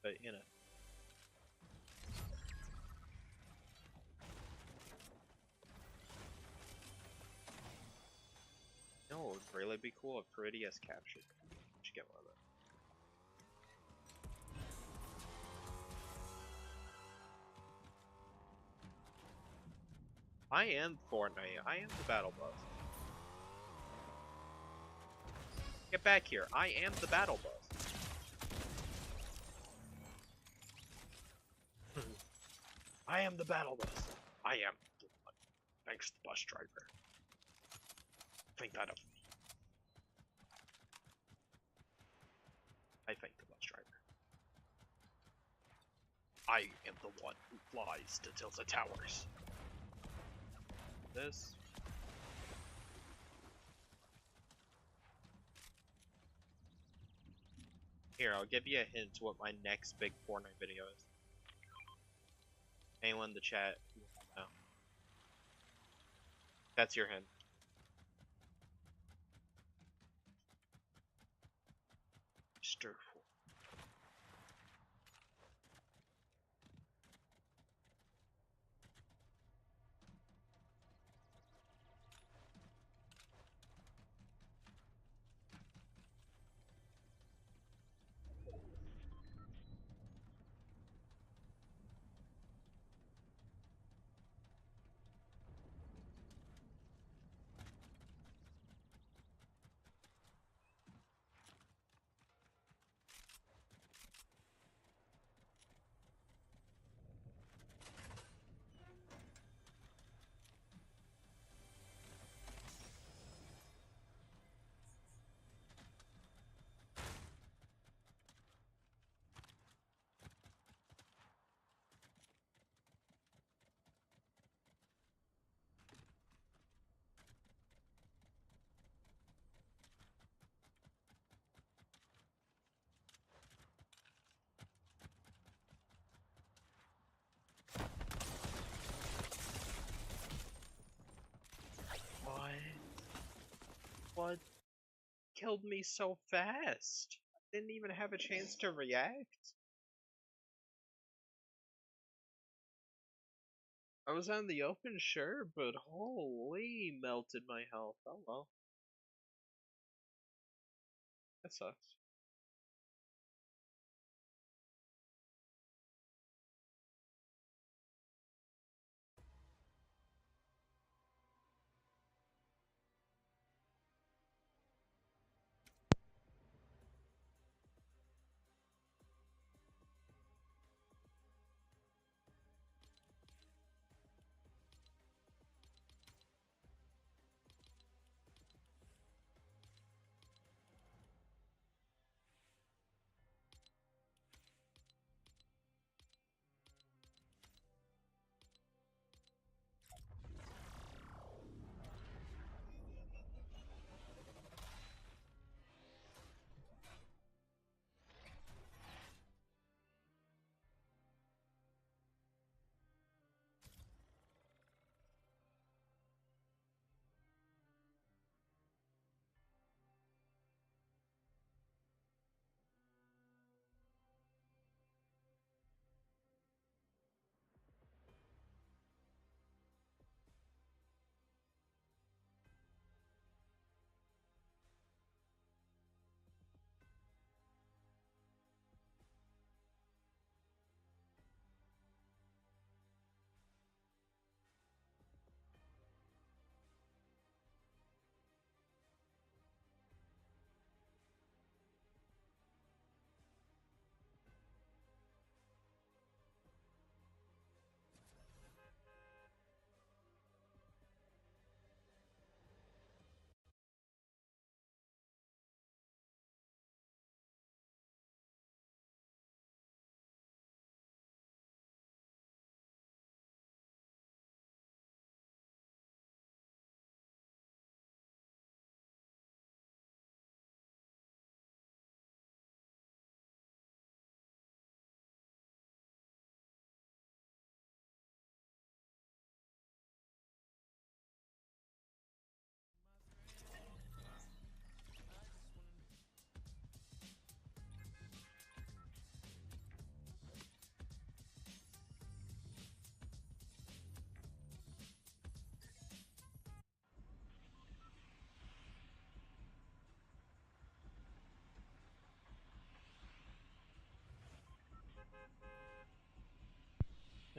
But, you know. No, it would really be cool if Peridius captured. We should get one of those. I am Fortnite. I am the battle bus. Get back here. I am the battle bus. I am the battle bus. I am the one. Thanks, the bus driver. Think that of me. I thank the bus driver. I am the one who flies to Tilted Towers. This. Here, I'll give you a hint to what my next big Fortnite video is. Anyone in the chat? No. That's your hint. Stir. What killed me so fast? I didn't even have a chance to react. I was out in the open, sure, but holy, melted my health. Oh well. That sucks.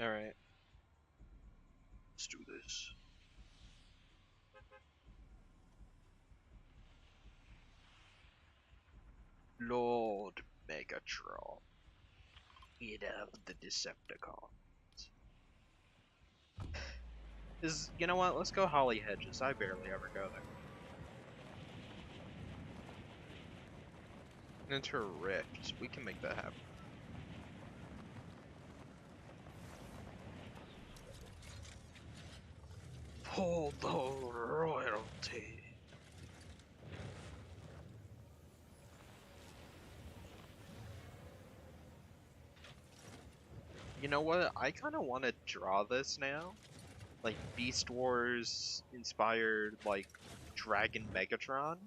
Alright. Let's do this. Megatron. Eat of the Decepticons. You know what? Let's go Holly Hedges. I barely ever go there. Enter Rift. We can make that happen. Hold the royalty. You know what? I kind of want to draw this now. Like Beast Wars inspired like Dragon Megatron,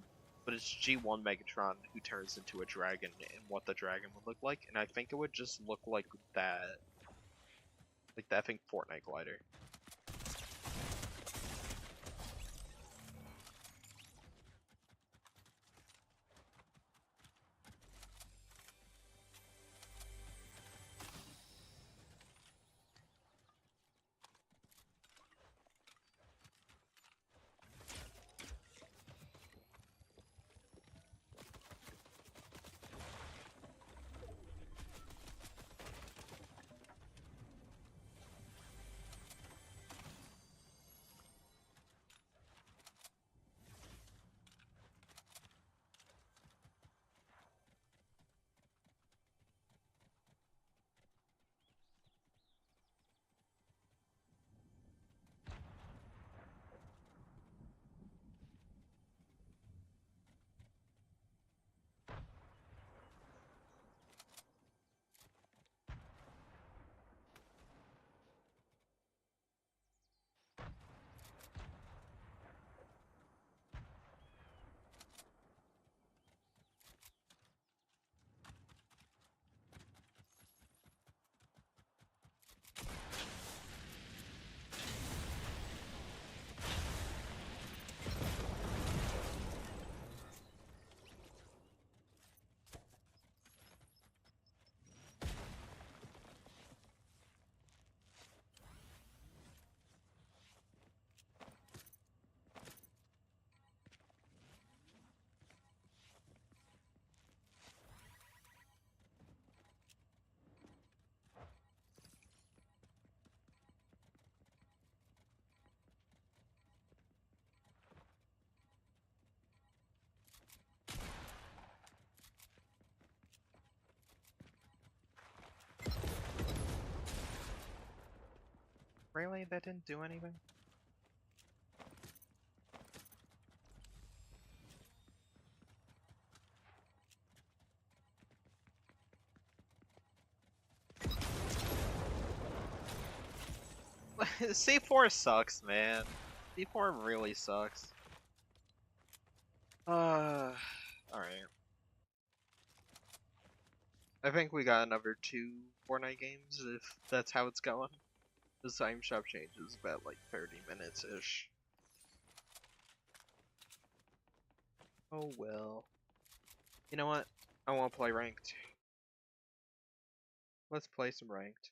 but it's G1 Megatron who turns into a dragon and what the dragon would look like, and I think it would just look like that. Like the effing Fortnite glider. Really? That didn't do anything? C4 sucks, man. C4 really sucks. Alright. I think we got another 2 Fortnite games if that's how it's going. The time shop changes about like 30 minutes-ish. Oh well. You know what? I want to play ranked. Let's play some ranked.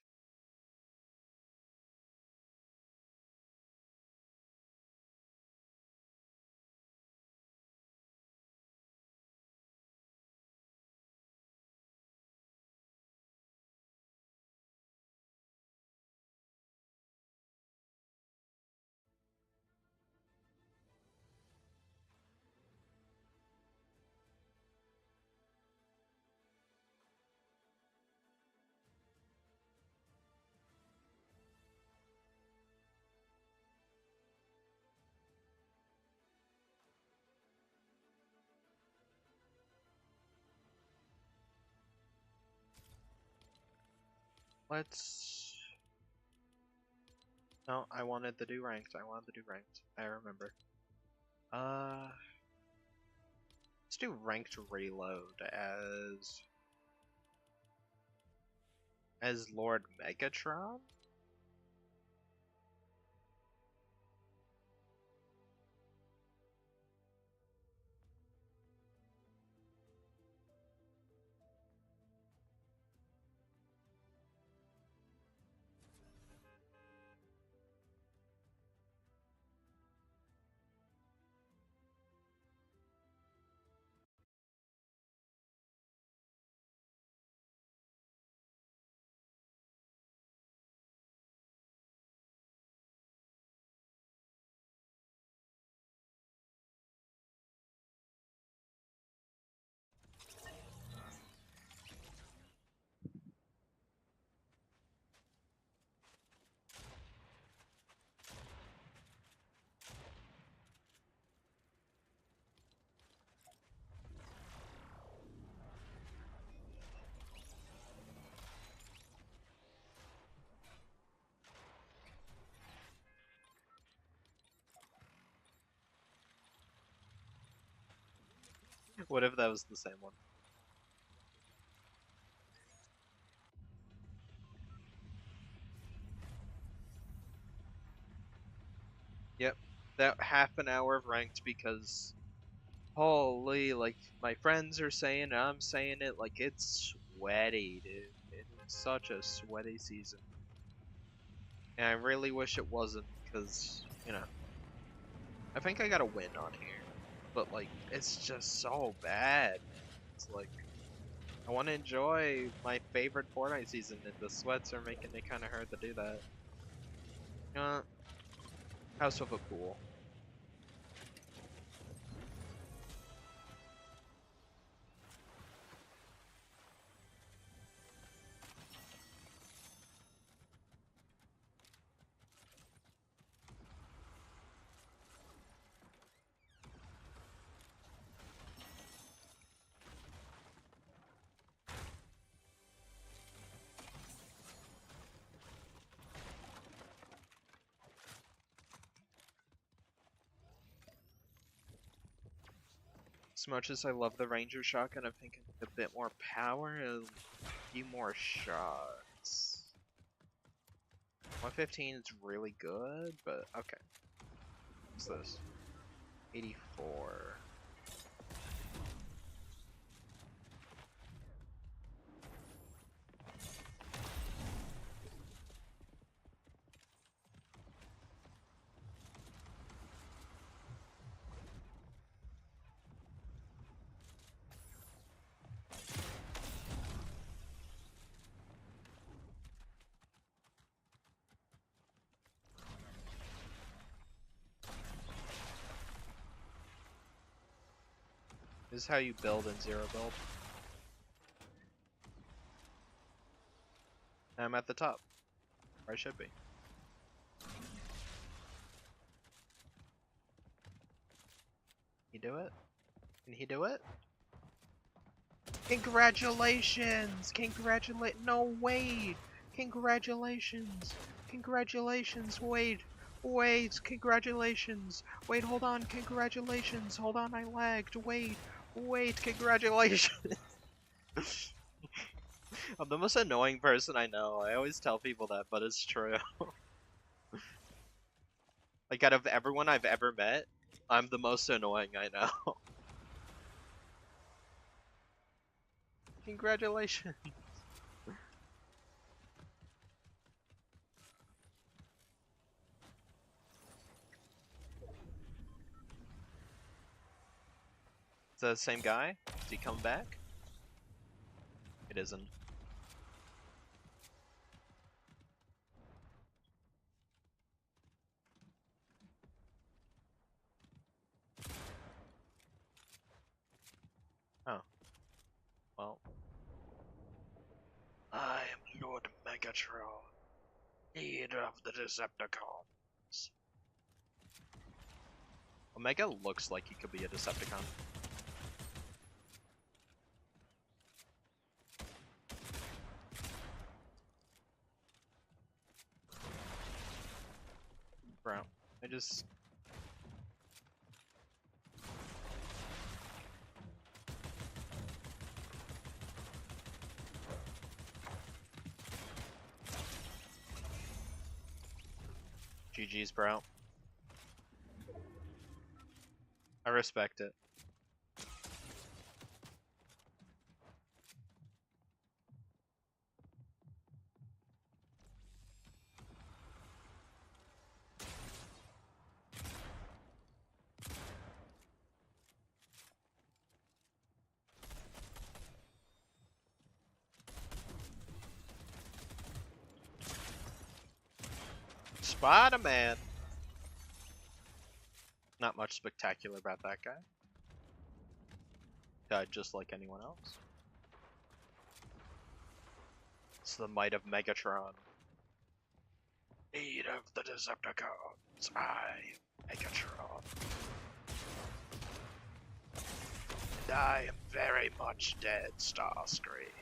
Let's... No, I wanted to do ranked. I wanted to do ranked. I remember. Let's do ranked reload as Lord Megatron? What if that was the same one? Yep, that half an hour of ranked because holy, like my friends are saying it, I'm saying it, like it's sweaty, dude. It is such a sweaty season. And I really wish it wasn't because, you know, I think I got a win on here. But like it's just so bad. It's like I want to enjoy my favorite Fortnite season and the sweats are making it kind of hard to do that. You know what? House of a Pool. As much as I love the Ranger shotgun, I'm thinking a bit more power and a few more shots. 115 is really good, but okay. What's this? 84. This is how you build in Zero Build. I'm at the top. Where I should be. Can he do it? Can he do it? Congratulations! No, Wade! Congratulations! Congratulations, Wade! Wait, congratulations! Wait, hold on, congratulations! Hold on, I lagged. Wait, congratulations! I'm the most annoying person I know. I always tell people that, but it's true. Like, out of everyone I've ever met, I'm the most annoying I know. Congratulations! Is that the same guy? Is he come back? It isn't. Oh. Well. I am Lord Megatron, leader of the Decepticons. Omega looks like he could be a Decepticon. Bro, I just... GG's, bro. I respect it. Spider-Man! Not much spectacular about that guy. Died just like anyone else. It's the might of Megatron. Leader of the Decepticons, I am Megatron. And I am very much dead, Starscream.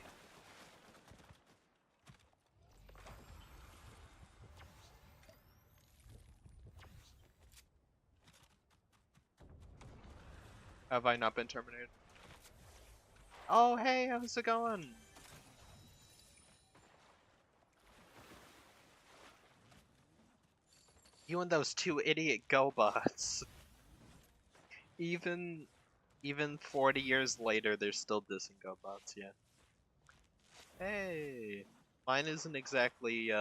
Have I not been terminated? Oh, hey, how's it going? You and those two idiot GoBots. Even 40 years later, they're still dissing GoBots, yeah. Hey, mine isn't exactly,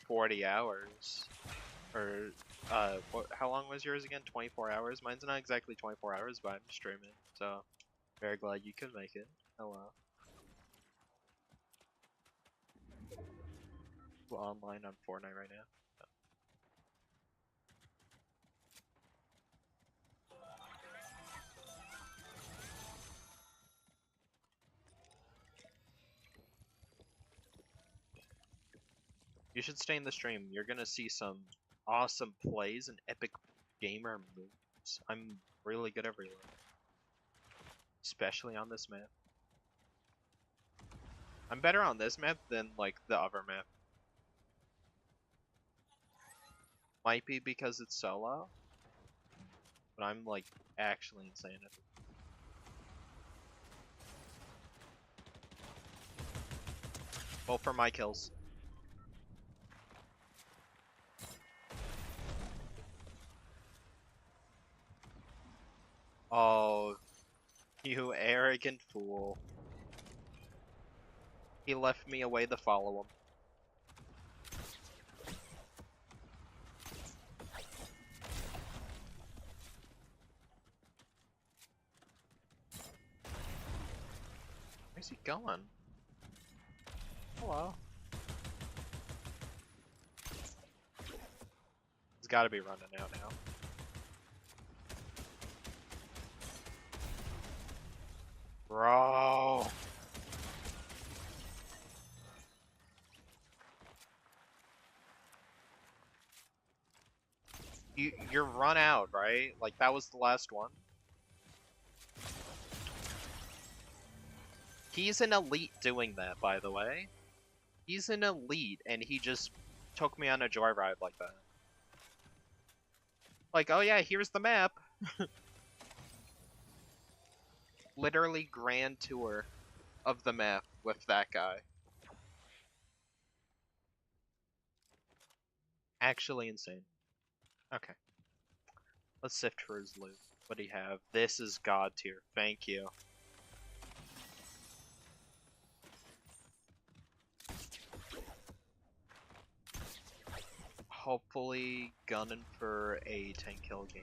40 hours. Or, how long was yours again? 24 hours? Mine's not exactly 24 hours, but I'm streaming, so very glad you could make it. Hello. We're online on Fortnite right now. You should stay in the stream. You're gonna see some awesome plays and epic gamer moves. I'm really good everywhere. Especially on this map. I'm better on this map than, like, the other map. Might be because it's solo, but I'm, like, actually insane at it. Well, for my kills. Oh, you arrogant fool. He left me a way to follow him. Where's he going? Hello. He's gotta be running out now. Bro. You're run out, right? Like, that was the last one. He's an elite doing that, by the way. He's an elite, and he just took me on a joyride like that. Like, oh yeah, here's the map. Literally grand tour of the map with that guy. Actually insane. Okay. Let's sift for his loot. What do you have? This is God tier. Thank you. Hopefully gunning for a 10 kill game.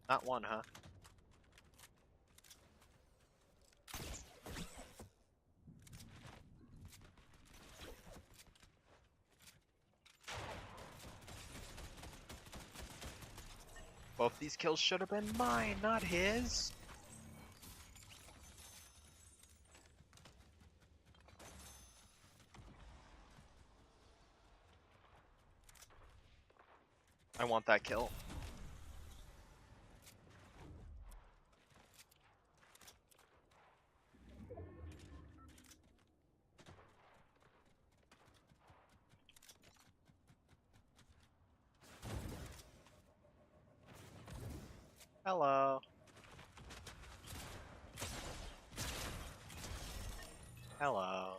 Not one, huh? Both these kills should have been mine, not his. I want that kill. Hello. Hello.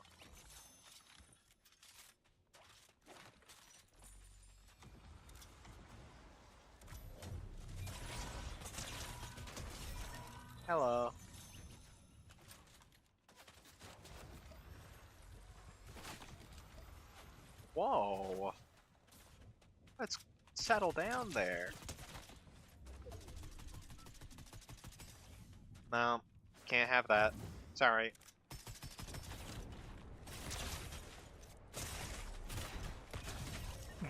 Hello. Whoa. Let's settle down there. No, can't have that. Sorry.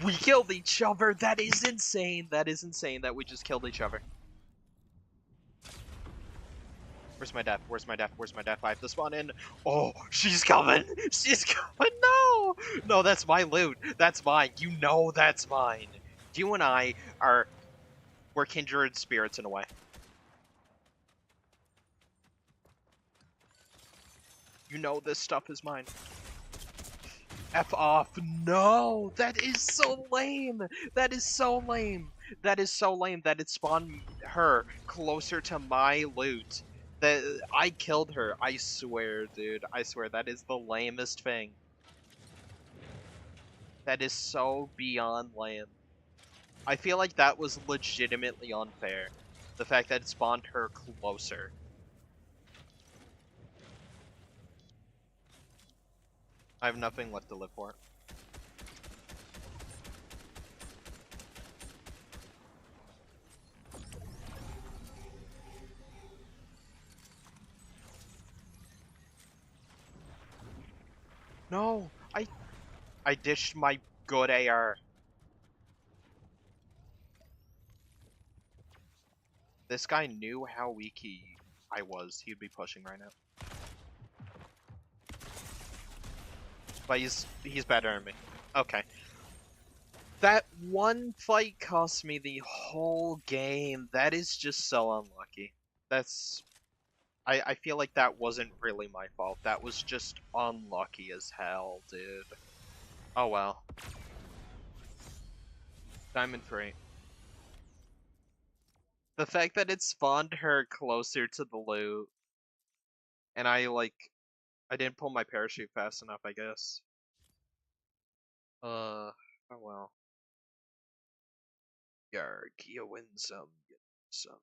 We killed each other! That is insane! That is insane that we just killed each other. Where's my death? Where's my death? Where's my death? I have to spawn in. Oh, she's coming! She's coming! No! No, that's my loot. That's mine. You know that's mine. You and I we're kindred spirits in a way. You know this stuff is mine. F off. No, that is so lame. That is so lame. That is so lame that it spawned her closer to my loot. That I killed her. I swear, dude. I swear that is the lamest thing. That is so beyond lame. I feel like that was legitimately unfair. The fact that it spawned her closer. I have nothing left to live for. No, I dished my good AR. This guy knew how weak I was. He'd be pushing right now. But he's better than me. Okay. That one fight cost me the whole game. That is just so unlucky. That's I feel like that wasn't really my fault. That was just unlucky as hell, dude. Oh well. Diamond 3. The fact that it spawned her closer to the loot, and I didn't pull my parachute fast enough, I guess. Oh well. Yarg, you win some, you win some.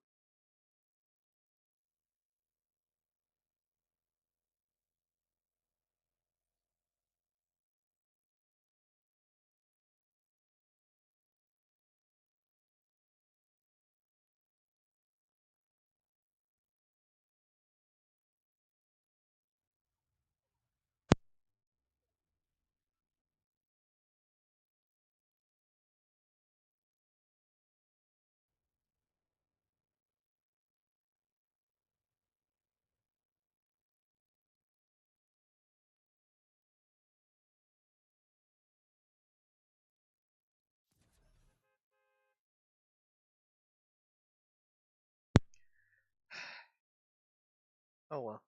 Oh well.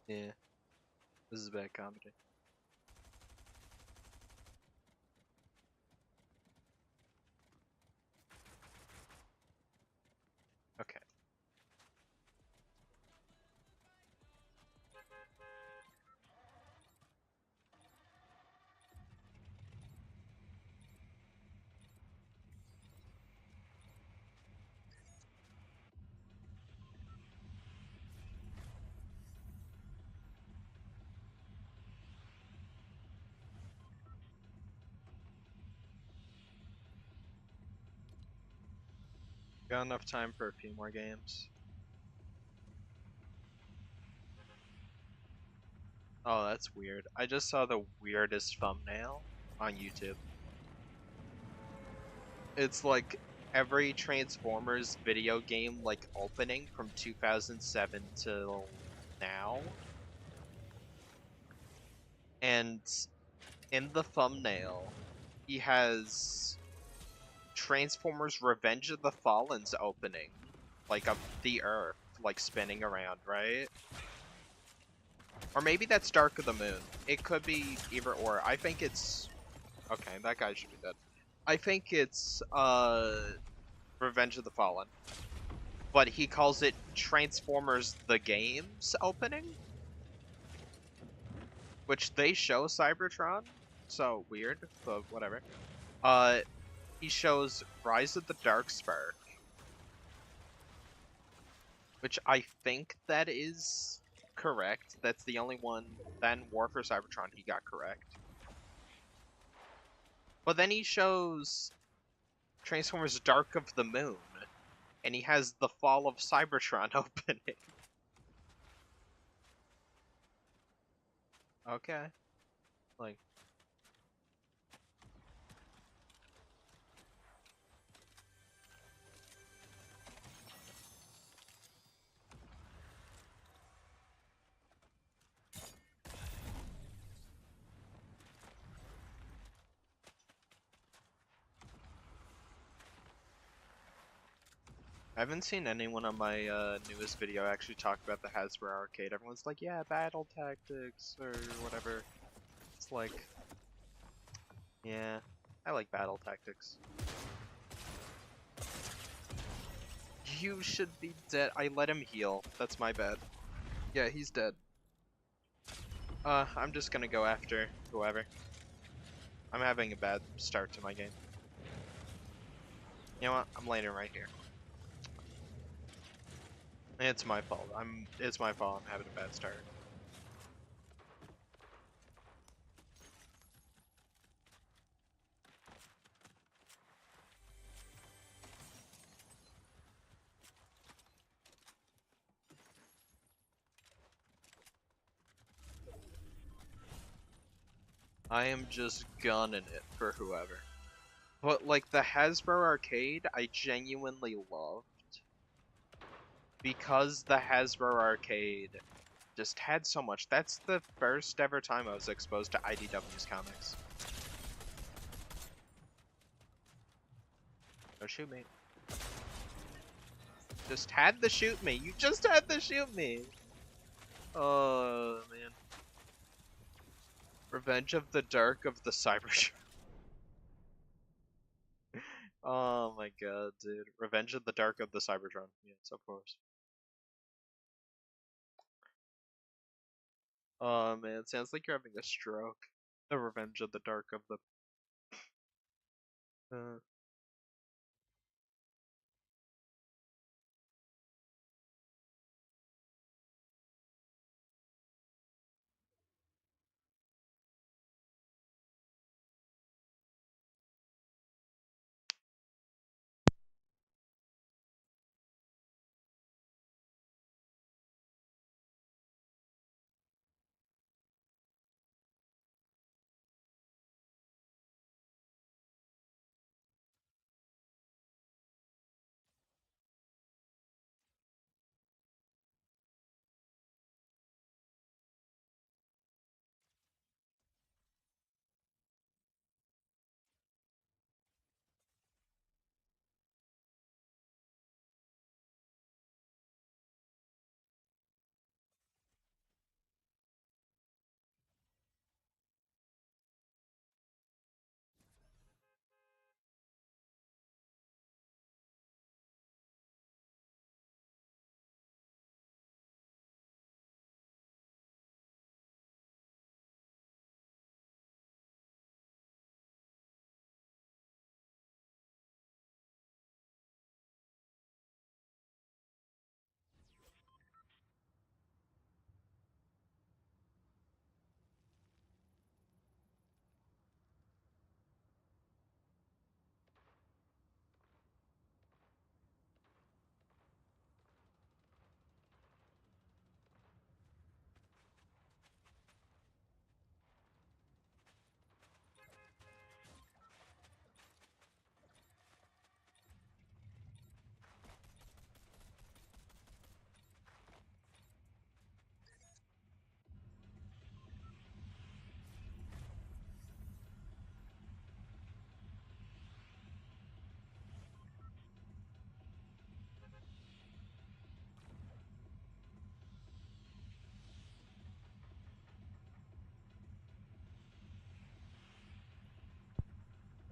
Yeah, this is bad comedy. Okay. Got enough time for a few more games. Oh, that's weird. I just saw the weirdest thumbnail on YouTube. It's like every Transformers video game like opening from 2007 till now. And in the thumbnail, he has Transformers Revenge of the Fallen's opening, like of the Earth, like spinning around, right? Or maybe that's Dark of the Moon. It could be either or. I think it's okay. That guy should be dead. I think it's Revenge of the Fallen, but he calls it Transformers the Game's opening, which they show Cybertron. So weird, but whatever. Uh, he shows Rise of the Darkspark, which I think that is correct. That's the only one. Then War for Cybertron, he got correct. But then he shows Transformers Dark of the Moon, and he has the Fall of Cybertron opening. Okay. Like, I haven't seen anyone on my newest video actually talk about the Hasbro arcade. Everyone's like, yeah, battle tactics or whatever. It's like, yeah, I like battle tactics. You should be dead. I let him heal. That's my bad. Yeah, he's dead. I'm just gonna go after whoever. I'm having a bad start to my game. You know what? I'm landing right here. It's my fault. It's my fault. I'm having a bad start. I am just gunning it for whoever. But like the Hasbro arcade, I genuinely loved because the Hasbro arcade just had so much. That's the first ever time I was exposed to IDW's comics. Don't shoot me. Just had to shoot me. You just had to shoot me. Oh man. Revenge of the Dark of the Cybertron. Oh my god, dude. Revenge of the Dark of the Cybertron. Yes, of course. Oh man, it sounds like you're having a stroke. The Revenge of the Dark of the...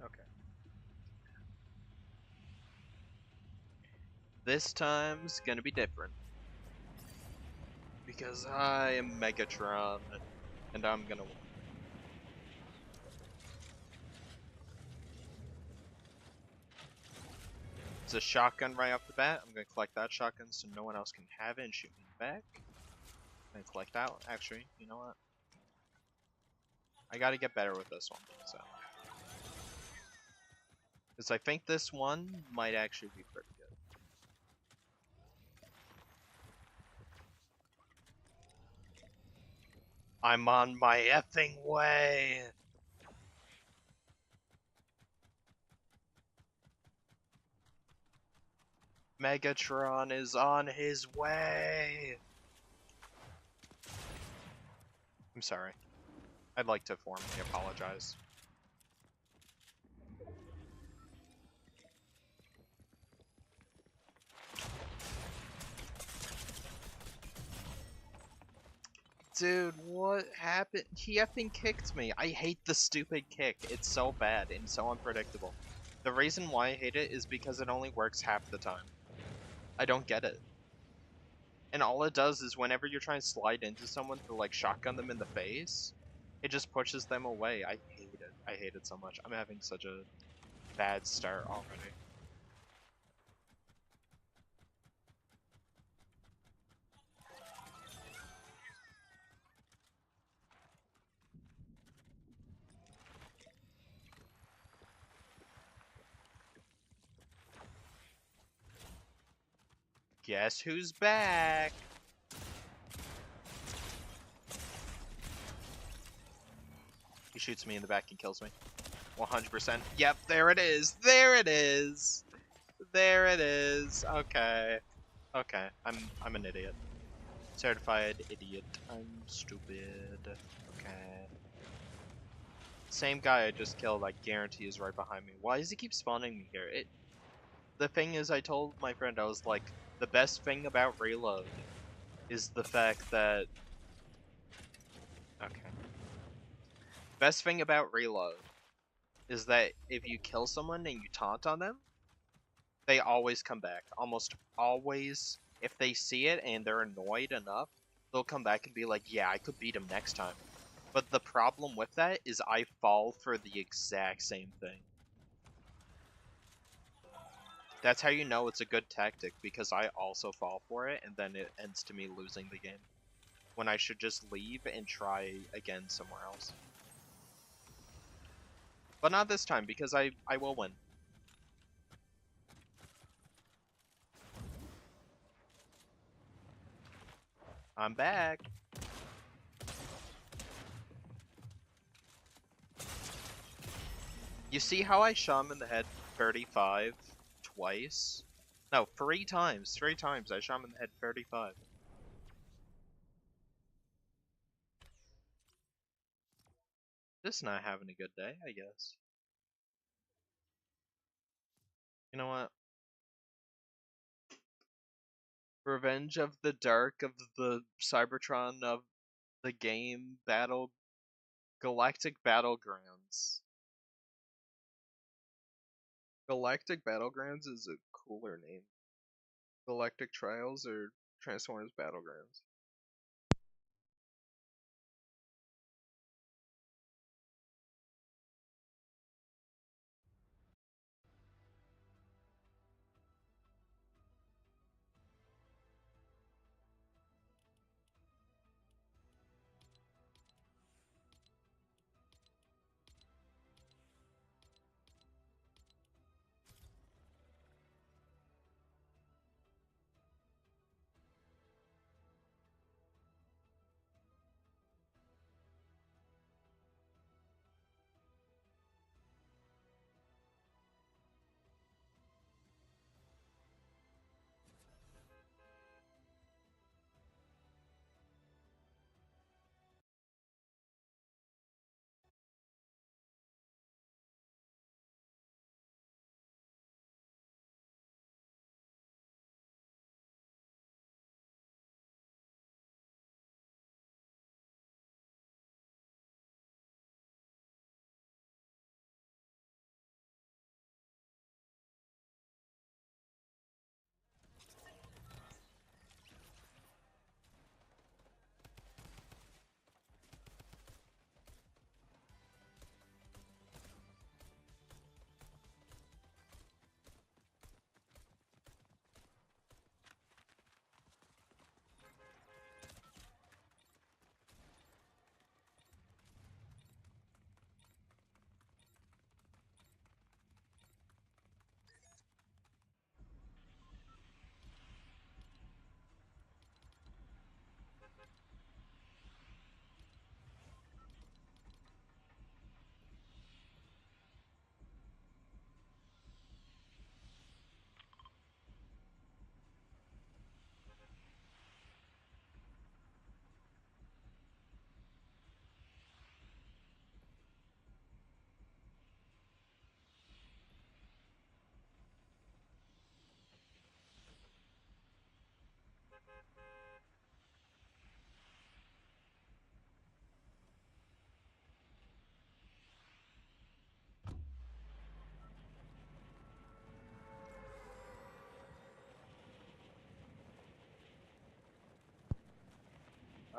Okay. This time's gonna be different. Because I am Megatron, and I'm gonna win. It's a shotgun right off the bat. I'm gonna collect that shotgun so no one else can have it and shoot me back. And collect that one. Actually, you know what? I gotta get better with this one, so. Because I think this one might actually be pretty good. I'm on my effing way. Megatron is on his way. I'm sorry. I'd like to formally apologize. Dude, what happened? He effing kicked me. I hate the stupid kick. It's so bad and so unpredictable. The reason why I hate it is because it only works half the time. I don't get it. And all it does is whenever you're trying to slide into someone to like shotgun them in the face, it just pushes them away. I hate it. I hate it so much. I'm having such a bad start already. Guess who's back? He shoots me in the back and kills me. 100%. Yep, there it is. There it is. There it is. Okay. Okay. I'm an idiot. Certified idiot. I'm stupid. Okay. Same guy I just killed, I guarantee is right behind me. Why does he keep spawning me here? The thing is, I told my friend, I was like, the best thing about Reload is the fact that... Okay. Best thing about Reload is that if you kill someone and you taunt on them, they always come back. Almost always, if they see it and they're annoyed enough, they'll come back and be like, yeah, I could beat him next time. But the problem with that is I fall for the exact same thing. That's how you know it's a good tactic, because I also fall for it, and then it ends to me losing the game. When I should just leave and try again somewhere else. But not this time, because I will win. I'm back. You see how I shot him in the head 35 twice? No, 3 times. 3 times I shot him in the head 35. Just not having a good day, I guess. You know what? Revenge of the Dark of the Cybertron of the game battle Galactic Battlegrounds. Galactic Battlegrounds is a cooler name. Galactic Trials or Transformers Battlegrounds.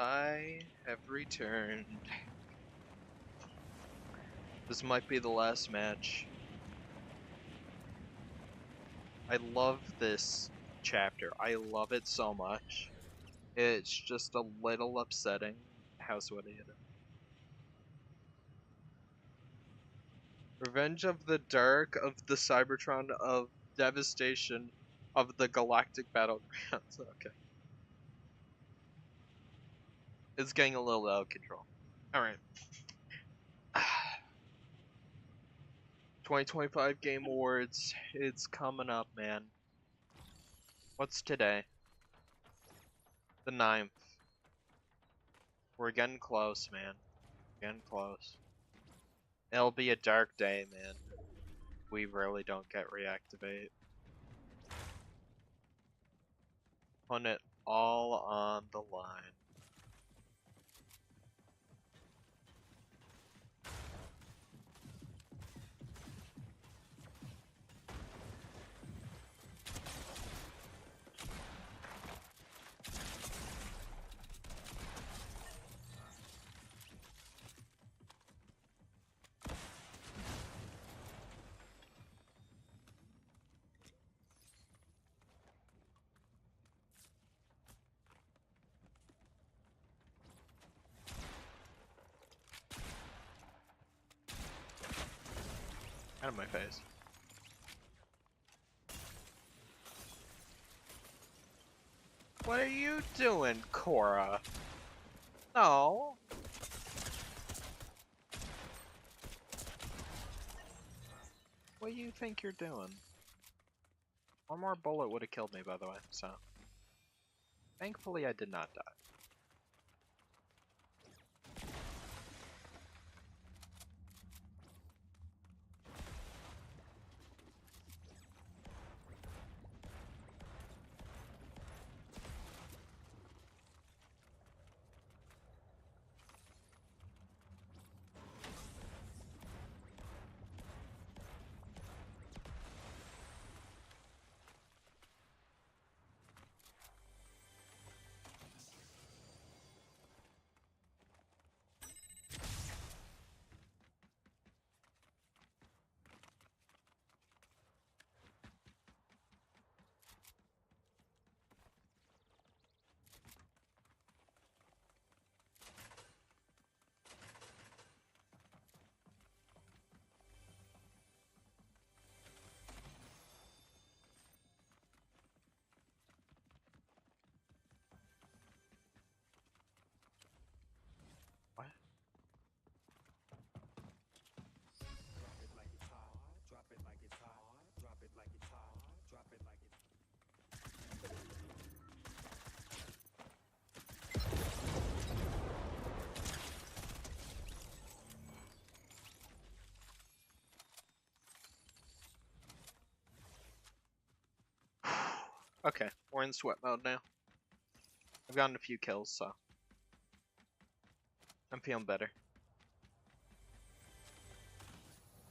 I have returned. This might be the last match. I love this chapter. I love it so much. It's just a little upsetting how sweaty it is. Revenge of the Dark, of the Cybertron, of Devastation, of the Galactic Battlegrounds. Okay. It's getting a little out of control. Alright. 2025 Game Awards. It's coming up, man. What's today? The 9th. We're getting close, man. Getting close. It'll be a dark day, man. We really don't get reactivate. Putting it all on the line. Out of my face. What are you doing, Cora? No. What do you think you're doing? One more bullet would have killed me, by the way, so. Thankfully, I did not die. What? Okay, we're in sweat mode now. I've gotten a few kills, so I'm feeling better.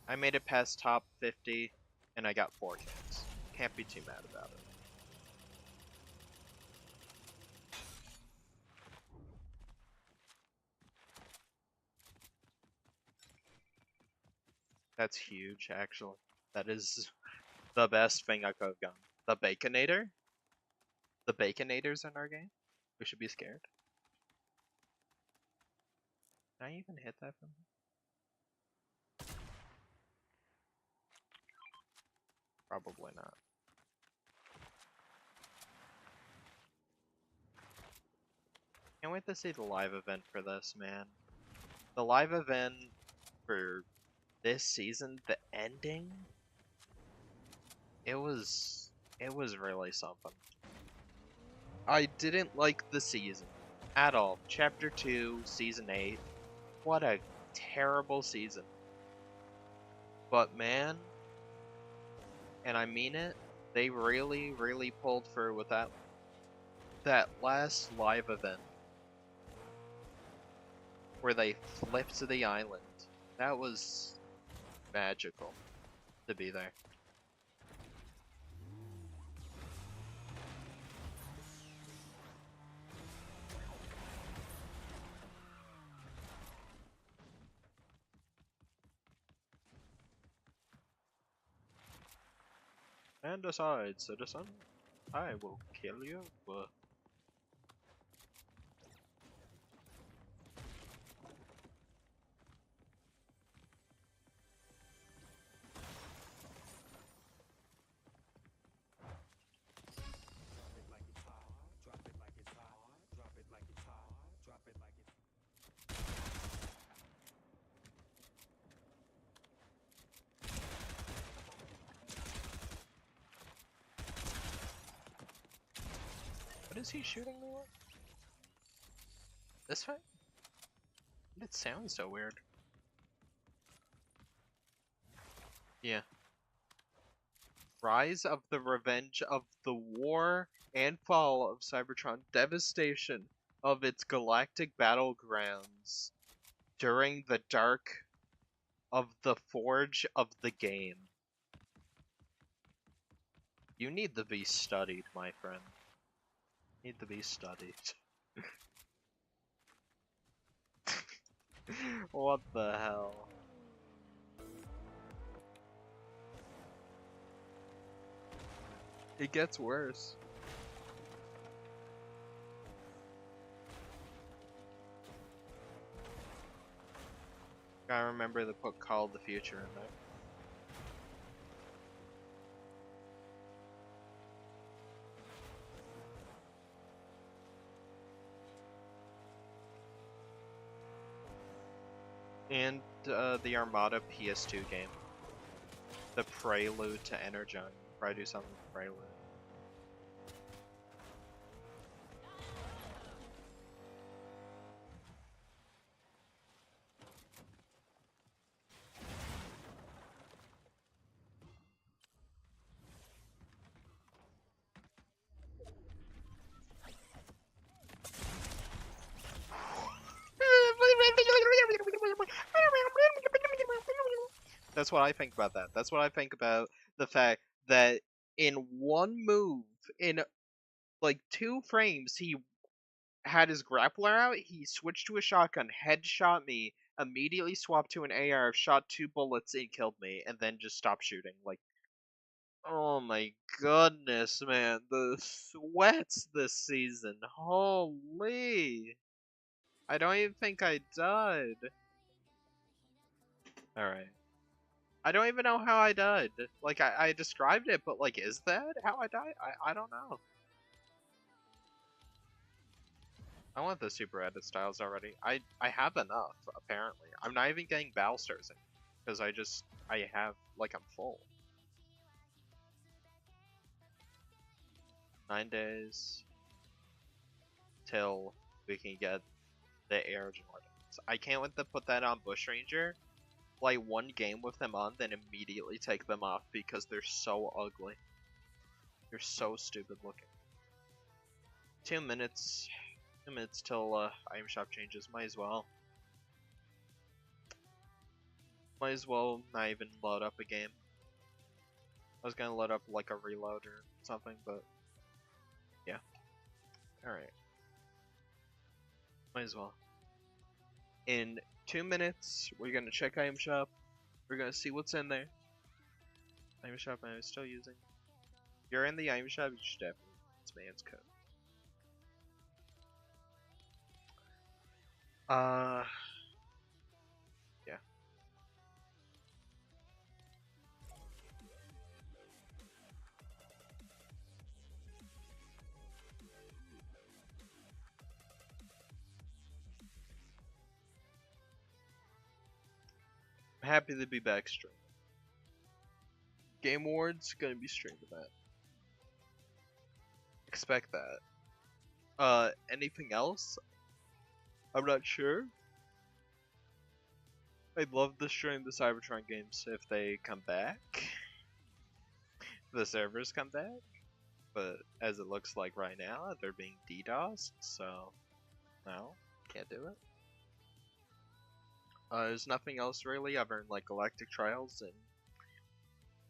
I made it past top 50, and I got 4 kills. Can't be too mad about it. That's huge, actually. That is the best thing I could have done. The Baconator? The Baconator's in our game? We should be scared. Can I even hit that from here? Probably not. Can't wait to see the live event for this, man. The live event for this season, the ending, it was really something. I didn't like the season at all. Chapter 2, Season 8. What a terrible season. But man, and I mean it, they really, really pulled through with that last live event where they flipped to the island. That was magical to be there. Stand aside, citizen. I will kill you. What is he shooting me with? This way? It sounds so weird. Yeah. Rise of the Revenge of the War and Fall of Cybertron, devastation of its galactic battlegrounds during the dark of the forge of the game. You need to be studied, my friend. Need to be studied. What the hell? It gets worse. Gotta remember to put Call of the Future in there. And the Armada PS2 game. The Prelude to Energon. Probably do something with Prelude. That's what I think about that. That's what I think about the fact that in one move, in like 2 frames, he had his grappler out, he switched to a shotgun, headshot me, immediately swapped to an AR, shot 2 bullets and killed me, and then just stopped shooting. Like, oh my goodness, man. The sweats this season. Holy. I don't even think I died. Alright. I don't even know how I died. Like, I described it, but like, is that how I died? I don't know. I want the super edit styles already. I have enough, apparently. I'm not even getting Balsters in, because I have, like, I'm full. 9 days till we can get the Air Jordans. I can't wait to put that on Bushranger, play 1 game with them on, then immediately take them off because they're so ugly. They're so stupid looking. 2 minutes. 2 minutes till item shop changes. Might as well. Might as well not even load up a game. I was gonna load up like a reload or something, but yeah. Alright. Might as well. In 2 minutes, we're gonna check item shop. We're gonna see what's in there. Item shop I'm still using. If you're in the item shop, you should definitely use this man's code. Yeah. I'm happy to be back streaming. Game Awards gonna be streaming that. Expect that. Anything else? I'm not sure. I'd love to stream the Cybertron games if they come back. The servers come back. But as it looks like right now, they're being DDoSed, so no, can't do it. There's nothing else really other than like Galactic Trials, and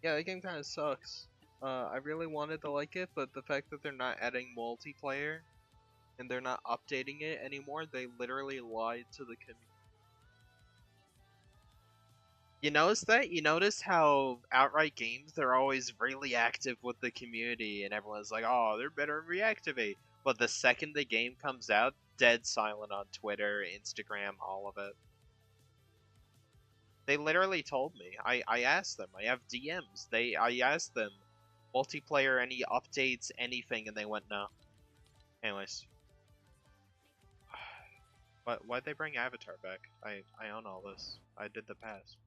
yeah, the game kind of sucks. I really wanted to like it, but the fact that they're not adding multiplayer and they're not updating it anymore, they literally lied to the community. You notice that? You notice how Outright Games, they're always really active with the community, and everyone's like, oh, they're better reactivate. But the second the game comes out, dead silent on Twitter, Instagram, all of it. They literally told me. I asked them. I have DMs. I asked them multiplayer, any updates, anything, and they went no. Anyways. But why'd they bring Avatar back? I own all this. I did the pass.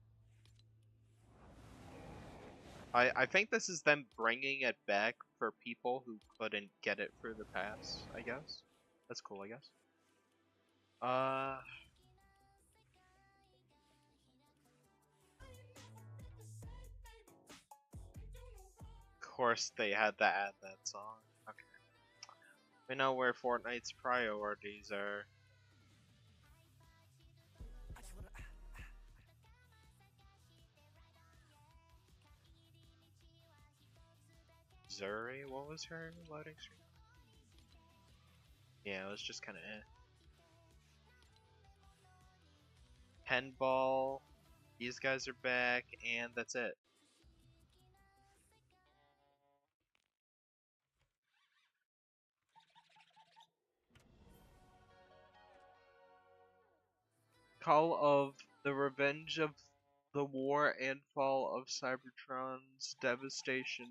I think this is them bringing it back for people who couldn't get it through the pass, I guess. That's cool, I guess. Of course they had to add that song. Okay. We know where Fortnite's priorities are. Zuri, what was her loading screen? Yeah, it was just kind of Handball, these guys are back, and that's it. Call of the Revenge of the War and Fall of Cybertron's devastation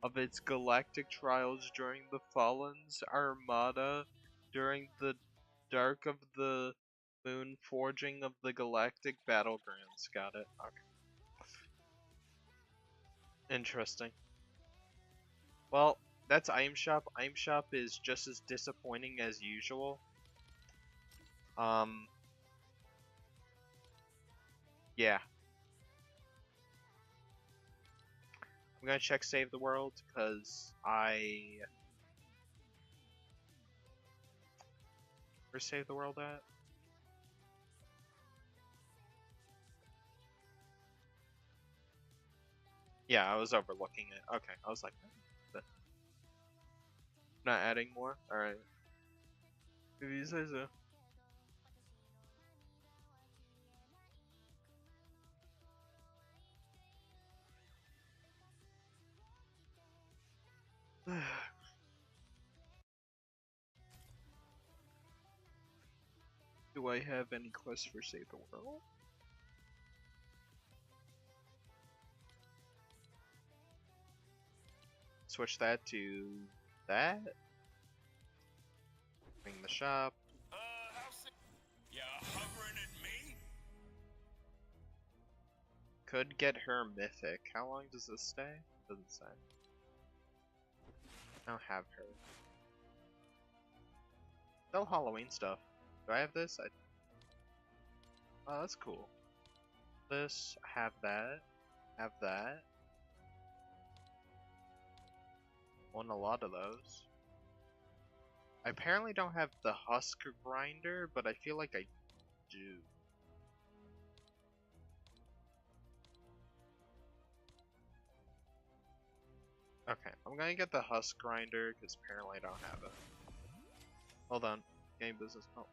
of its galactic trials during the Fallen's Armada during the dark of the moon forging of the galactic battlegrounds. Got it. Okay. Interesting. Well, that's Item Shop. Item Shop is just as disappointing as usual. Yeah. I'm gonna check Save the World, because Where's Save the World at? Yeah, I was overlooking it. Okay, I was like, not adding more? Alright. If you say so. Do I have any quests for Save the World? Switch that to that. Bring the shop. You hovering at me? Could get her mythic. How long does this stay? Doesn't say. I don't have her. Still Halloween stuff. Do I have this? Oh, that's cool. This, have that. Have that. Won a lot of those. I apparently don't have the Husk Grinder, but I feel like I do. Okay, I'm gonna get the Husk Grinder, because apparently I don't have it. Hold on. Game business. Oh.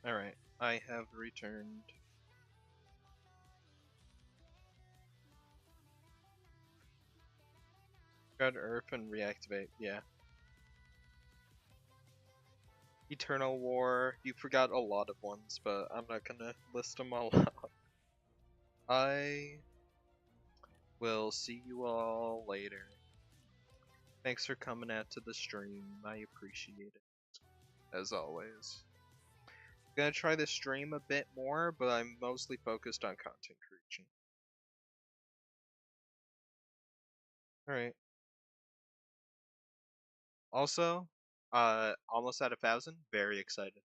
Alright, I have returned. Got Earth and reactivate, yeah. Eternal War, you forgot a lot of ones, but I'm not gonna list them all out. I will see you all later. Thanks for coming out to the stream, I appreciate it, as always. Gonna try to stream a bit more, but I'm mostly focused on content creation. Alright. Also, almost at 1,000, very excited.